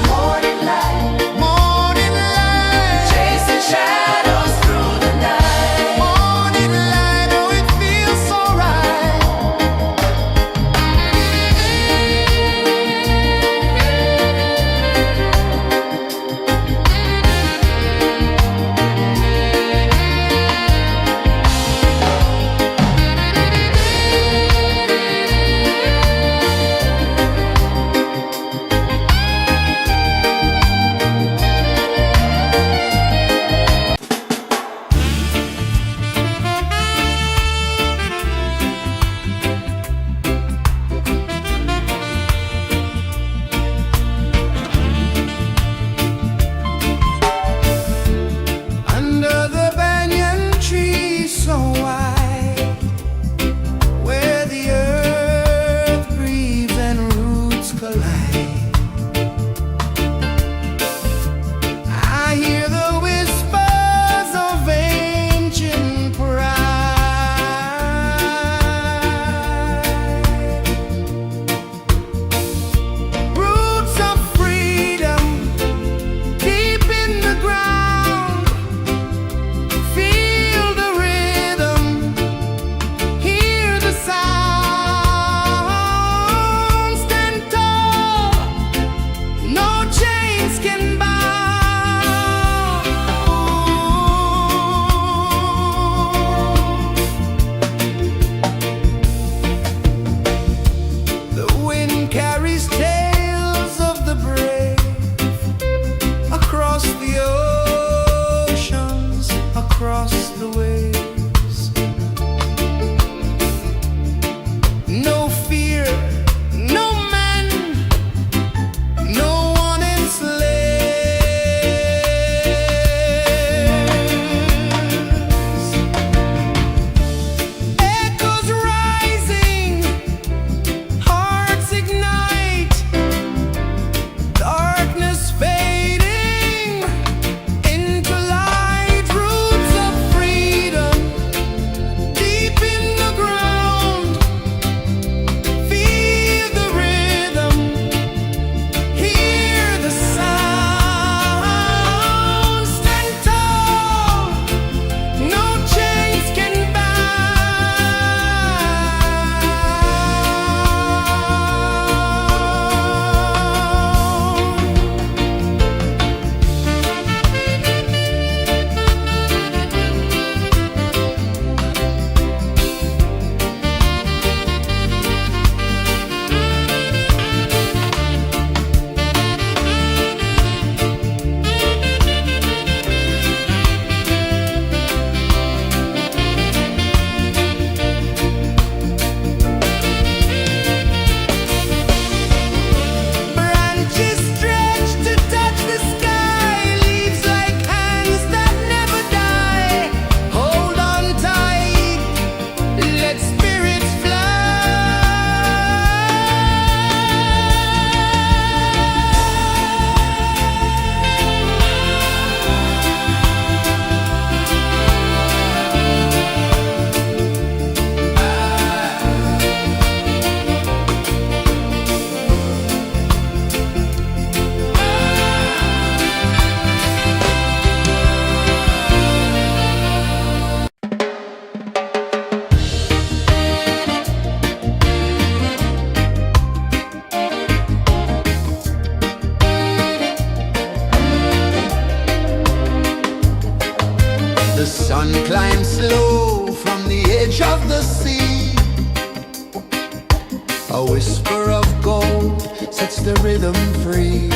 rhythm free.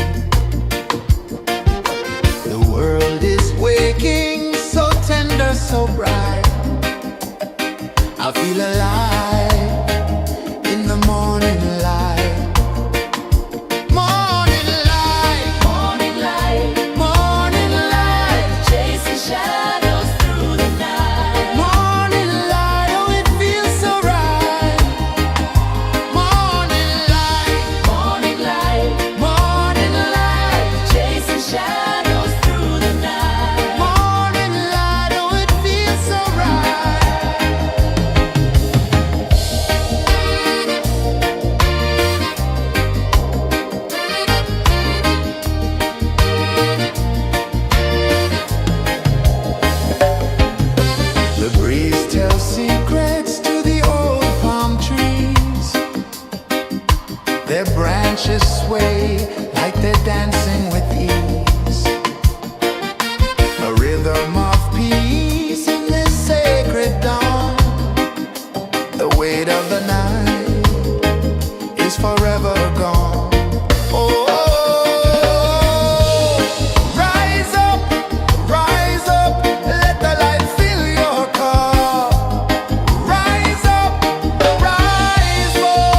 The world is waking, so tender, so bright. I feel alive in the morning light. Morning light, Morning light, morning light, chasing shadows through the night. morning light, oh it feels so right. Morning light, Morning light, morning light, chasing shadows through the night. morning light, oh it feels so right. The breeze tells secrets to the old palm trees. Their branches sway like they're dancing with ease. A rhythm of peace in this sacred dawn. The weight of the night is forever gone. Oh, rise up, let the light fill your cup. Rise up, rise up.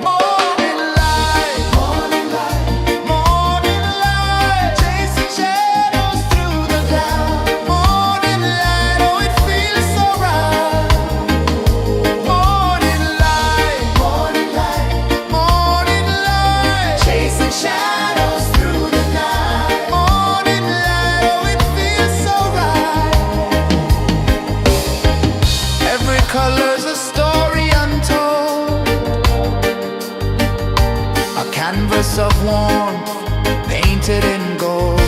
Morning light, morning light, morning light, chasing shadows through the cloud. Morning light, oh it feels so right. Morning light, morning light, morning light, chasing shadows through the night. Morning light, oh it feels so right. Every color's a story untold, a canvas of warmth painted in gold.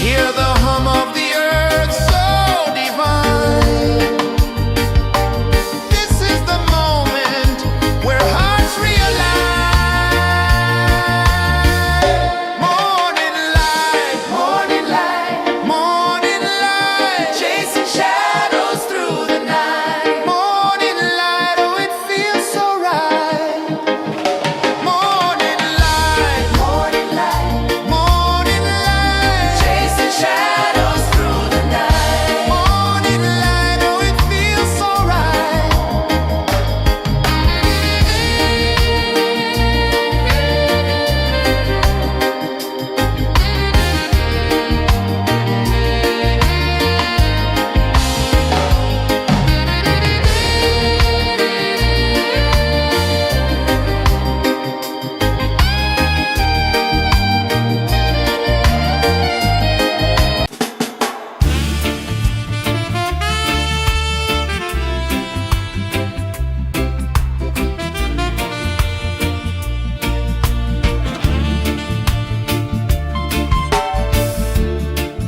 Hear the hum of the earth so divine. This is the moment where hearts realign. Morning light, morning light, morning light, chasing shadows through the night. Morning light, oh it feels so right. Morning light, morning light, morning light, chasing shadows through the night. Morning light, oh it feels so right.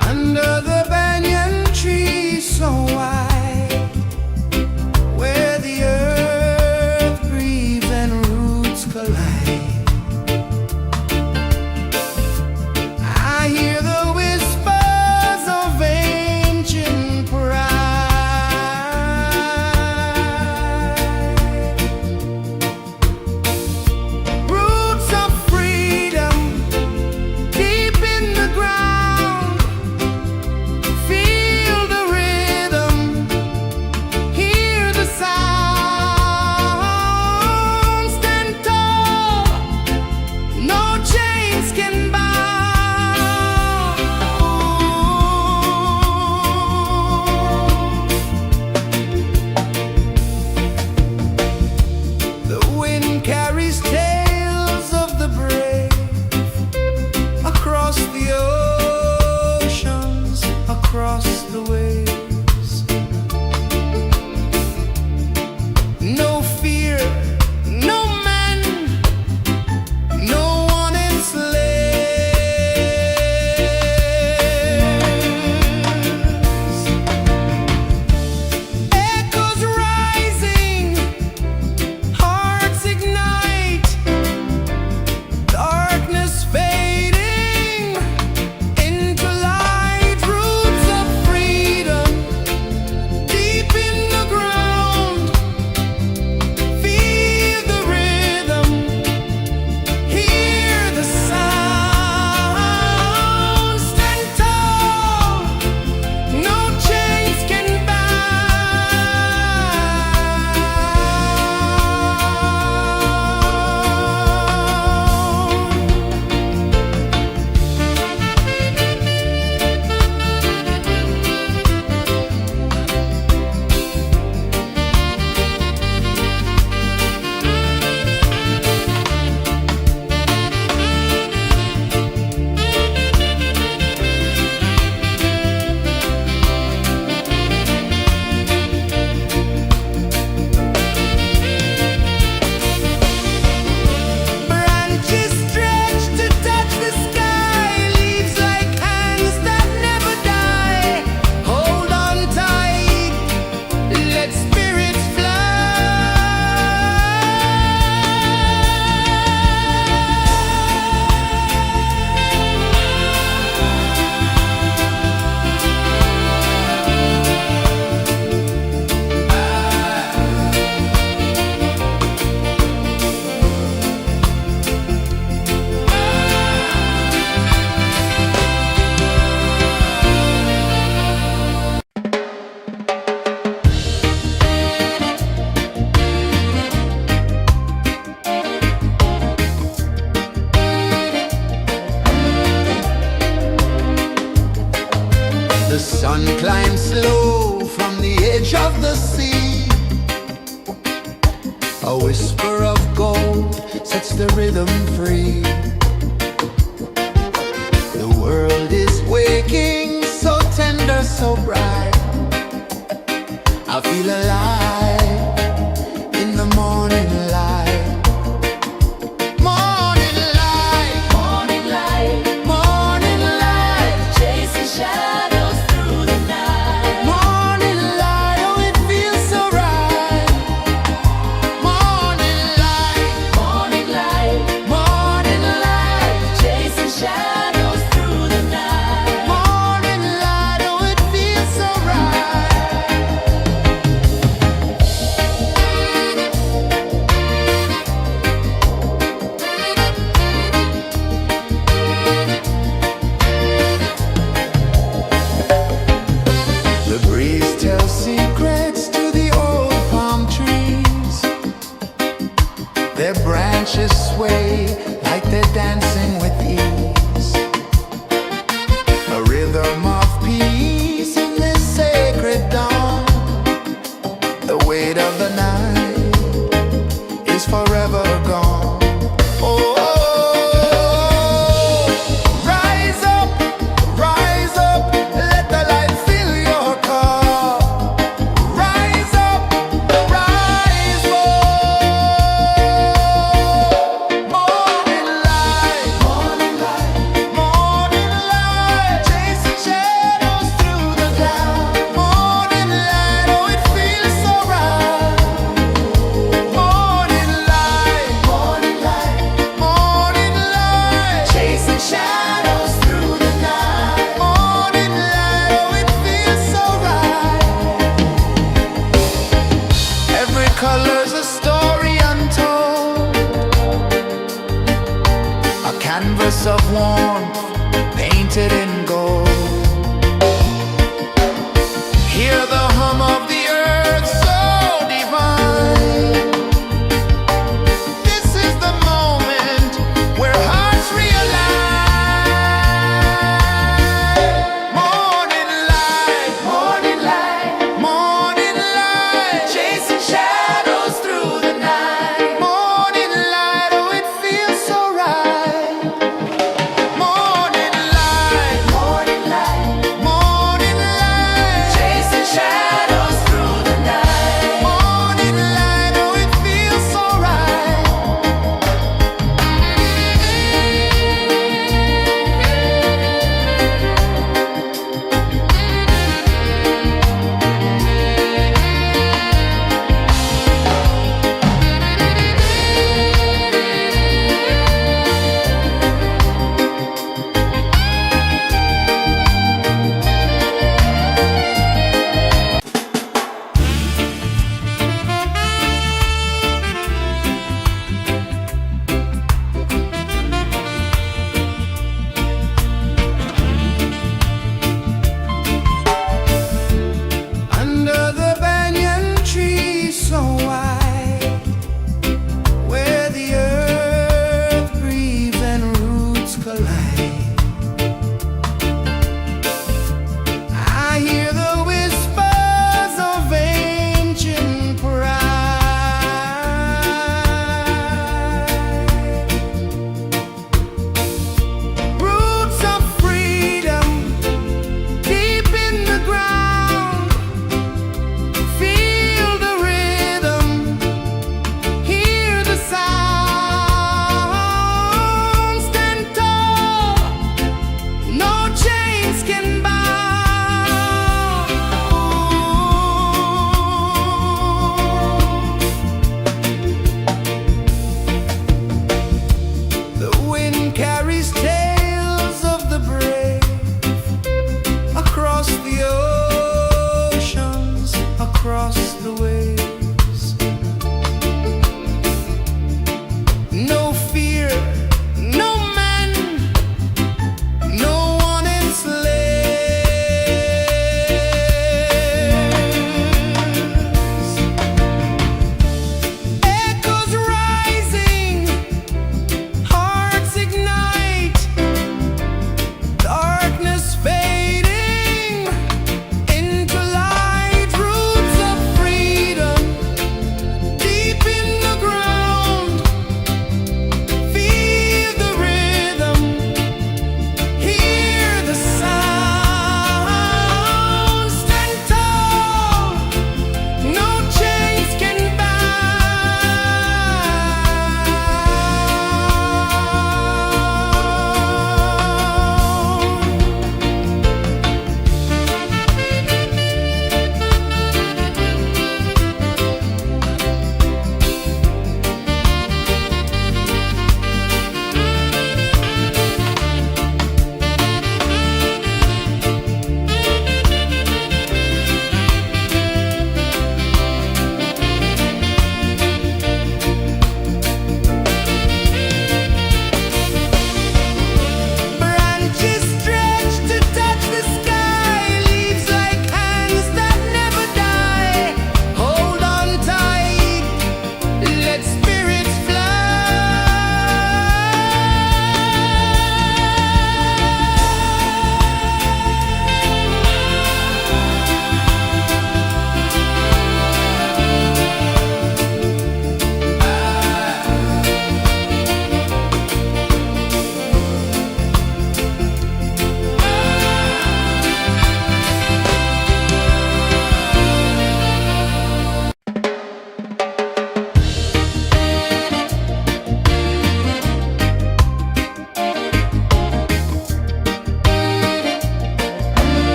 Under the banyan tree so wide, where the earth breathes and roots collide, I hear the whispers of ancient pride. Roots of freedom deep in the ground. Feel the rhythm, hear the sound. Stand tall, no chains can bound. The wind carries tales of the brave across the oceans, across the waves. No fear, no man, no one enslaves. Echoes rising, hearts ignite. Sun climbs slow from the edge of the sea. A whisper of gold sets the rhythm free. The world is waking, so tender, so bright. I feel alive in the morning light. Morning light, Morning light, morning light, chasing shadows through the night. morning light, oh it feels so right. Morning light, Morning light, morning light, chasing shadows through the night. morning light, oh it feels so right. The breeze tells secrets to the old palm trees. Their branches sway like they're dancing with ease. A rhythm of peace in this sacred dawn. The weight of the night is forever gone. Oh, rise up, let the light fill your cup. Rise up, rise up. Morning light, morning light, chasing shadows through the cloud. Morning light, oh it feels so right. Morning light, morning light, chasing shadows through the night. Morning light, oh it feels so right. Every color's a story untold, a canvas of warmth painted in gold. Hear the hum of the earth so divine. This is the moment where hearts realize. Morning light, morning light, chasing shadows through the night. Morning light, oh it feels so right. Morning light,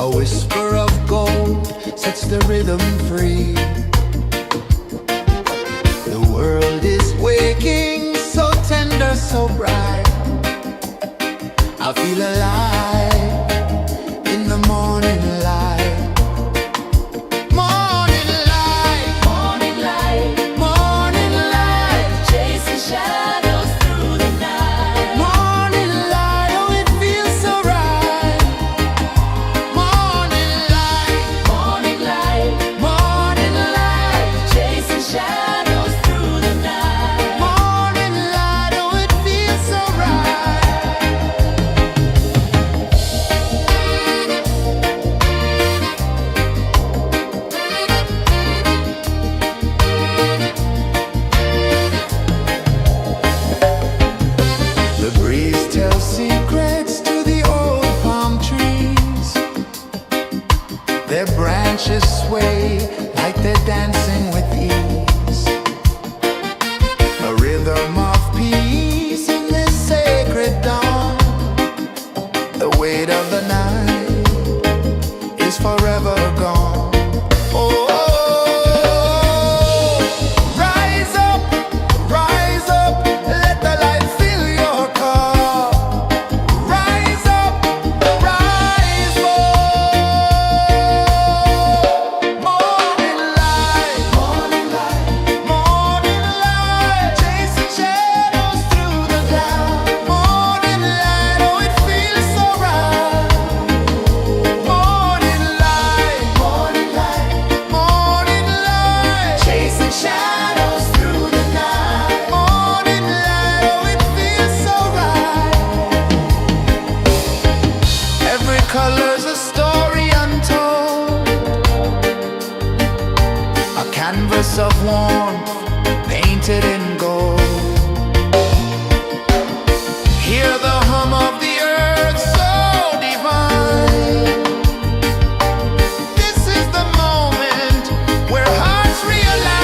A whisper of gold sets the rhythm free. The world is waking, so tender, so bright. I feel alive in the morning light. Morning light, Morning light, morning light, chasing shadows through the night. morning light, oh it feels so right. Morning light, Morning light, morning light, chasing shadows through the night. morning light, oh it feels so right. The breeze tells secrets to the old palm trees. Their branches sway like they're dancing with ease. A rhythm of peace in this sacred dawn. The weight of the night is forever gone. Oh, rise up, let the light fill your cup. Rise up, rise up. Morning light, morning light, chasing shadows through the cloud. Morning light, oh it feels so right. Morning light, morning light, chasing shadows through the night. Morning light, oh it feels so right. Every color's a story untold, a canvas of warmth painted in gold. Hear the hum of the earth so divine. This is the moment where hearts realign.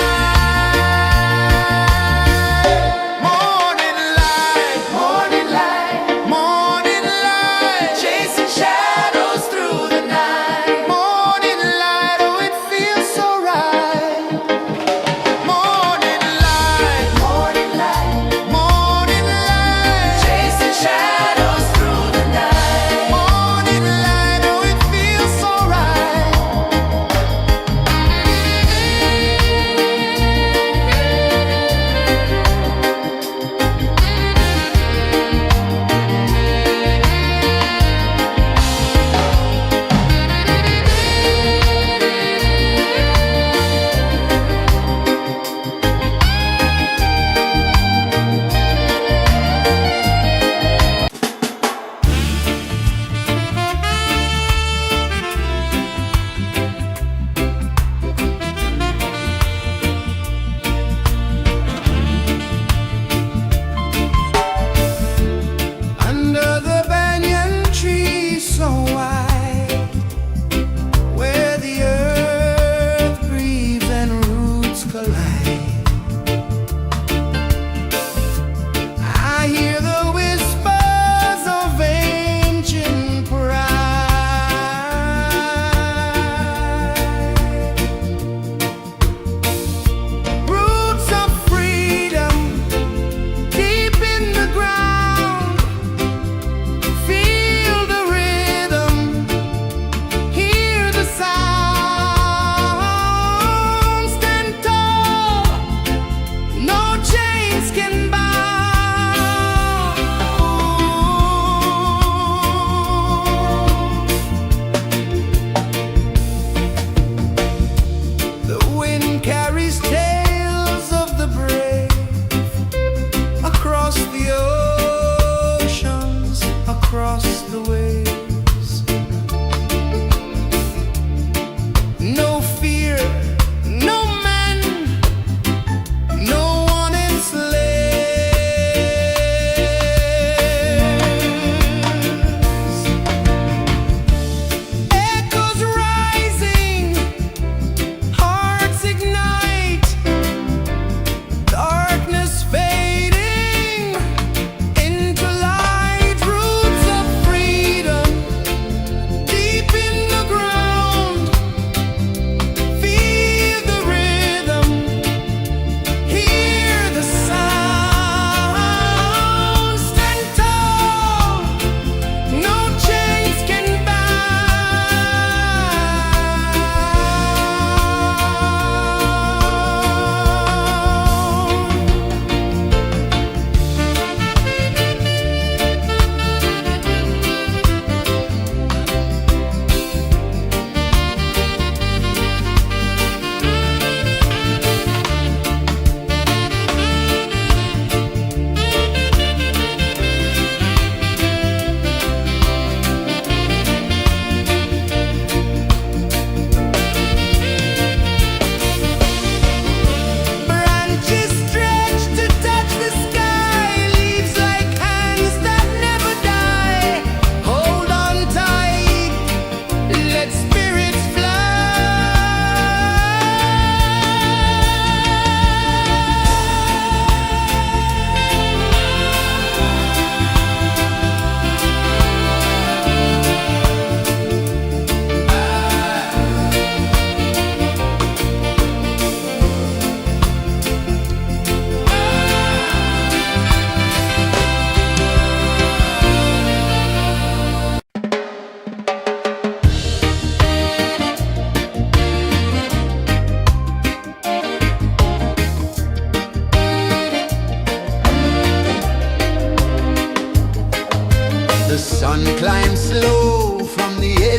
Morning light, morning light, chasing shadows through the night. Morning light, oh it feels so right. Morning light,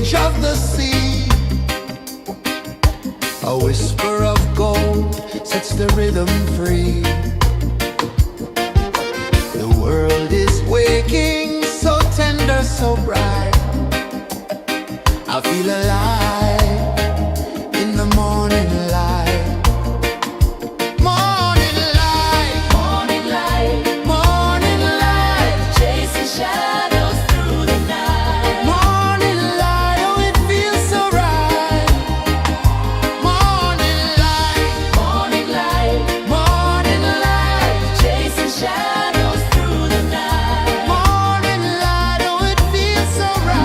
edge of the sea. A whisper of gold sets the rhythm free. The world is waking, so tender, so bright. I feel alive in the morning light. Morning light, Morning light, morning light, chasing shadows through the night. morning light, oh it feels so right. Morning light, Morning light, morning light, chasing shadows through the night. morning light, oh it feels so right.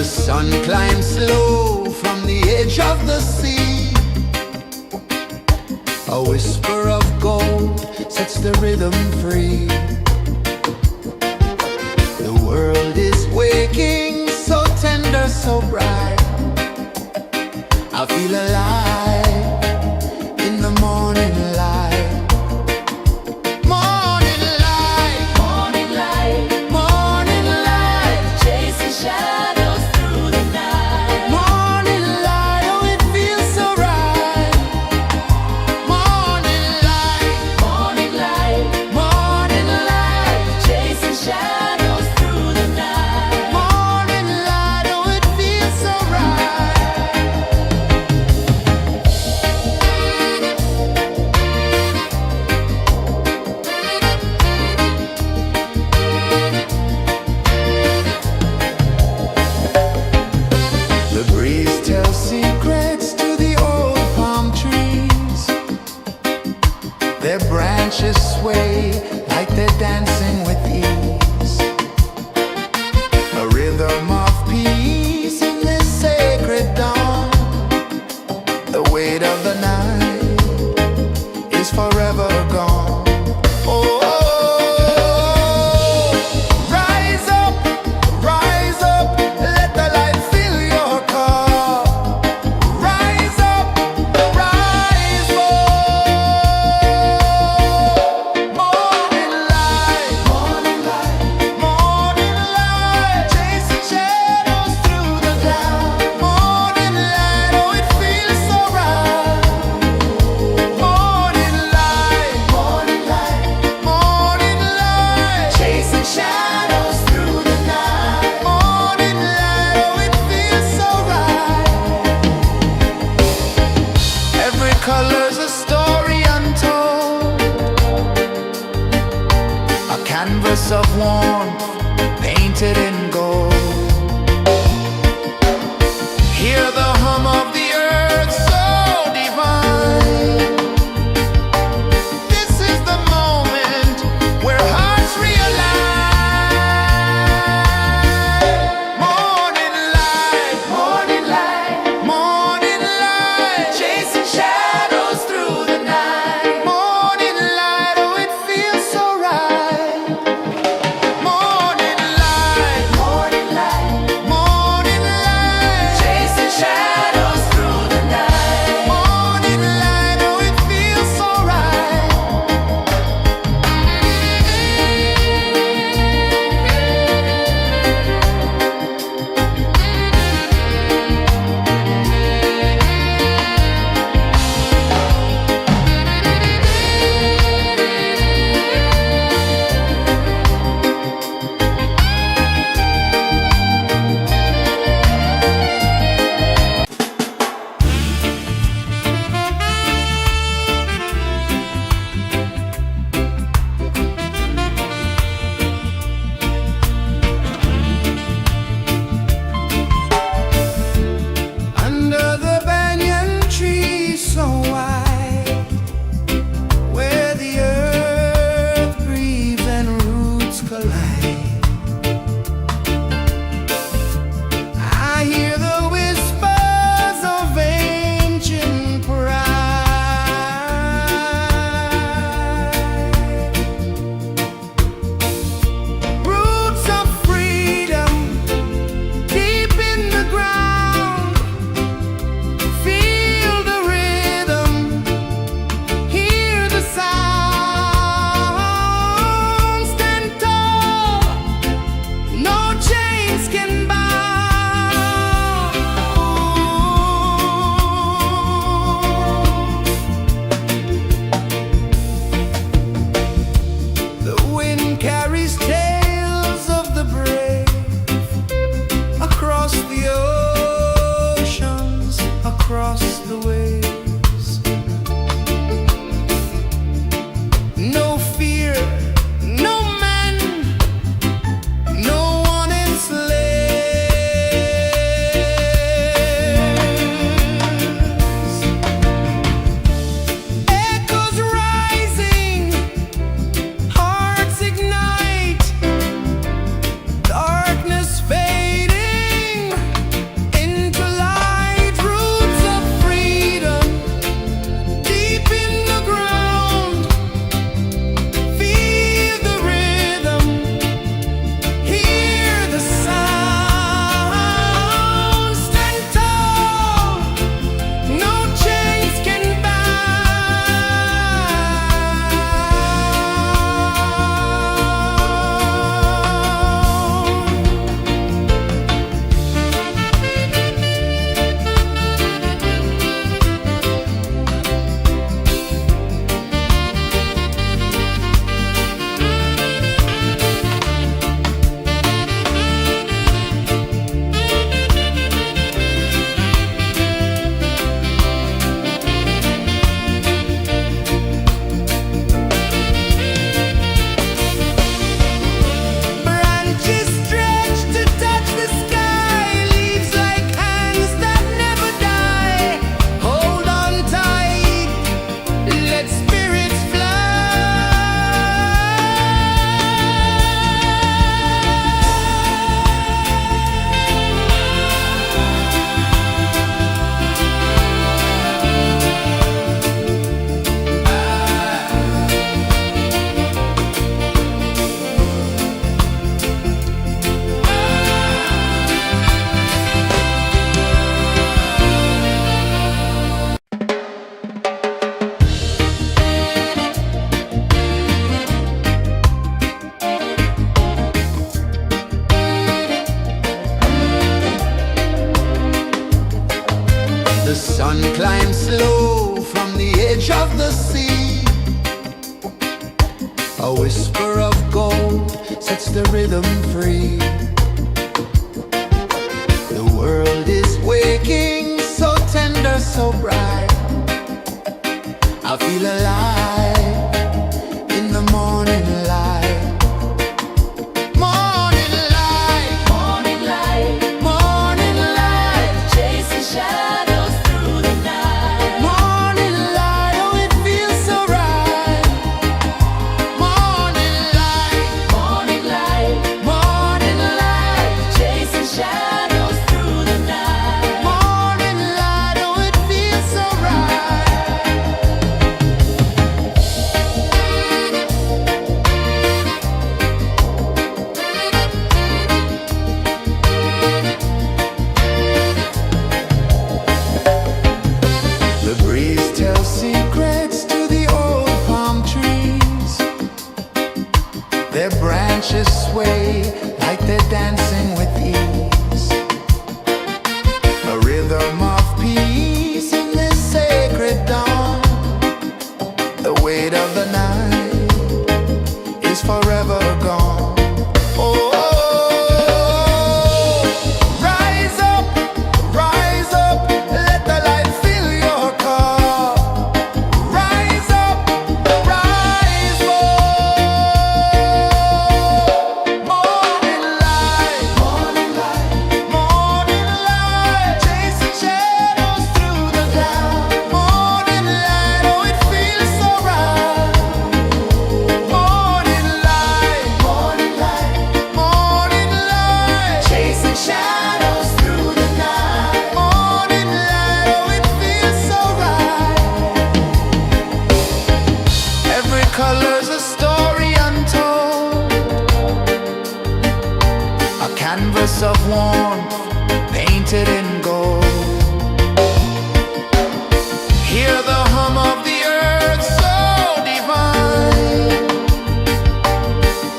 The sun climbs slow from the edge of the sea. A whisper of gold sets the rhythm free. The world is waking, so tender, so bright. I feel alive in the morning light. Morning light, Morning light, morning light, chasing shadows through the night. morning light, oh it feels so right. Morning light, Morning light, morning light, chasing shadows through the night. morning light, oh it feels so right. The breeze tells secrets to the old palm trees. Their branches sway like they're dancing with ease. A rhythm of peace in this sacred dawn. The weight of the night is forever gone. Oh, rise up, let the light fill your cup. Rise up, rise up. Morning light, morning light, morning light, chasing shadows through the cloud. Morning light, oh it feels so right. Morning light, morning light, morning light, chasing shadows through the night. Morning light, oh it feels so right. Every color's a story untold, a canvas of warmth painted in gold. Hear the hum of the earth so divine. This is the moment where hearts realign. Morning light, morning light, morning light, chasing shadows through the night. Morning light, oh it feels so right. Morning sun climbs slow from the edge of the sea. A whisper of gold sets the rhythm free. The world is waking, so tender, so bright. I feel alive in the morning light. Morning light, Morning light, morning light, chasing shadows through the night. morning light, oh it feels so right. Morning light, Morning light, morning light, chasing shadows through the night. morning light, oh it feels so right. The breeze tells secrets to the old palm trees. Their branches sway like they're dancing with ease. A rhythm of peace in this sacred dawn. The weight of the night is forever gone. Oh, rise up, let the light fill your cup. Rise up, rise up. Morning light, morning light, morning light, chasing shadows through the cloud. Morning light, oh it feels so right. Morning light, morning light, morning light, chasing shadows through the night. Morning light, oh it feels so right. Every color's a story untold, a canvas of warmth painted in gold. Hear the hum of the earth so divine.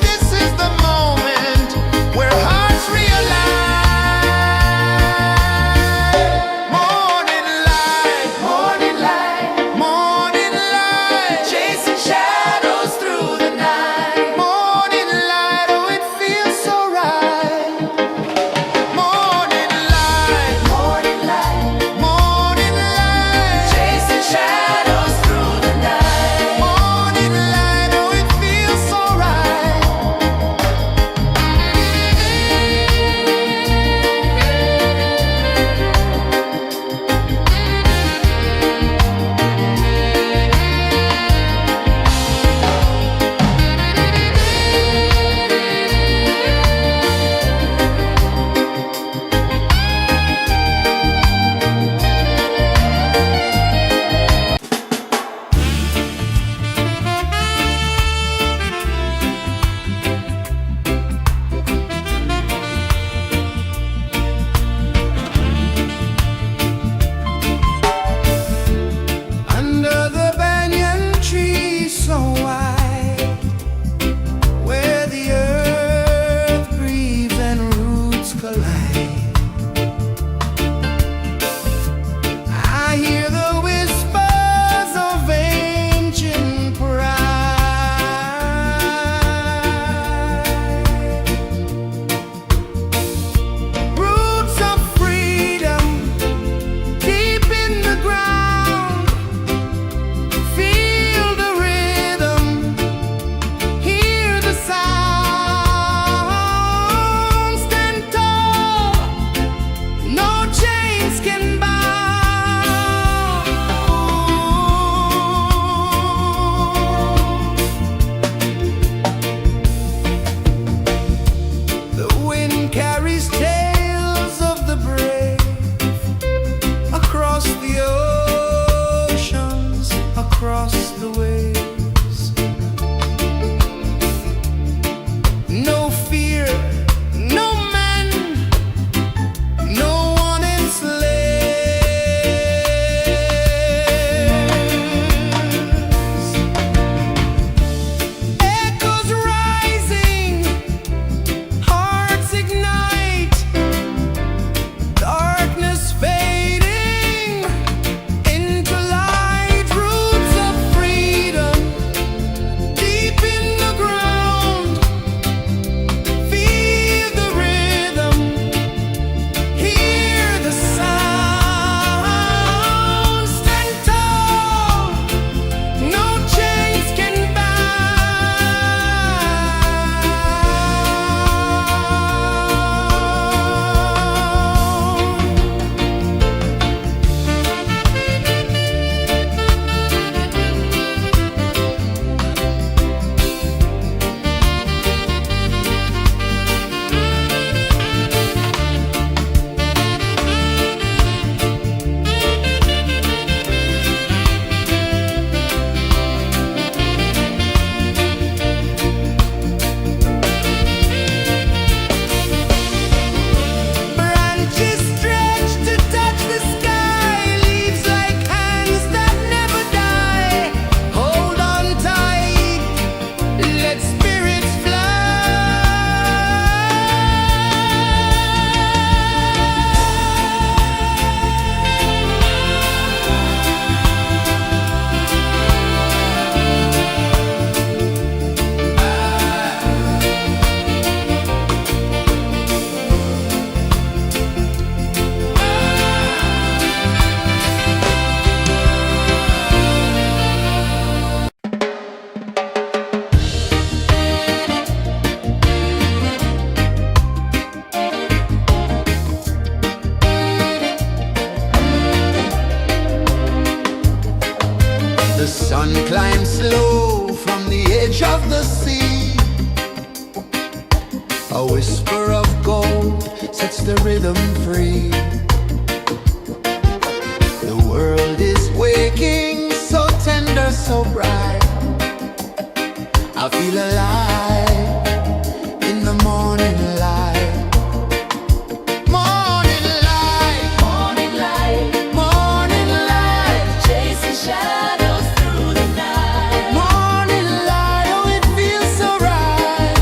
This is the moment where hearts realign. Morning light, morning light, morning light, chasing shadows through the night. Morning light, oh it feels so right. Morning light, morning The sun climbs slow from the edge of the sea. A whisper of gold sets the rhythm free. The world is waking, so tender, so bright. I feel alive in the morning light. Morning light, Morning light, morning light, chasing shadows through the night. morning light, oh it feels so right.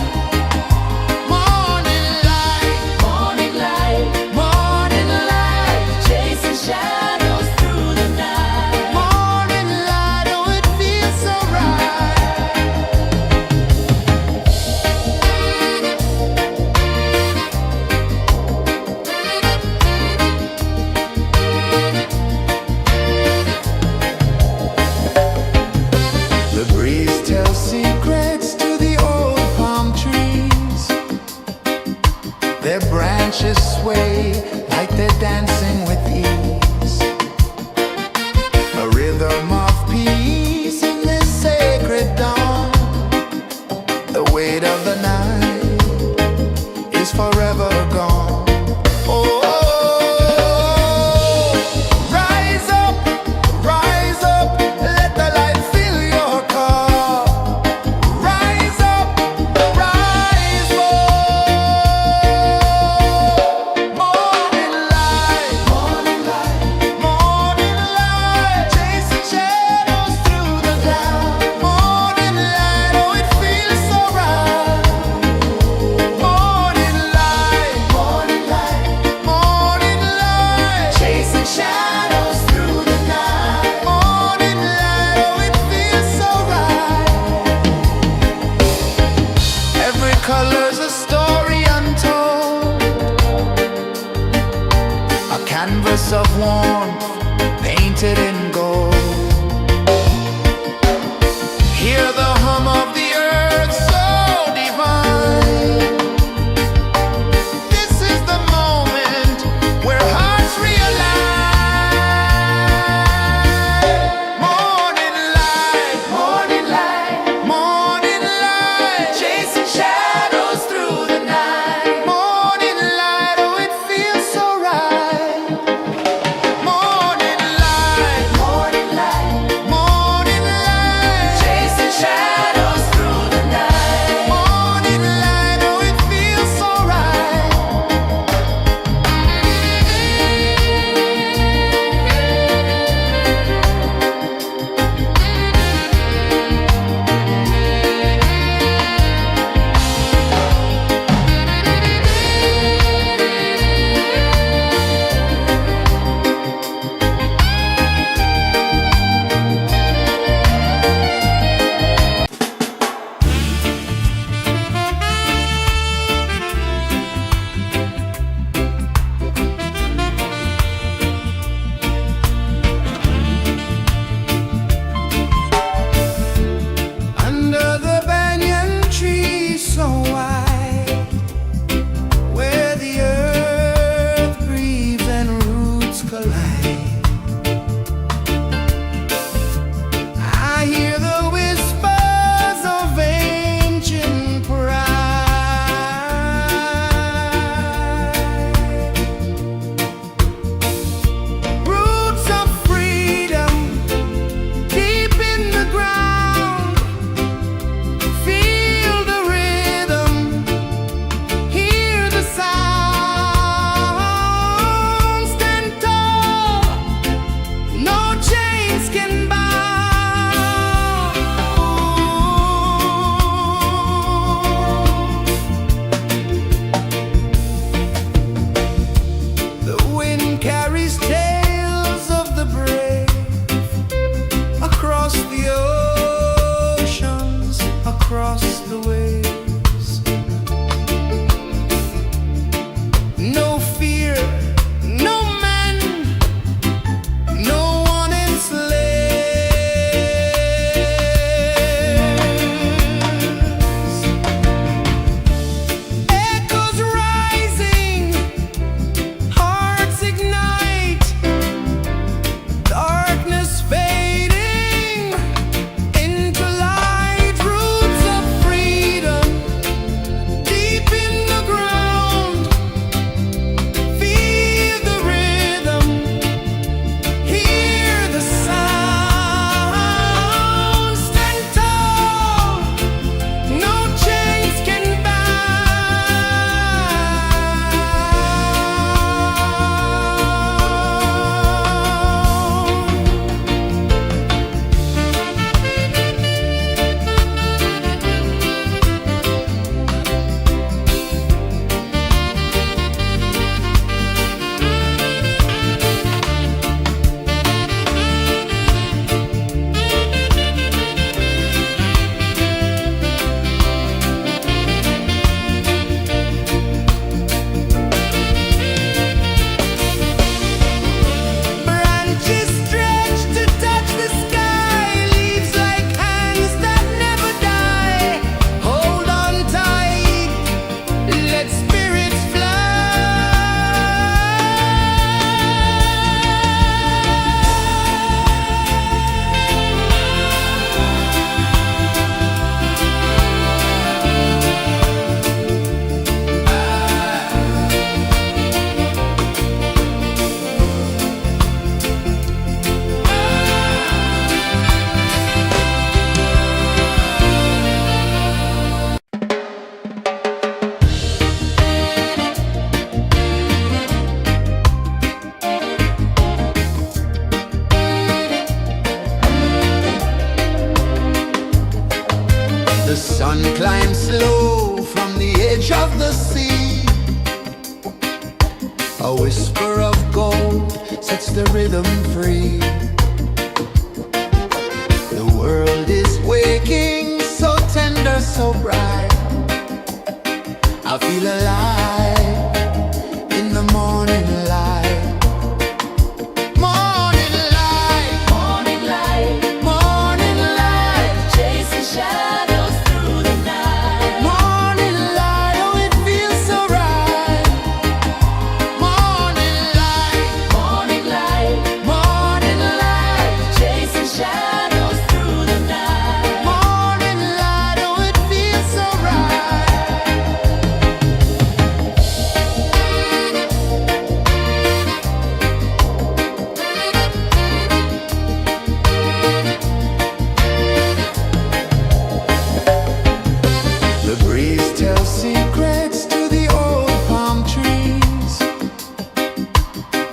Morning light, Morning light, morning light, chasing shadows through the night. morning light, oh it feels so right. The breeze tells secrets to the old palm trees. Their branches sway like they're dancing with ease. A rhythm of peace in this sacred dawn. The weight of the night is forever gone. Oh, rise up, let the light fill your car. Rise up, rise up. Morning light, morning light, morning light, chasing shadows through the cloud. Morning light, oh it feels so right. Morning light, morning light, morning light, chasing shadows through the night. Morning light, oh it feels so right. Every color's a story untold, a canvas of warmth painted in gold. Hear the hum of the earth so divine. This is the moment where hearts realign. Morning light, morning light, morning light, chasing shadows through the night. Morning light, oh it feels so right. Morning light, A whisper of gold sets the rhythm free. The world is waking, so tender, so bright. I feel alive in the morning light. Morning light, Morning light, morning light, chasing shadows through the night. morning light, oh it feels so right. Morning light, Morning light, morning light, chasing shadows through the night. morning light, oh it feels so right. The breeze tells secrets to the old palm trees.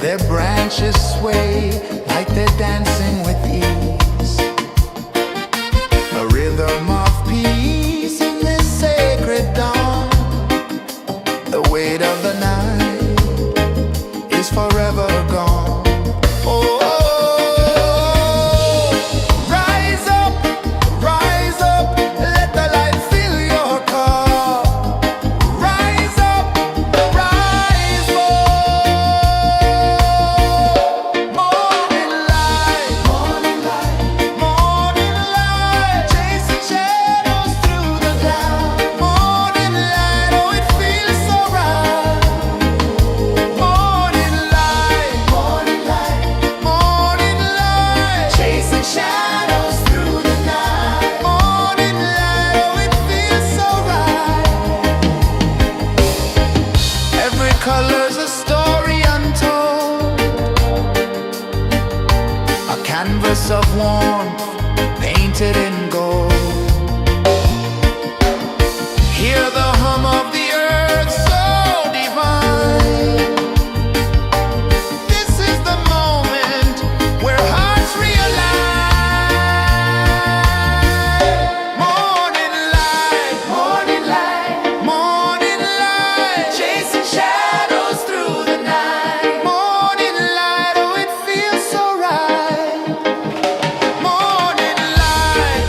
Their branches sway like they're dancing with ease. A rhythm of peace in this sacred dawn. The weight of the night is forever gone. Oh, rise up, let the light fill your cup. Rise up, rise up. Morning light, morning light, morning light, chasing shadows through the cloud. Morning light, oh it feels so right. Morning light, morning light, morning light, chasing shadows through the night. Morning light, oh it feels so right. Every color's a story untold, a canvas of warmth painted in gold. Hear the hum of the earth so divine. This is the moment where hearts realign. Morning light, morning light, morning light, chasing shadows through the night. Morning light, oh it feels so right. Morning light,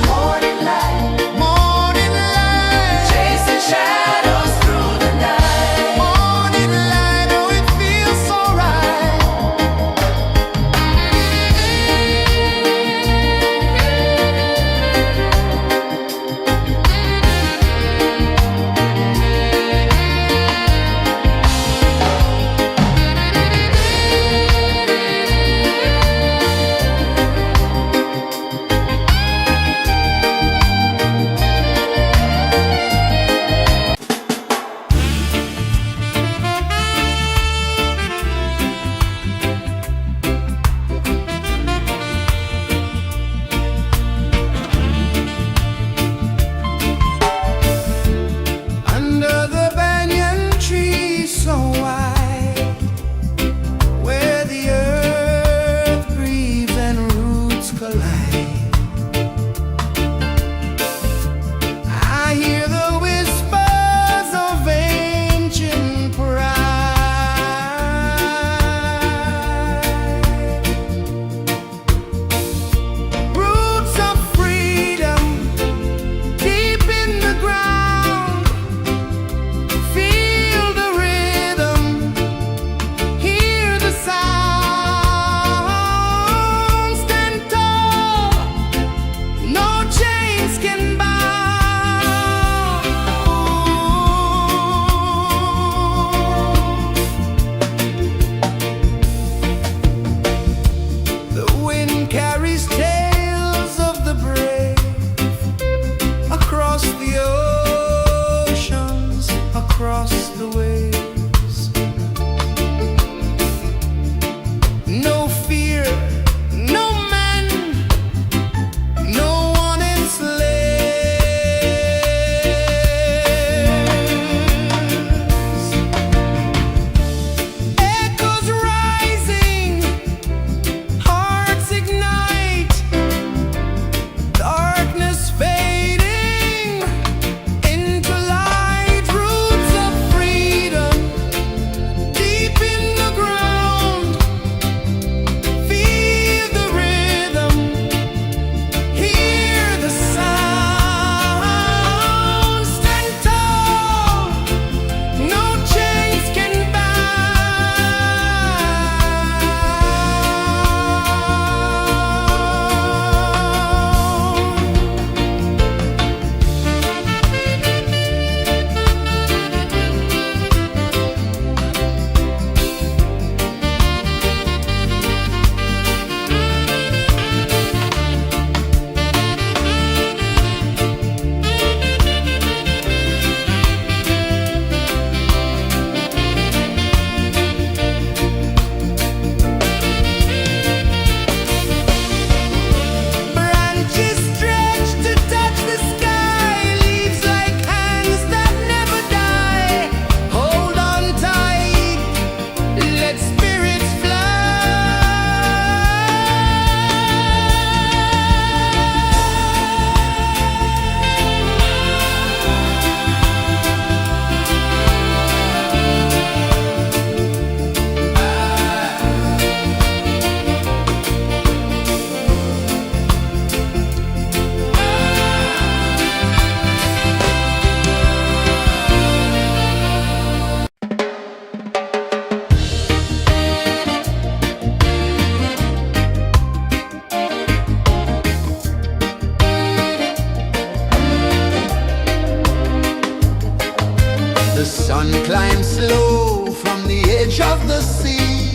Sun climbs slow from the edge of the sea.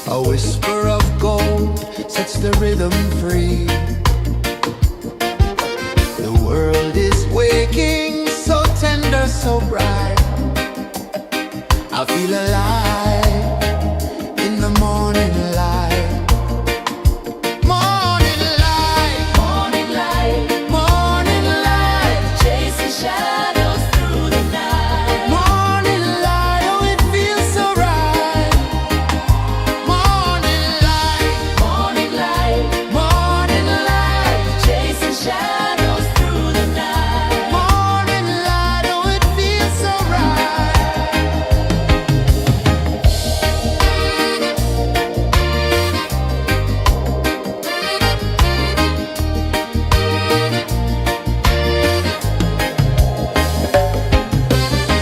A whisper of gold sets the rhythm free. The world is waking, so tender, so bright. I feel alive in the morning light. Morning light, Morning light, morning light, chasing shadows through the night. morning light, oh it feels so right. Morning light, Morning light, morning light, chasing shadows through the night. morning light, oh it feels so right.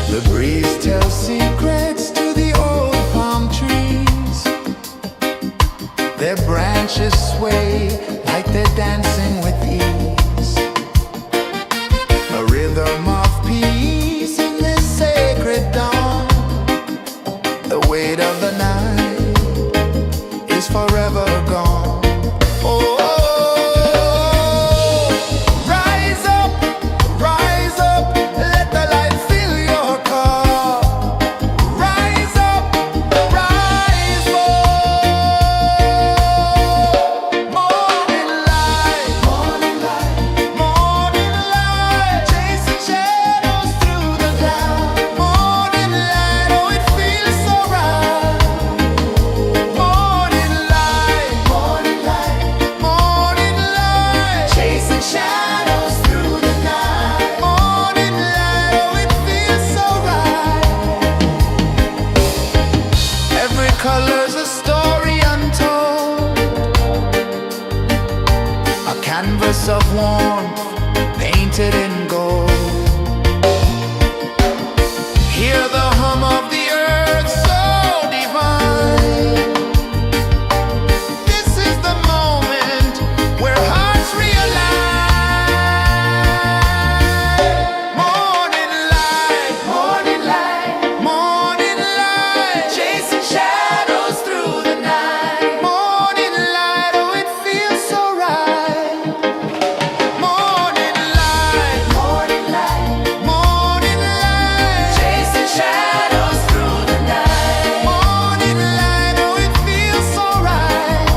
The breeze tells secrets to the old palm trees. Their branches sway like they're dancing with ease. A rhythm of peace in this sacred dawn. The weight of the night is forever gone. Oh, rise up, let the light fill your cup. Rise up, rise up. Morning light, morning light, morning light, chasing shadows through the cloud. Morning light, oh it feels so right. Morning light, morning light, morning light, chasing shadows through the night. Morning light, oh it feels so right. Every color's a story untold, a canvas of warmth painted in gold. Hear the hum of the earth so divine. This is the moment where hearts realign. Morning light, morning light, morning light, chasing shadows through the night. Morning light, oh it feels so right. Morning light, morning light, morning light, chasing shadows through the night. Morning light, oh it feels so right.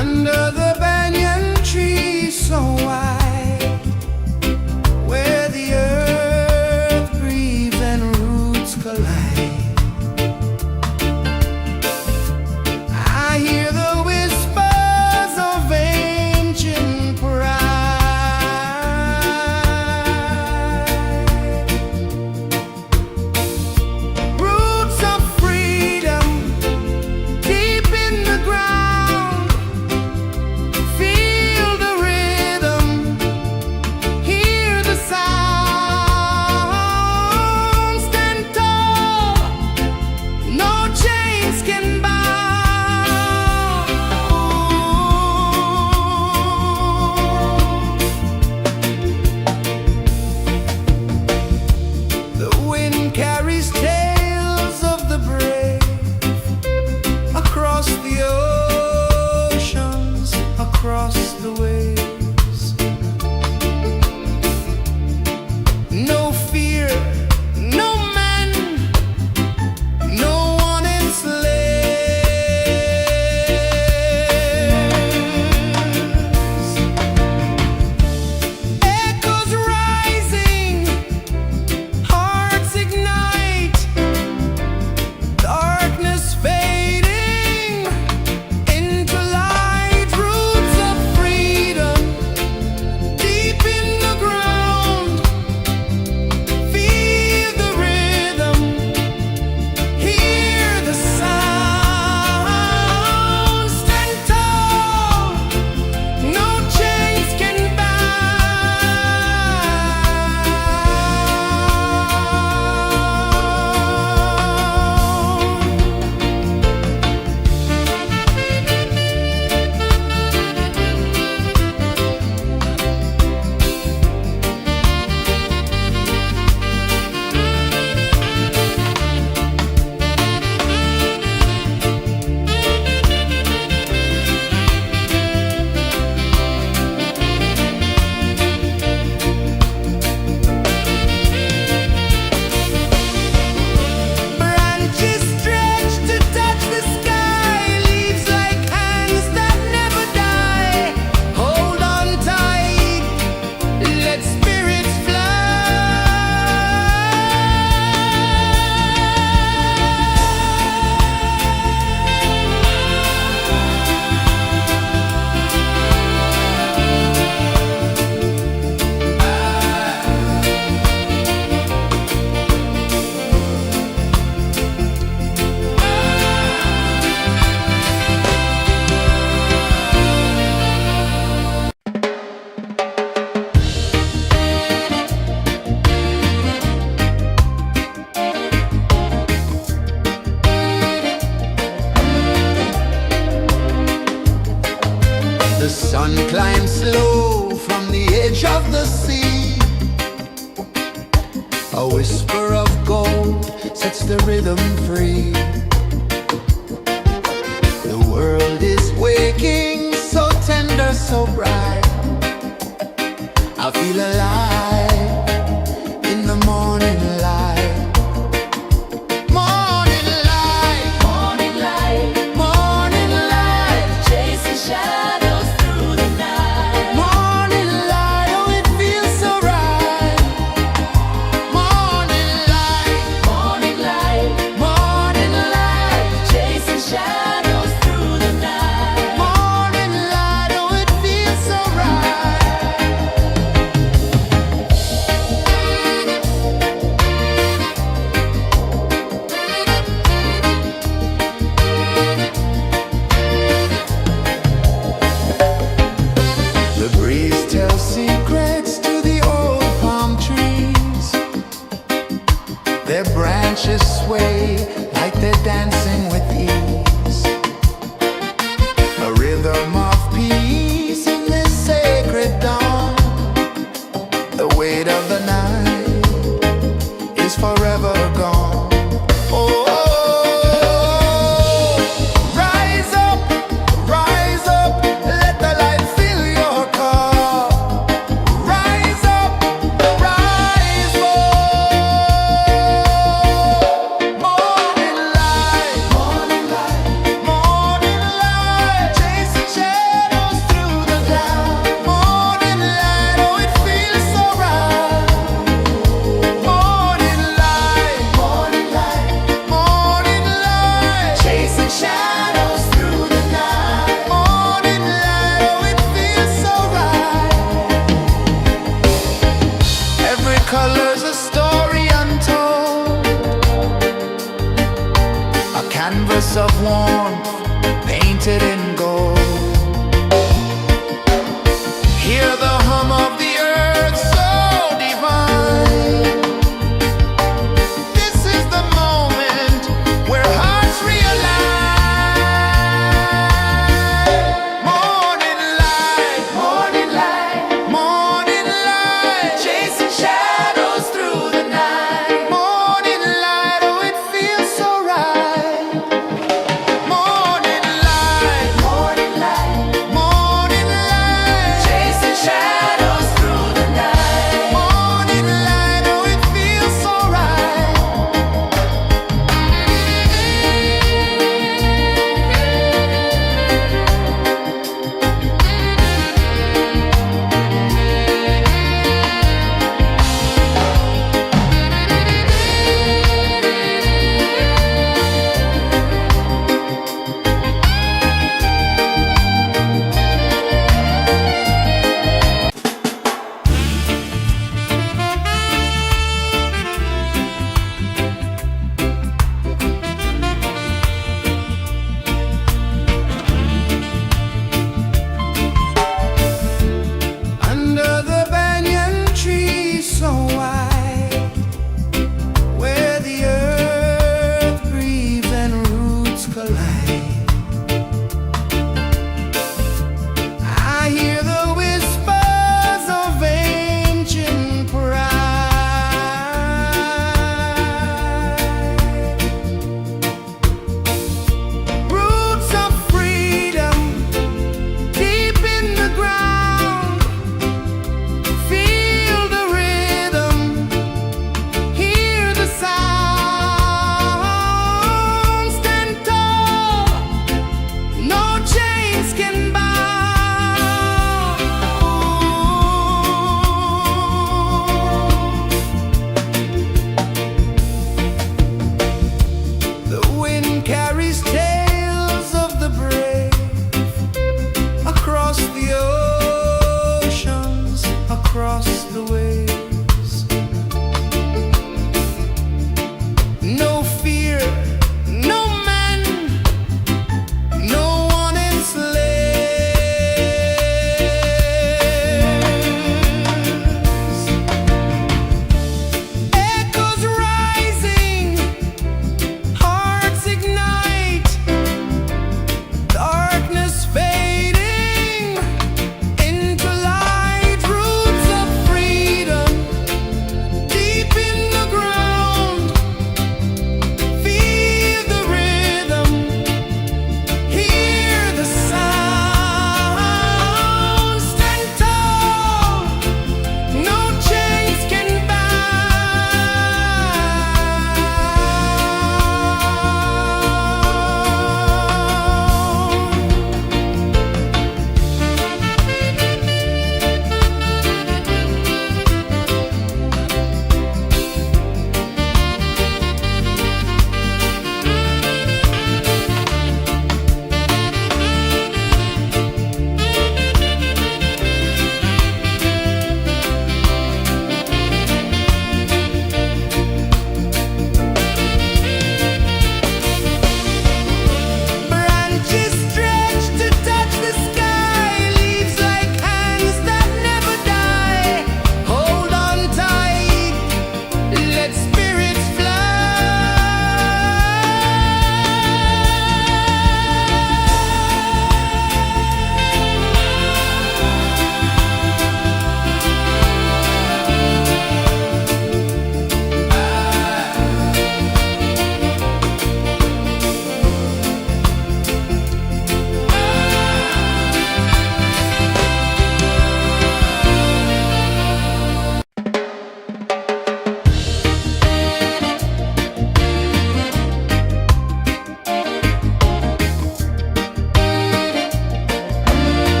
Under the banyan tree so wide, where the earth breathes and roots collide, I hear the whispers of ancient pride. Roots of freedom deep in the ground. Feel the rhythm, hear the sound. Stand tall, no chains can bound. The wind carries tales of the brave across the oceans, across the waves. No fear, no man, no one enslaves. Echoes rising, hearts ignite, darkness fading, low from the edge of the sea. A whisper of gold sets the rhythm free. The world is waking, so tender, so bright. I feel alive in the morning light. Morning light, Morning light, morning light, chasing shadows through the night. morning light, oh it feels so right. Morning light, Morning light, morning light, chasing shadows through the night. morning light, oh it feels so right. The breeze tells secrets to the old palm trees. Their branches sway like they're dancing with ease. A rhythm of peace in this sacred dawn. The weight of the night is forever gone. Oh, rise up, let the light fill your cup. Rise up, rise up. Morning light, morning light, morning light, chasing shadows through the cloud. Morning light, oh it feels so right. Morning light, morning light, morning light, chasing shadows through the night. Morning light, oh it feels so right. Every color's a story untold, a canvas of warmth painted in gold. Hear the hum of the earth so divine. This is the moment where hearts realign. Morning light, morning light, morning light, chasing shadows through the night. Morning light, oh it feels so right. Morning light, morning light, morning light, chasing shadows through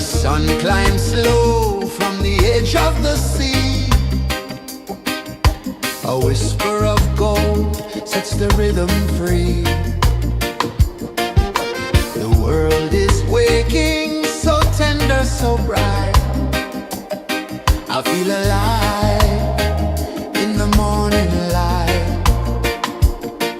The sun climbs slow from the edge of the sea. A whisper of gold sets the rhythm free. The world is waking, so tender, so bright. I feel alive in the morning light.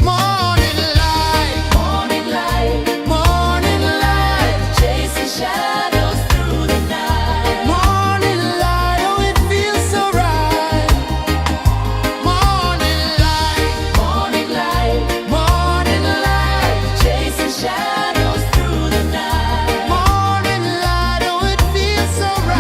Morning light, Morning light, morning light, chasing shadows through the night. morning light, oh it feels so right. Morning light, Morning light, morning light, chasing shadows through the night. morning light, oh it feels so right.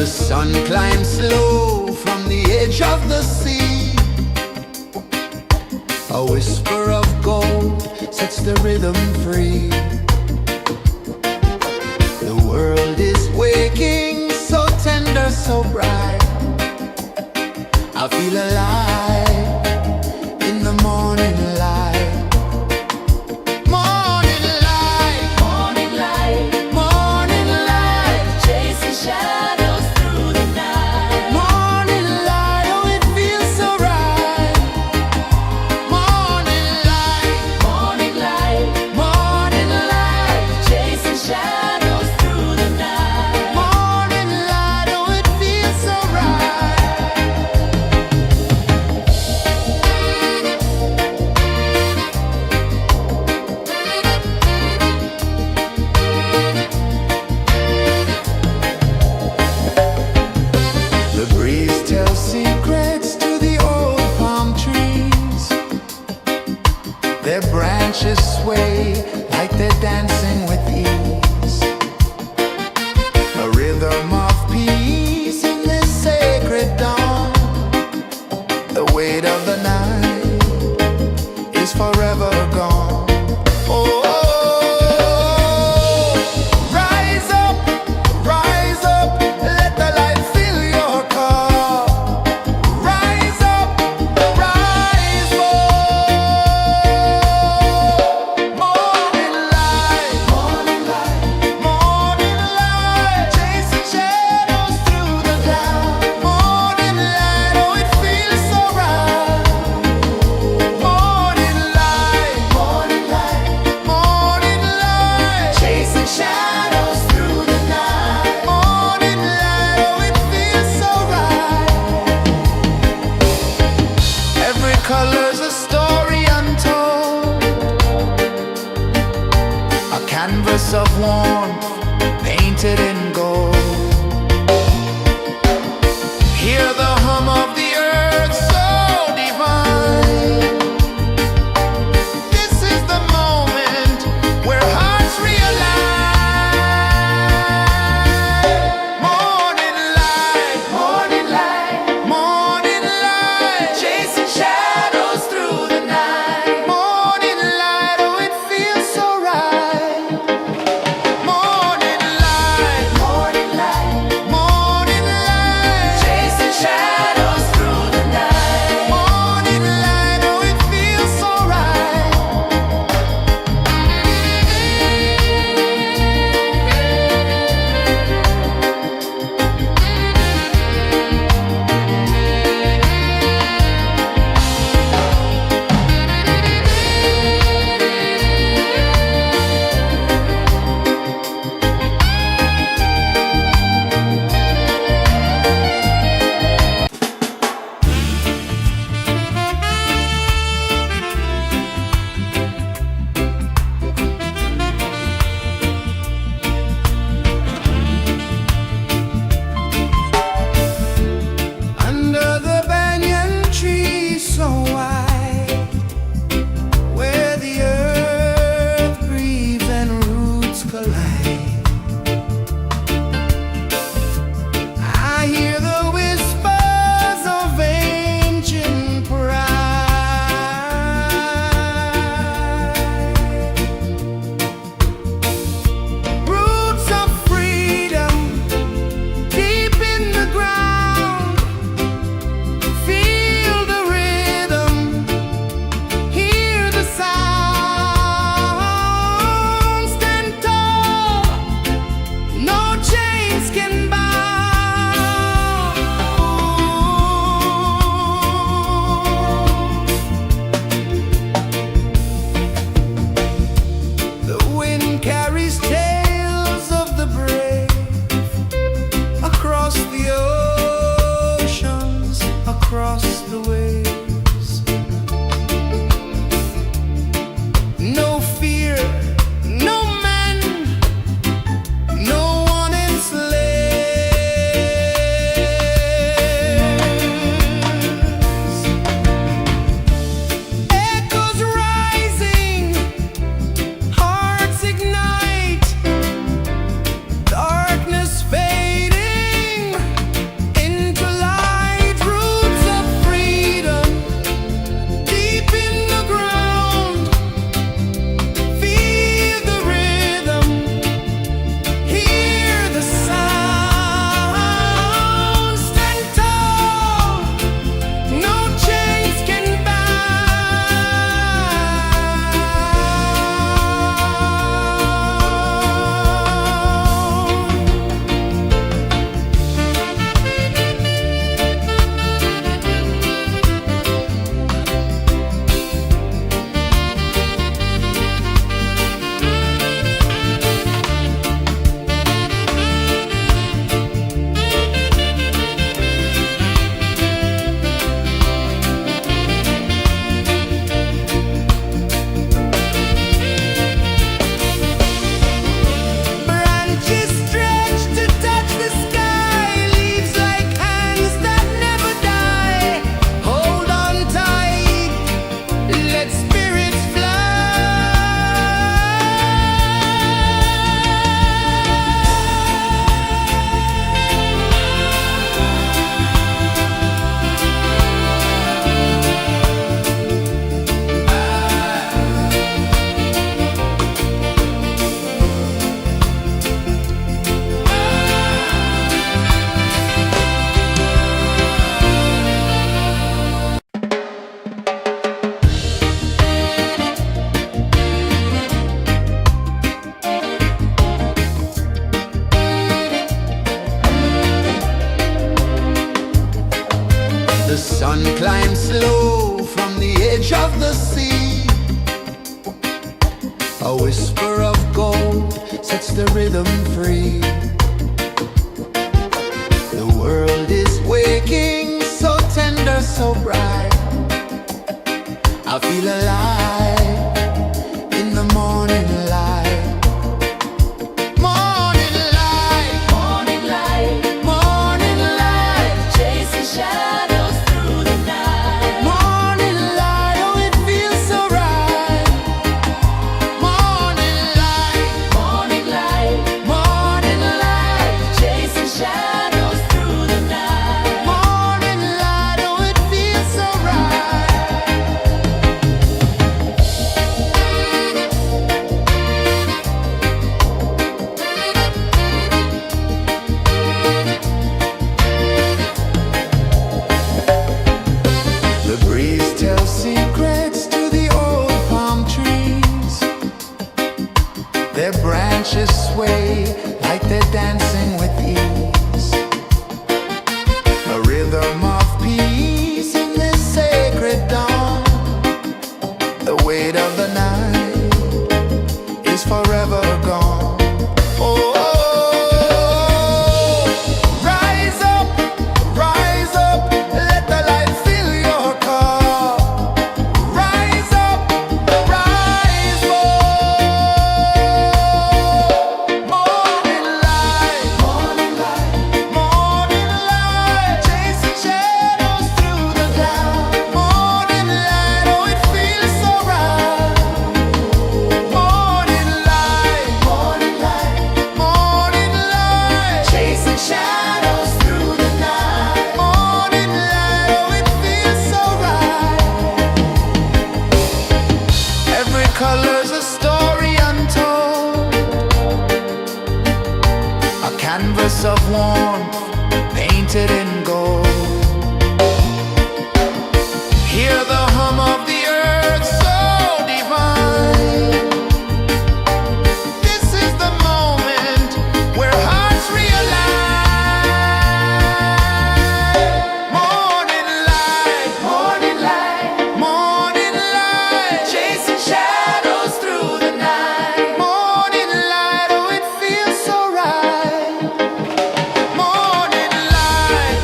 The sun climbs slow from the edge of the sea. A whisper of gold sets the rhythm free. The world is waking, so tender, so bright. I feel alive in the morning light. Morning light, Morning light, morning light, chasing shadows through the night. morning light, oh it feels so right. Morning light, Morning light, morning light, chasing shadows through the night. morning light, oh it feels so right. The breeze tells secrets to the old palm trees. Their branches sway like they're dancing with ease. A rhythm of peace in this sacred dawn. The weight of the night is forever gone. Oh, rise up, let the light fill your cup. Rise up, rise up. Morning light, morning light, chasing shadows through the cloud. Morning light, oh it feels so right. Morning light, morning light, chasing shadows through the night. Morning light, oh it feels so right. Every color's a story untold, a canvas of warmth painted in gold. Hear the hum of the earth so divine. This is the moment where hearts realign. Morning light, morning light, chasing shadows through the night. Morning light, oh it feels so right. Morning light, chasing shadows. the rhythm free. The world is waking, so tender, so bright. I feel alive in the morning light. Morning light, Morning light, morning light, chasing shadows through the night. morning light. Oh, it feels so right. Morning light, Morning light, morning light, chasing shadows through the night. morning light. Oh, it feels so right. The breeze tells secrets to the old palm trees. Their branches sway like they're dancing with ease. A rhythm of peace in this sacred dawn. The weight of the night is forever gone. Oh, rise up, let the light fill your cup. Rise up, rise more. Morning light, morning light, chasing shadows through the cloud. Morning light, oh, it feels so right. Morning light, morning light, chasing shadows through the night. Morning light, oh, it feels so right. Every color's a story untold, a canvas of warmth painted in gold. Hear the hum of the earth so divine. This is the moment where hearts realign. Morning light, morning light, chasing shadows through the night. Morning light, oh, it feels so right. Morning light,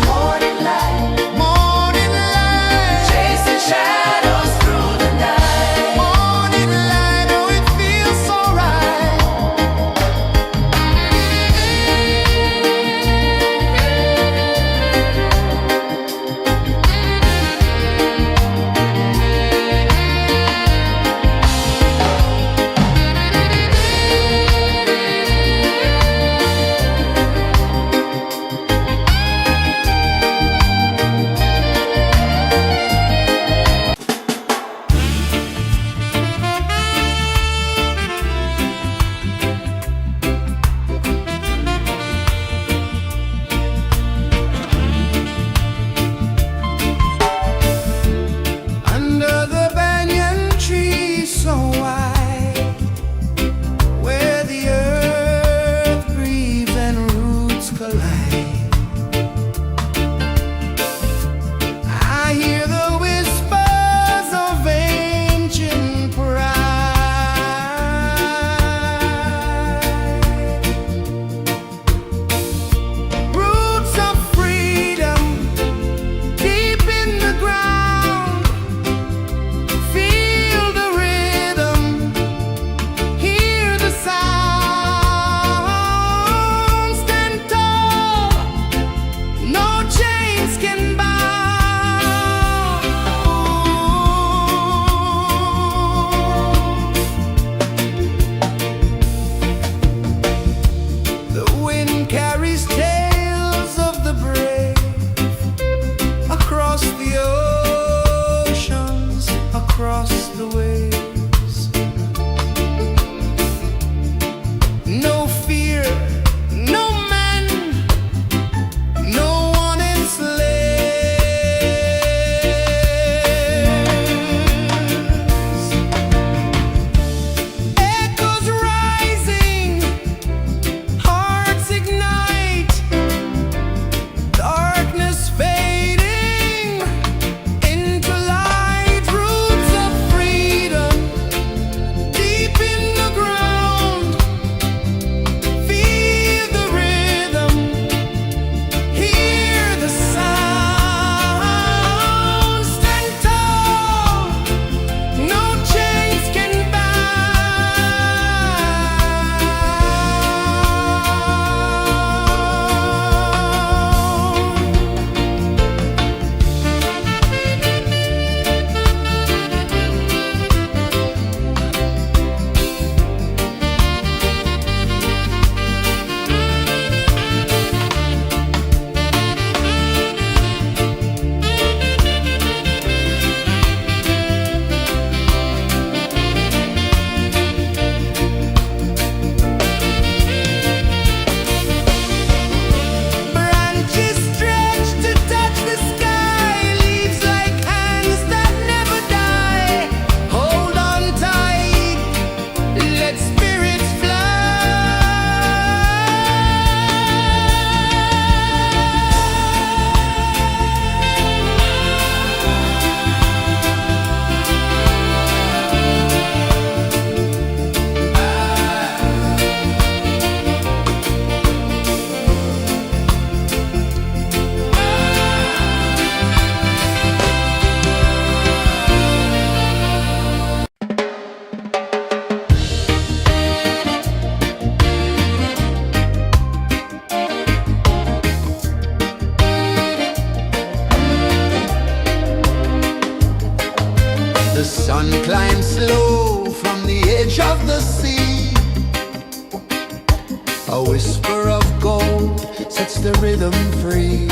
whisper of gold sets the rhythm free.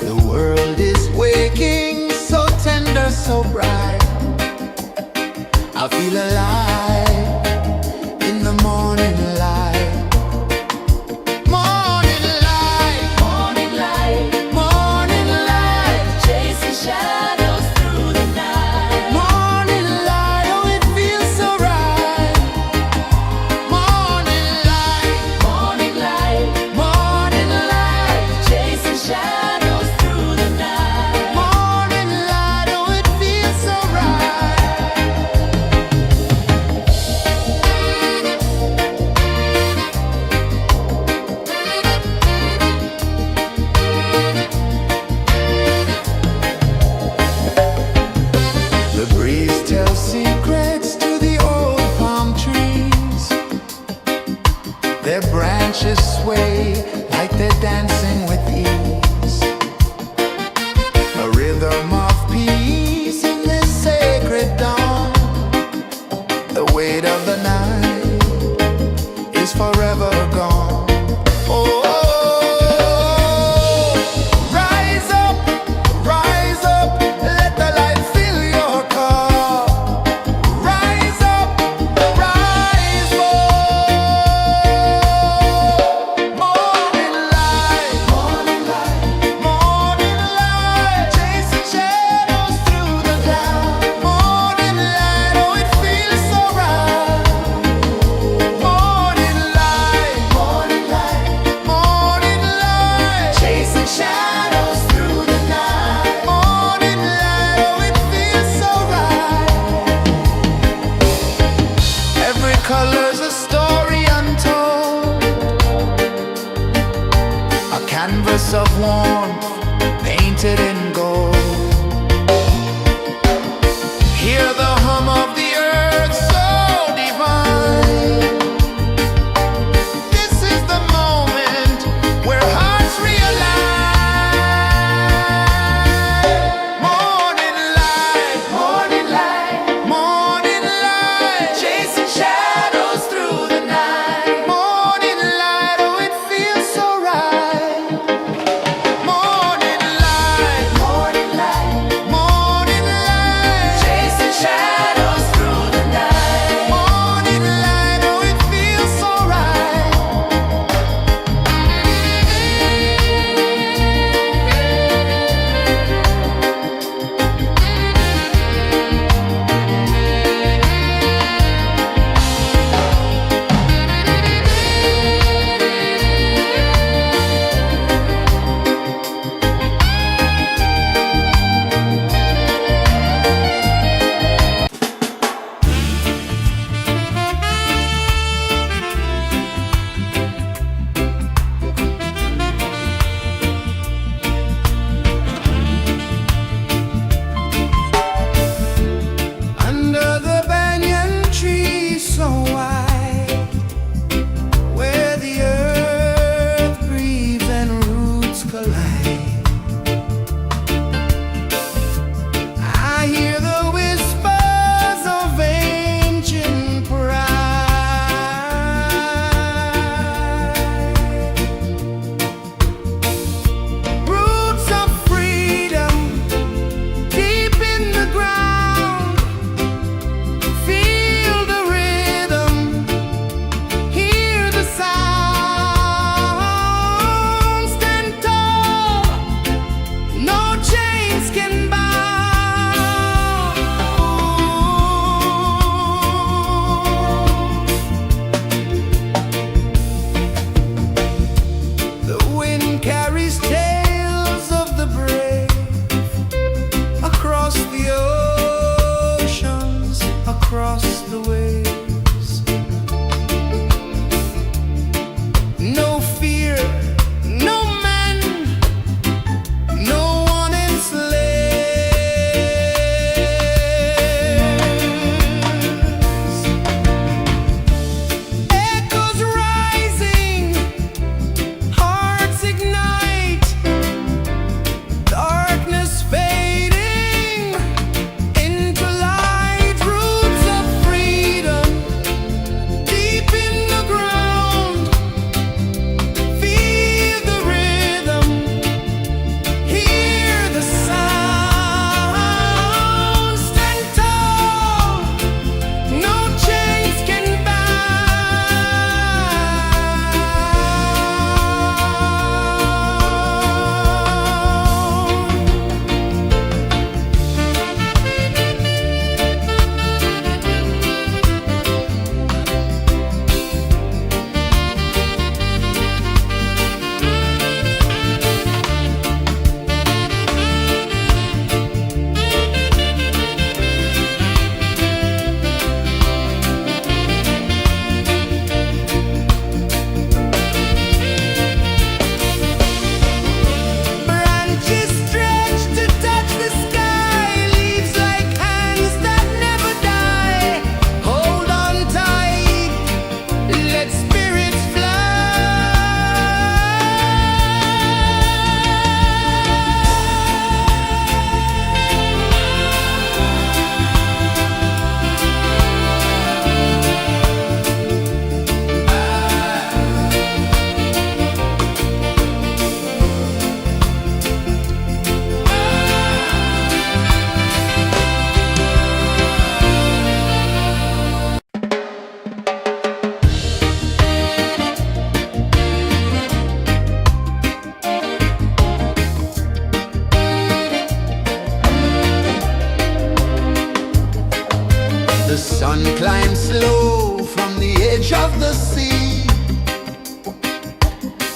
The world is waking, so tender, so bright. I feel alive in the morning light. Morning light, Morning light, morning light, chasing shadows through the night. morning light. Oh, it feels so right. Morning light, Morning light, morning light, chasing shadows through the night. morning light. Oh, it feels so right. The breeze tells secrets to the old palm trees. Their branches sway like they're dancing with ease. A rhythm of peace in this sacred dawn. The weight of the night is forever gone. Oh, rise up, let the light fill your cup. Rise up, rise up. Morning light, morning light, morning light, chasing shadows through the cloud. Morning light, oh, it feels so right. Morning light, morning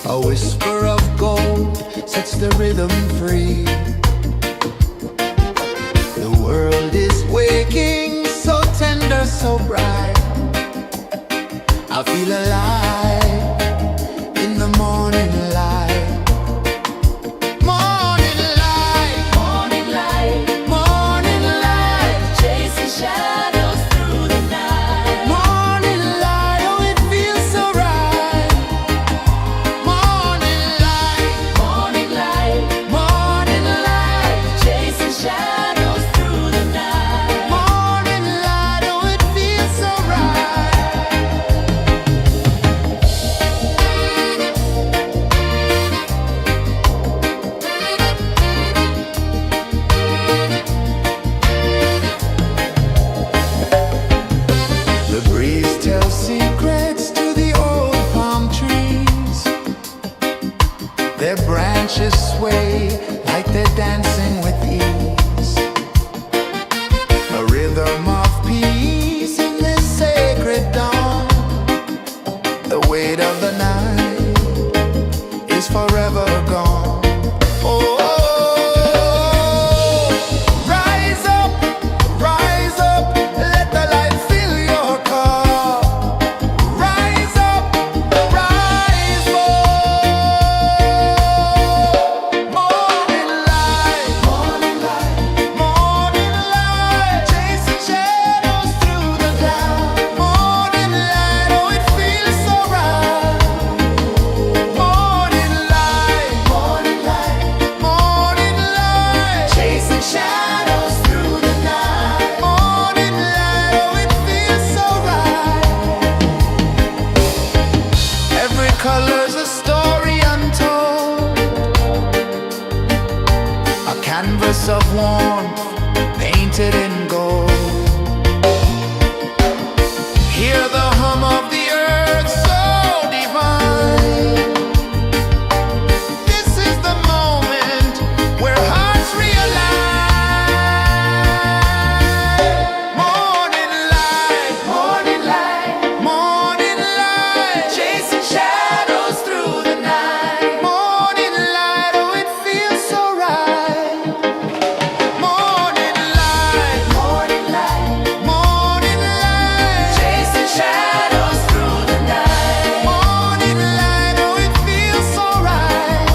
A whisper of gold sets the rhythm free. The world is waking, so tender, so bright. I feel alive in the morning light. Morning light, Morning light, morning light, chasing shadows through the night. morning light, oh it feels so right. Morning light, Morning light, morning light, chasing shadows through the night. morning light, oh it feels so right. The breeze tells secrets to the old palm trees. Their branches sway like they're dancing with ease. A rhythm of peace in this sacred dawn. The weight of the night is forever gone. Oh, rise up, let the light fill your cup. Rise up, rise up. Morning light, morning light, morning light, chasing shadows through the cloud. Morning light, oh it feels so right. Morning light, morning light, morning light, chasing shadows through the night. Morning light, oh it feels so right. Every color's a story untold, a canvas of warmth painted in gold. Hear the hum of the earth so divine. This is the moment where hearts realign. Morning light, morning light, morning light, chasing shadows through the night. Morning light, oh it feels so right. Morning light, morning light, morning light, chasing shadows through the night. Morning light, oh it feels so right.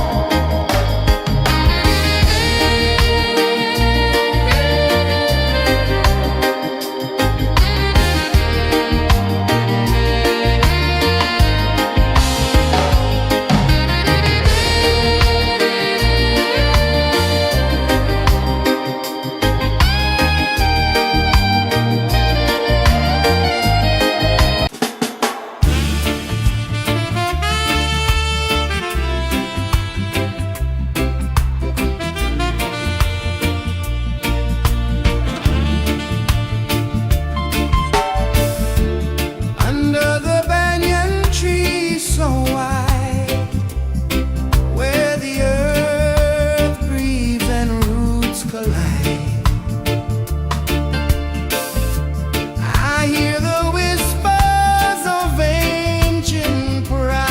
Under the banyan tree so wide, where the earth breathes and roots collide, I hear the whispers of ancient pride.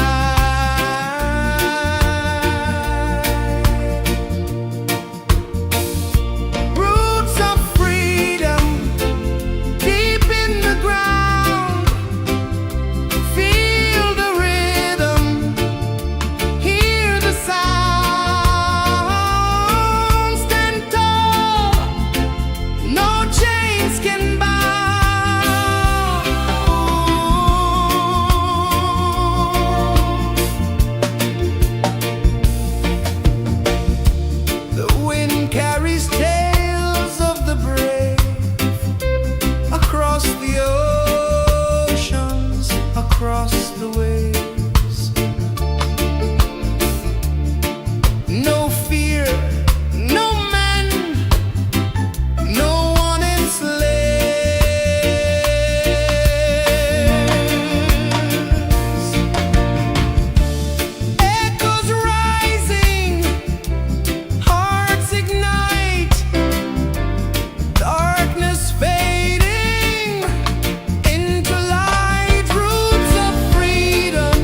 Roots of freedom deep in the ground. Feel the rhythm, hear the sound. Stand tall, no chains can bound. The wind carries tales of the brave across the oceans, across the waves. No fear, no man, no one enslaves. Echoes rising, hearts ignite, darkness fading into light. Roots of freedom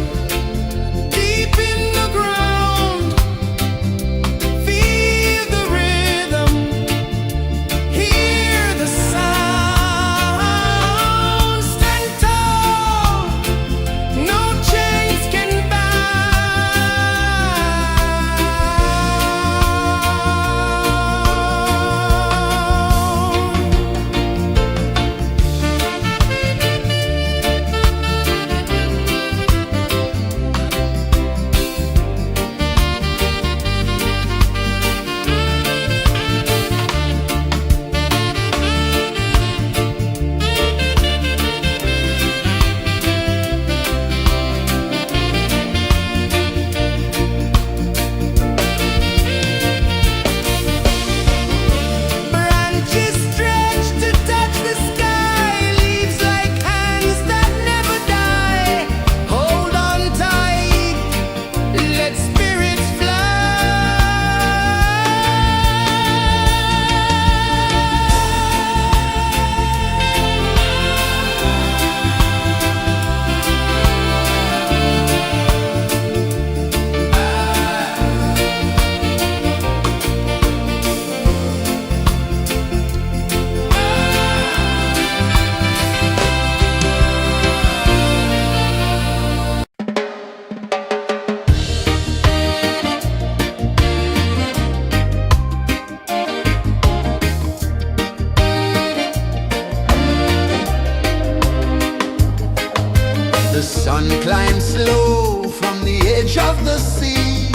time slow from the edge of the sea.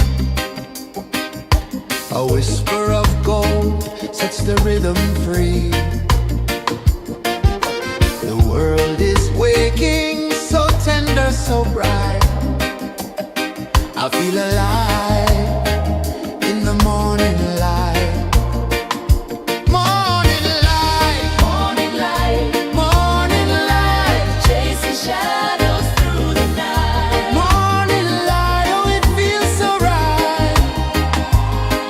A whisper of gold sets the rhythm free. The world is waking, so tender, so bright. I feel alive in the morning light. Morning light, Morning light, morning light, chasing shadows through the night. morning light, oh it feels so right.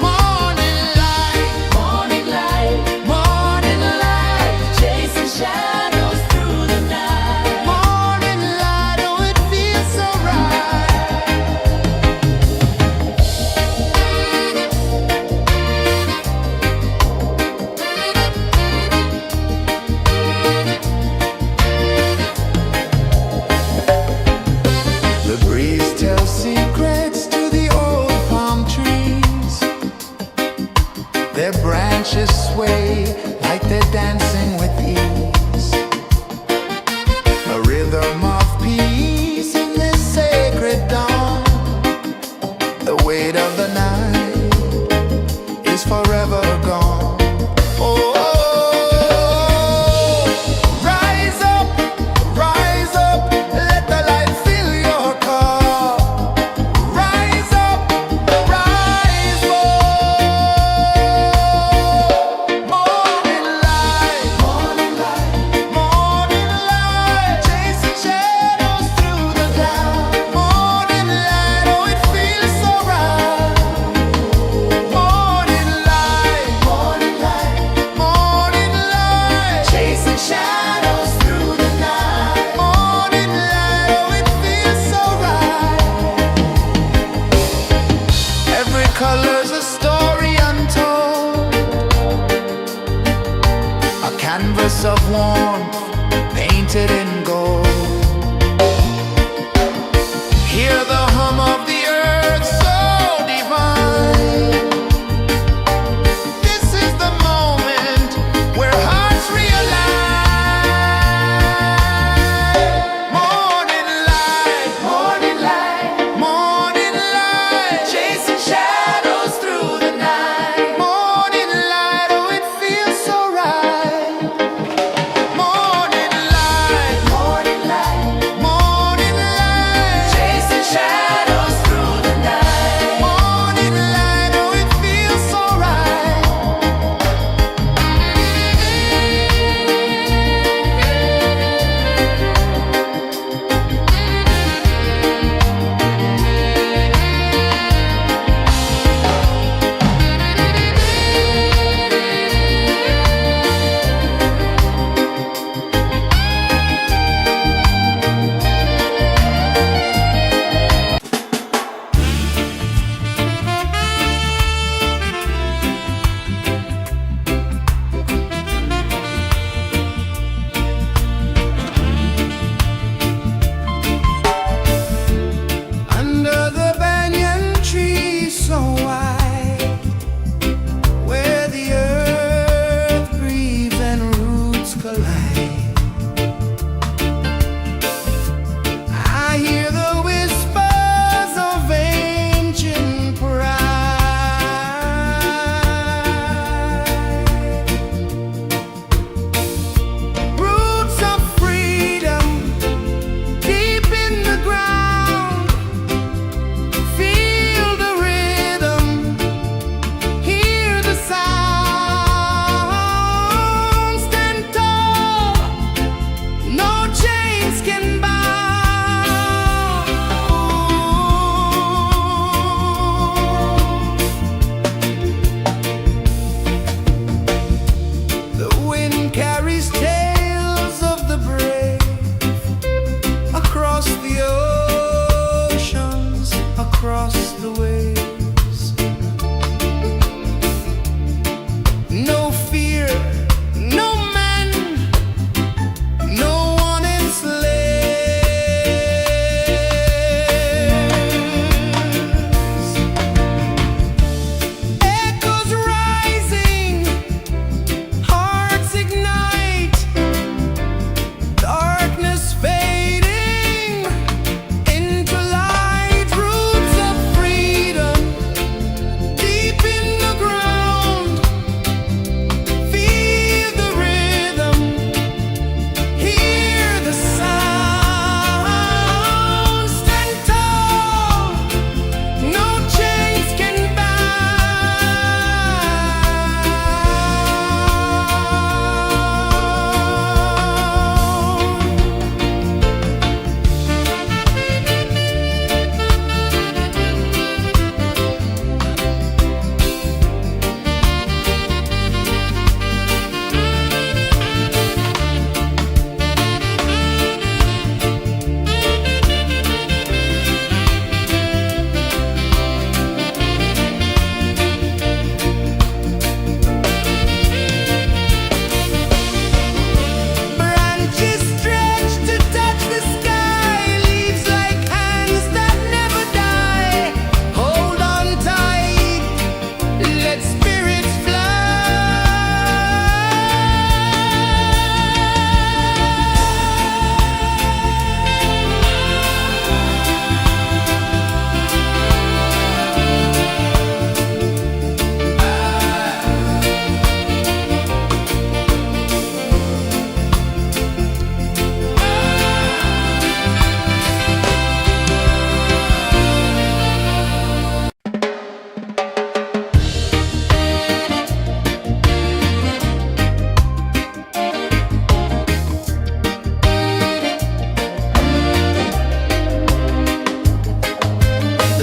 Morning light, Morning light, morning light, chasing shadows through the night. morning light, oh it feels so right. The breeze tells secrets to the old palm trees. Their branches sway like they're dancing with ease. A rhythm of peace in this sacred dawn. The weight of the night is forever gone. Oh, rise up, let the light fill your cup. Rise up, rise up. Morning light, morning light, morning light, chasing shadows through the cloud. Morning light, oh it feels so right. Morning light, morning light, morning light, chasing shadows through the night. Morning light, oh it feels so right. Every color's a story untold, a canvas of warmth painted in gold. Hear the hum of the earth so divine. This is the moment where hearts realign. Morning light, morning light, morning light, chasing shadows through the night. Morning light, oh it feels so right. Morning light,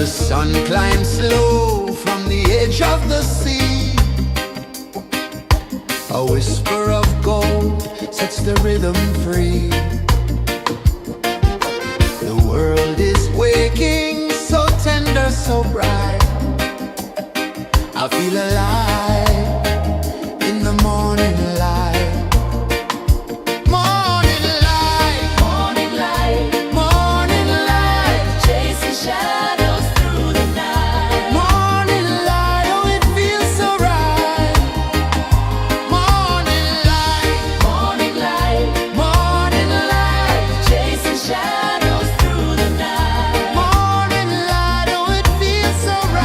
The sun climbs slow from the edge of the sea. A whisper of gold sets the rhythm free. The world is waking, so tender, so bright. I feel alive in the morning light. Morning light, Morning light, morning light, chasing shadows through the night. morning light, oh it feels so right. Morning light, Morning light, morning light, chasing shadows through the night. morning light, oh it feels so right.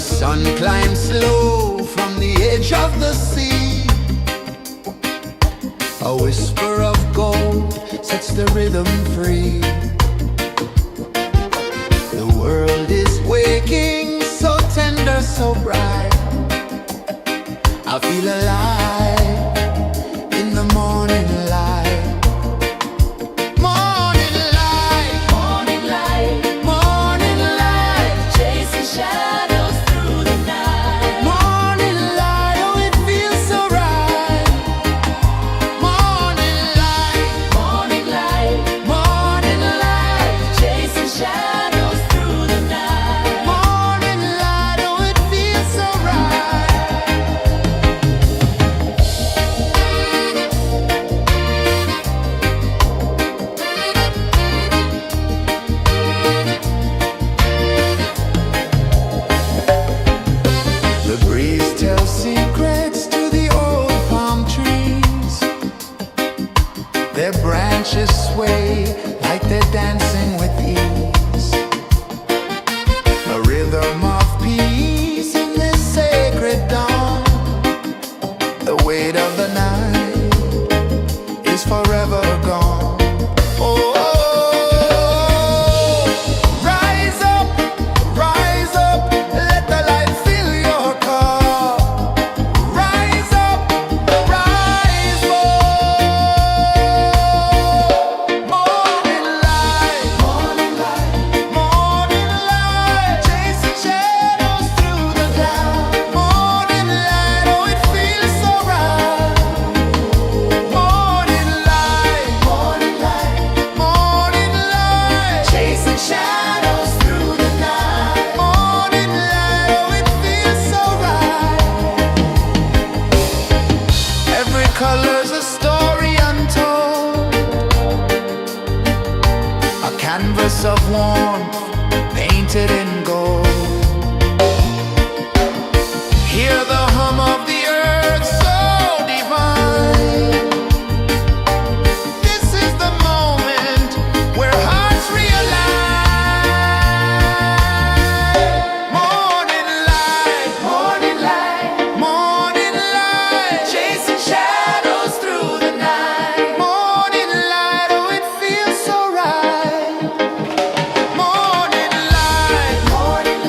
sun climbs slow from the edge of the sea. A whisper of gold sets the rhythm free. The world is waking, so tender, so bright. I feel alive in the morning light. Morning light, Morning light, morning light, chasing shadows through the night. morning light, oh it feels so right. Morning light, Morning light, morning light, chasing shadows through the night. morning light, oh it feels so right. The breeze tells secrets to the old palm trees. Their branches sway like they're dancing with ease. A rhythm of peace in this sacred dawn. The weight of the night is forever gone. Oh, rise up, let the light fill your cup. Rise up, rise more. Morning light, morning light, morning light, chasing shadows through the cloud. Morning light, oh it feels so right. Morning light, morning light, morning light, chasing shadows through the night. Morning light, oh it feels so right. Every color's a story untold, a canvas of warmth painted in gold. Hear the hum of the earth so divine. This is the moment where hearts realign. Morning light, morning light, morning light, chasing shadows through the night. Morning light, oh it feels so right. Morning light, morning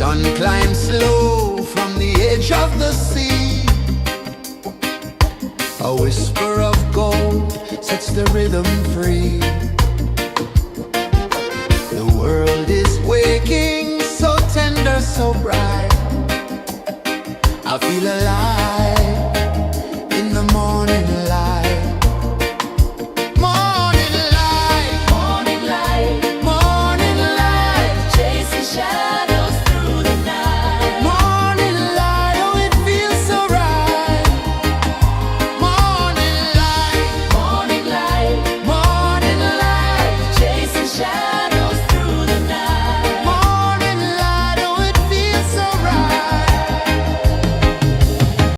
Sun climbs slow from the edge of the sea. A whisper of gold sets the rhythm free. The world is waking, so tender, so bright. I feel alive.